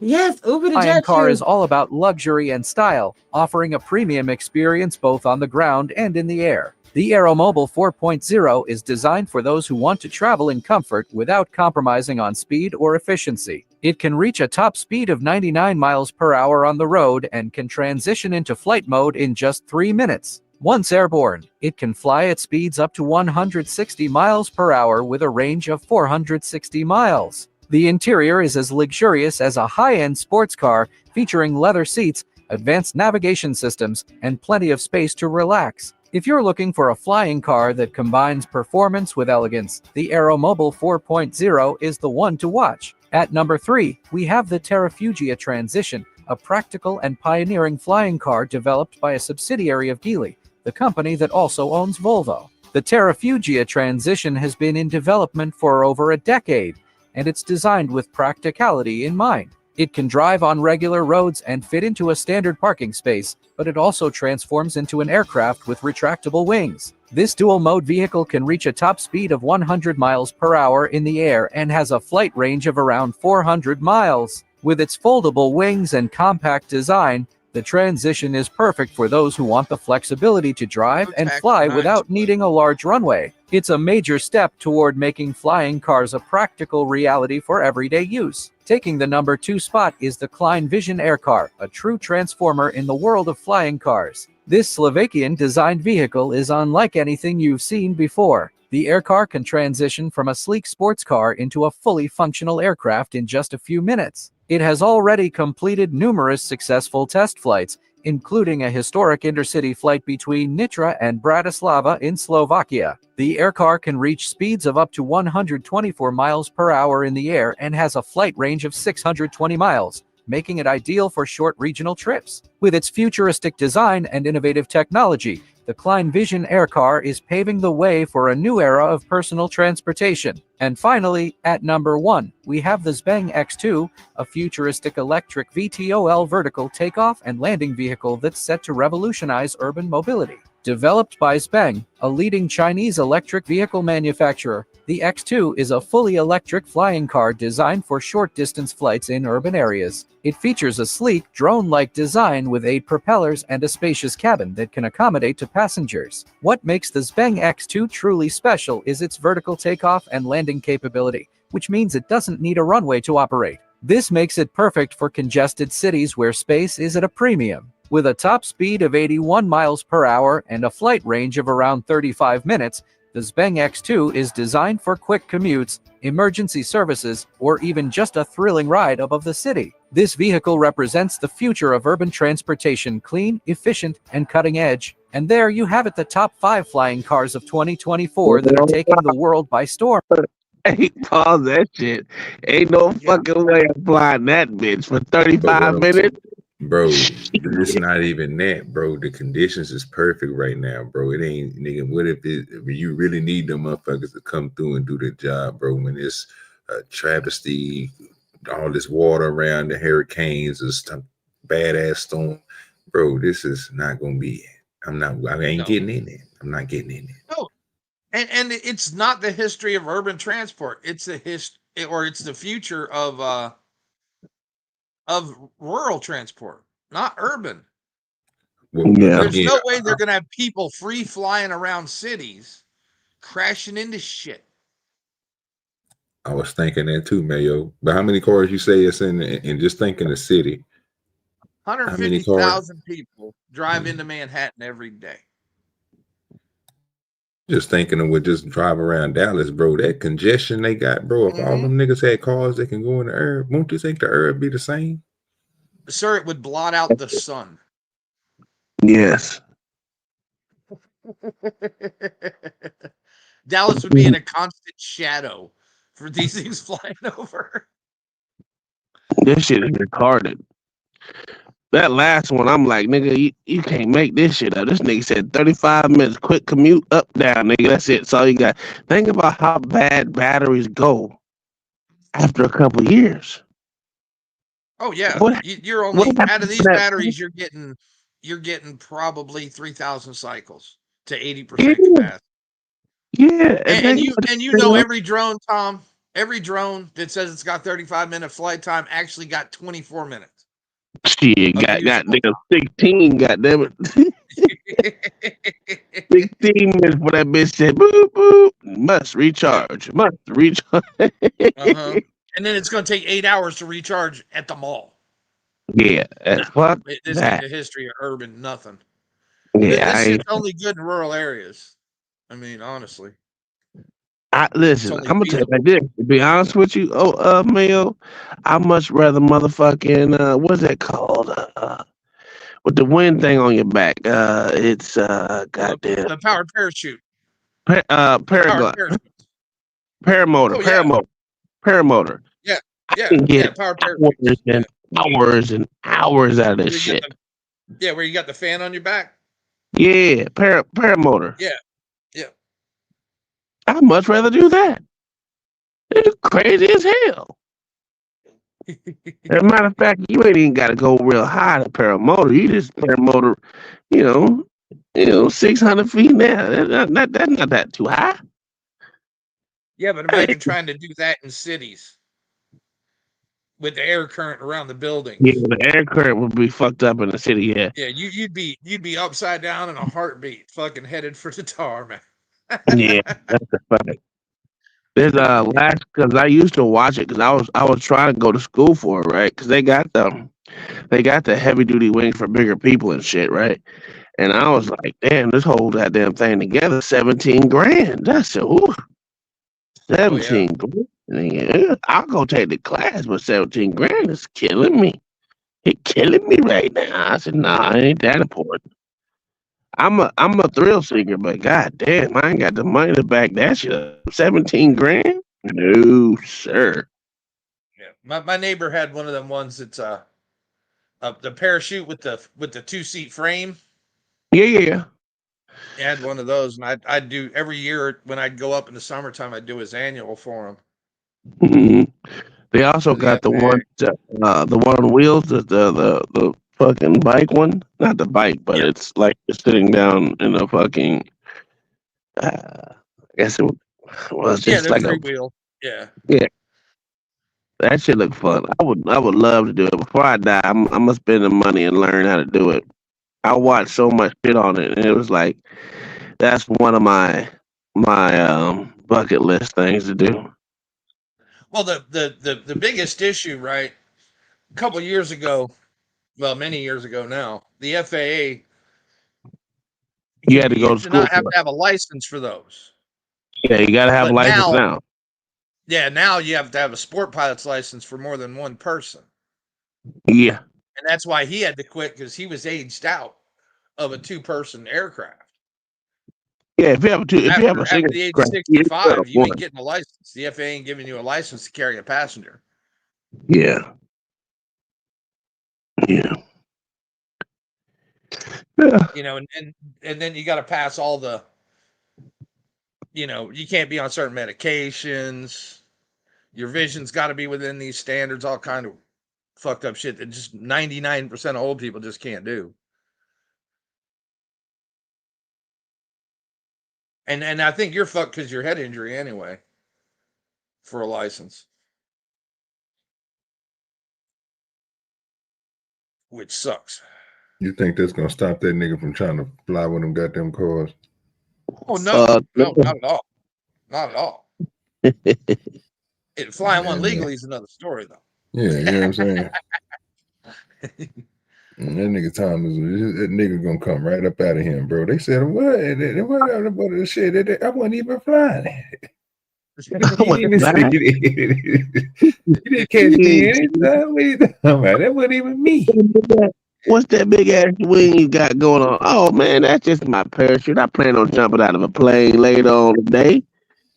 Yes, Uber to Flying jet car fuel. is all about luxury and style, offering a premium experience both on the ground and in the air. The Aeromobile 4.0 is designed for those who want to travel in comfort without compromising on speed or efficiency. It can reach a top speed of 99 miles per hour on the road and can transition into flight mode in just 3 minutes. Once airborne, it can fly at speeds up to 160 miles per hour with a range of 460 miles. The interior is as luxurious as a high-end sports car, featuring leather seats, advanced navigation systems, and plenty of space to relax. If you're looking for a flying car that combines performance with elegance, the Aeromobile 4.0 is the one to watch. At number 3, we have the Terrafugia Transition, a practical and pioneering flying car developed by a subsidiary of Geely, the company that also owns Volvo. The Terrafugia Transition has been in development for over a decade, and it's designed with practicality in mind. It can drive on regular roads and fit into a standard parking space, but it also transforms into an aircraft with retractable wings. This dual-mode vehicle can reach a top speed of 100 miles per hour in the air and has a flight range of around 400 miles. With its foldable wings and compact design, the Transition is perfect for those who want the flexibility to drive and fly without needing a large runway. It's a major step toward making flying cars a practical reality for everyday use. Taking the number 2 spot is the Klein Vision Air Car, a true transformer in the world of flying cars. This Slovakian-designed vehicle is unlike anything you've seen before. The aircar can transition from a sleek sports car into a fully functional aircraft in just a few minutes. It has already completed numerous successful test flights, including a historic intercity flight between Nitra and Bratislava in Slovakia. The aircar can reach speeds of up to 124 miles per hour in the air and has a flight range of 620 miles, making it ideal for short regional trips. With its futuristic design and innovative technology, the Klein Vision aircar is paving the way for a new era of personal transportation. And finally, at number 1, we have the Zbeng X2, a futuristic electric VTOL vertical takeoff and landing vehicle that's set to revolutionize urban mobility. Developed by Zbeng, a leading Chinese electric vehicle manufacturer, the X2 is a fully electric flying car designed for short-distance flights in urban areas. It features a sleek, drone-like design with 8 propellers and a spacious cabin that can accommodate to passengers. What makes the Zbeng X2 truly special is its vertical takeoff and landing capability, which means it doesn't need a runway to operate. This makes it perfect for congested cities where space is at a premium. With a top speed of 81 miles per hour and a flight range of around 35 minutes, the Zbeng X2 is designed for quick commutes, emergency services, or even just a thrilling ride above the city. This vehicle represents the future of urban transportation, clean, efficient, and cutting edge. And there you have it, the top 5 flying cars of 2024 that are taking the world by storm. Hey, pause that shit. Ain't no fucking way I'm flying that bitch for 35 minutes. Bro, it's not even that, bro. The conditions is perfect right now, bro. It ain't, nigga. What if you really need them motherfuckers to come through and do the job, bro? When it's a travesty, all this water around, the hurricanes, this badass storm, bro. This is not gonna be. I ain't getting in it. I'm not getting in it. No, and it's not the history of urban transport. It's the it's the future of rural transport, not urban. There's no way they're gonna have people free flying around cities, crashing into shit. I was thinking that too, Mayo. But how many cars you say it's in just thinking the city? 150,000 people drive into Manhattan every day. Just thinking of what just drive around Dallas, bro. That congestion they got, bro. If all them niggas had cars that can go in the air, won't you think the air would be the same? Sir, it would blot out the sun. Yes. Dallas would be in a constant shadow for these things flying over. This shit is retarded. That last one, I'm like, nigga, you can't make this shit up. This nigga said 35 minutes, quick commute, up, down, nigga. That's it. That's all you got. Think about how bad batteries go after a couple of years. Oh yeah, you're only out of these batteries, you're getting probably 3,000 cycles to 80% capacity. Yeah, and you know every drone, Tom, every drone that says it's got 35-minute flight time actually got 24 minutes. Shit, got nigga 16, goddamn it. 16 minutes for that bitch said boop boop. Must recharge. And then it's gonna take 8 hours to recharge at the mall. Yeah, fuck This that. is the history of urban nothing. Yeah, this shit's only good in rural areas. I mean, honestly. Listen, I'm gonna tell you like this. To be honest with you, Mayo, I much rather motherfucking what's that called? With the wind thing on your back. It's goddamn the powered parachute. Paramotor. Oh, Paramotor. Yeah, I can get powered parachute. hours and hours out of this shit. Where you got the fan on your back. Yeah, paramotor. Yeah. I'd much rather do that. It's crazy as hell. As a matter of fact, you ain't even got to go real high to paramotor. You just paramotor, 600 feet now. That's not that too high. Yeah, but imagine trying to do that in cities with the air current around the building. Yeah, the air current would be fucked up in the city. Yeah. Yeah, you'd be upside down in a heartbeat, fucking headed for the tarmac. Yeah, that's the fact. There's because I used to watch it because I was trying to go to school for it, right? Because they got the heavy duty wings for bigger people and shit, right? And I was like, damn, this whole goddamn thing together, 17 grand. I said, ooh, 17 grand. Yeah, I'll go take the class, but 17 grand is killing me. It's killing me right now. I said, nah, it ain't that important. I'm a thrill seeker, but god damn, I ain't got the money to back that shit up. 17 grand? No, sir. Yeah. My neighbor had one of them ones that's the parachute with the 2-seat frame. Yeah. He had one of those, and I'd do every year when I'd go up in the summertime. I'd do his annual for him. They also got the one on wheels, the fucking bike one. Not the bike, but it's like you're sitting down in a fucking. I guess it was just like a wheel. Yeah. That shit look fun. I would love to do it. Before I die, I'm gonna spend the money and learn how to do it. I watched so much shit on it, and it was like that's one of my bucket list things to do. Well, the biggest issue, right? A couple of years ago, well, many years ago now, the FAA You had to go to used to school not have for to have a license for those. it. Yeah, you gotta have a But license now. Yeah, now you have to have a sport pilot's license for more than one person. Yeah. And that's why he had to quit, because he was aged out of a 2-person aircraft. Yeah, if you have a After single the age of craft, you 65, you one. ain't getting a license. The FAA ain't giving you a license to carry a passenger. Yeah. You know, and then you got to pass all the, you can't be on certain medications. Your vision's got to be within these standards, all kind of fucked up shit that just 99% of old people just can't do. And I think you're fucked because your head injury anyway for a license. Which sucks. You think that's gonna stop that nigga from trying to fly with them goddamn cars? Oh no, no, not at all. Not at all. Flying one legally is another story, though. Yeah, you know what I'm saying? That nigga Thomas, that nigga gonna come right up out of him, bro. They said, what? What shit? I wasn't even flying. He didn't even see it. He didn't catch me anytime. That wasn't even me. What's that big ass wing you got going on? Oh man, that's just my parachute. I plan on jumping out of a plane later on today.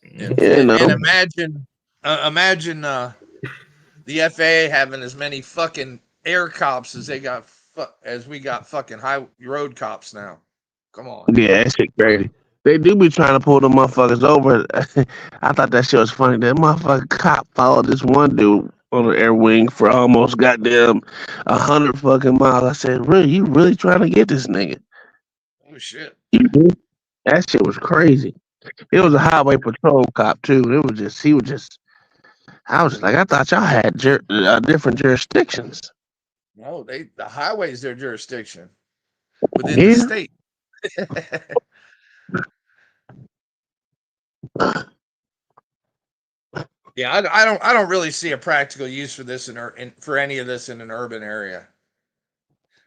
And imagine the FAA having as many fucking air cops as they got as we got fucking high road cops now. Come on. Yeah, that shit crazy. They do be trying to pull the motherfuckers over. I thought that shit was funny. That motherfucking cop followed this one dude on the air wing for almost goddamn 100 fucking miles. I said, really, you really trying to get this nigga? Oh shit. That shit was crazy. It was a highway patrol cop too. He was just. I was just like, I thought y'all had different jurisdictions. No, the highway is their jurisdiction within the state. Yeah, I don't really see a practical use for this for any of this in an urban area,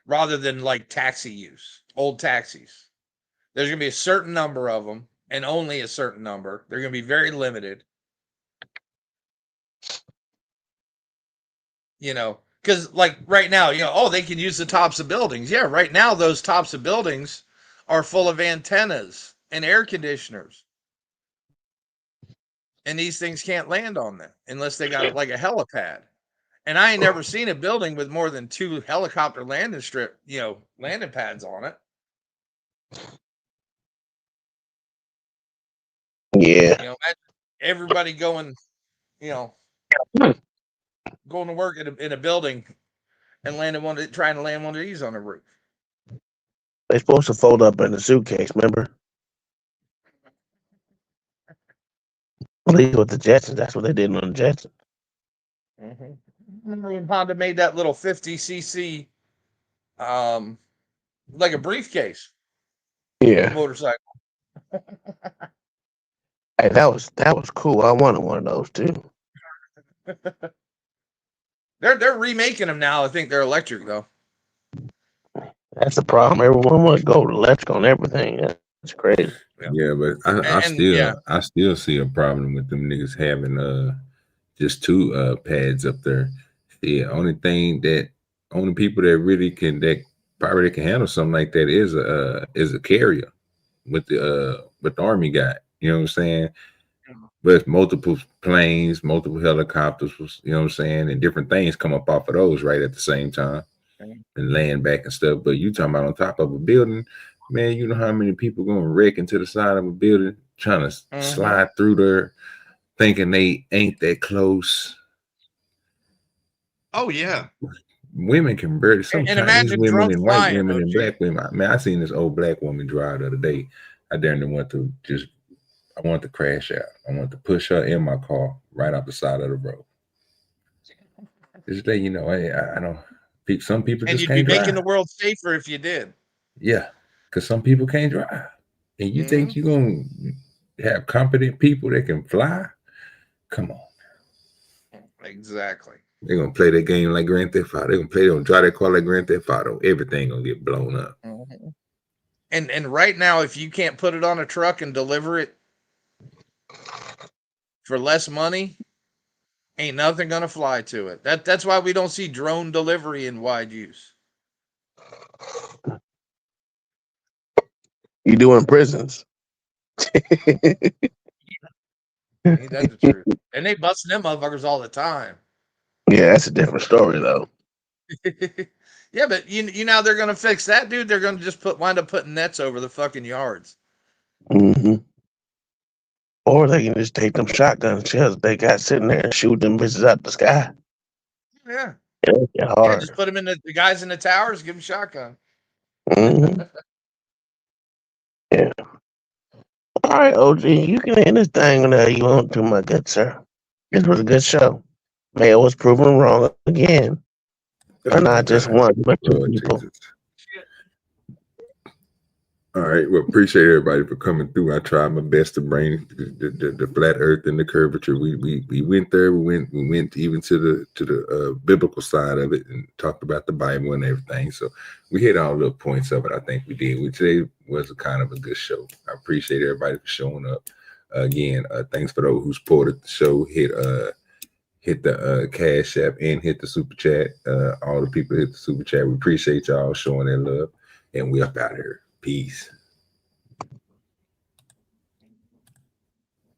rather than like taxi use, old taxis. There's gonna be a certain number of them, and only a certain number. They're gonna be very limited. Because like right now, they can use the tops of buildings. Yeah, right now those tops of buildings are full of antennas and air conditioners. And these things can't land on them unless they got like a helipad. And I ain't never seen a building with more than 2 helicopter landing pads on it. Yeah. Everybody going to work in a building and trying to land one of these on the roof. They're supposed to fold up in a suitcase, remember? At least with the Jetsons, that's what they did on the Jetsons. Remember Honda made that little 50cc, like a briefcase. Yeah. Motorcycle. Hey, that was cool. I wanted one of those too. They're remaking them now. I think they're electric though. That's the problem. Everyone want to go electric on everything. That's crazy. Yeah, but I still see a problem with them niggas having just two pads up there. The only people that really can handle something like that is a carrier with the Army got. You know what I'm saying? But multiple planes, multiple helicopters, you know what I'm saying, and different things come up off of those right at the same time and land back and stuff. But you talking about on top of a building, man, you know how many people going to wreck into the side of a building trying to slide through there thinking they ain't that close. Oh, yeah. Women can barely, some And Chinese imagine women drunk and white flying, women and OG. black women. Man, I seen this old black woman drive the other day. I dared went to I wanted to crash out. I wanted to push her in my car right off the side of the road. Just let you know, I don't. Some people And just you'd be can't drive. making the world safer if you did. Yeah, because some people can't drive, and you think you're gonna have competent people that can fly? Come on. Exactly. They're gonna play that game like Grand Theft Auto. They're gonna drive that car like Grand Theft Auto. Everything gonna get blown up. And right now, if you can't put it on a truck and deliver it for less money, ain't nothing gonna fly to it. That's why we don't see drone delivery in wide use. You do in prisons. Ain't that the truth? And they busting them motherfuckers all the time. Yeah, that's a different story though. Yeah, but you know they're gonna fix that, dude. They're gonna just wind up putting nets over the fucking yards. Or they can just take them shotgun shells they got sitting there and shoot them bitches out the sky. Yeah. Yeah, hard. Just put them in the guys in the towers, give them shotgun. Yeah. All right, OG, you can end this thing whenever you want to, my good sir. This was a good show. Mayo was proven wrong again. And not just one, but two people. Jesus. All right. Well, appreciate everybody for coming through. I tried my best to bring the flat earth and the curvature. We went there. We went even to the biblical side of it and talked about the Bible and everything. So we hit all the points of it. I think we did. Today was a kind of a good show. I appreciate everybody for showing up. Again, thanks for those who supported the show. Hit the Cash App and hit the Super Chat. All the people hit the Super Chat. We appreciate y'all showing their love. And we up out here. Peace.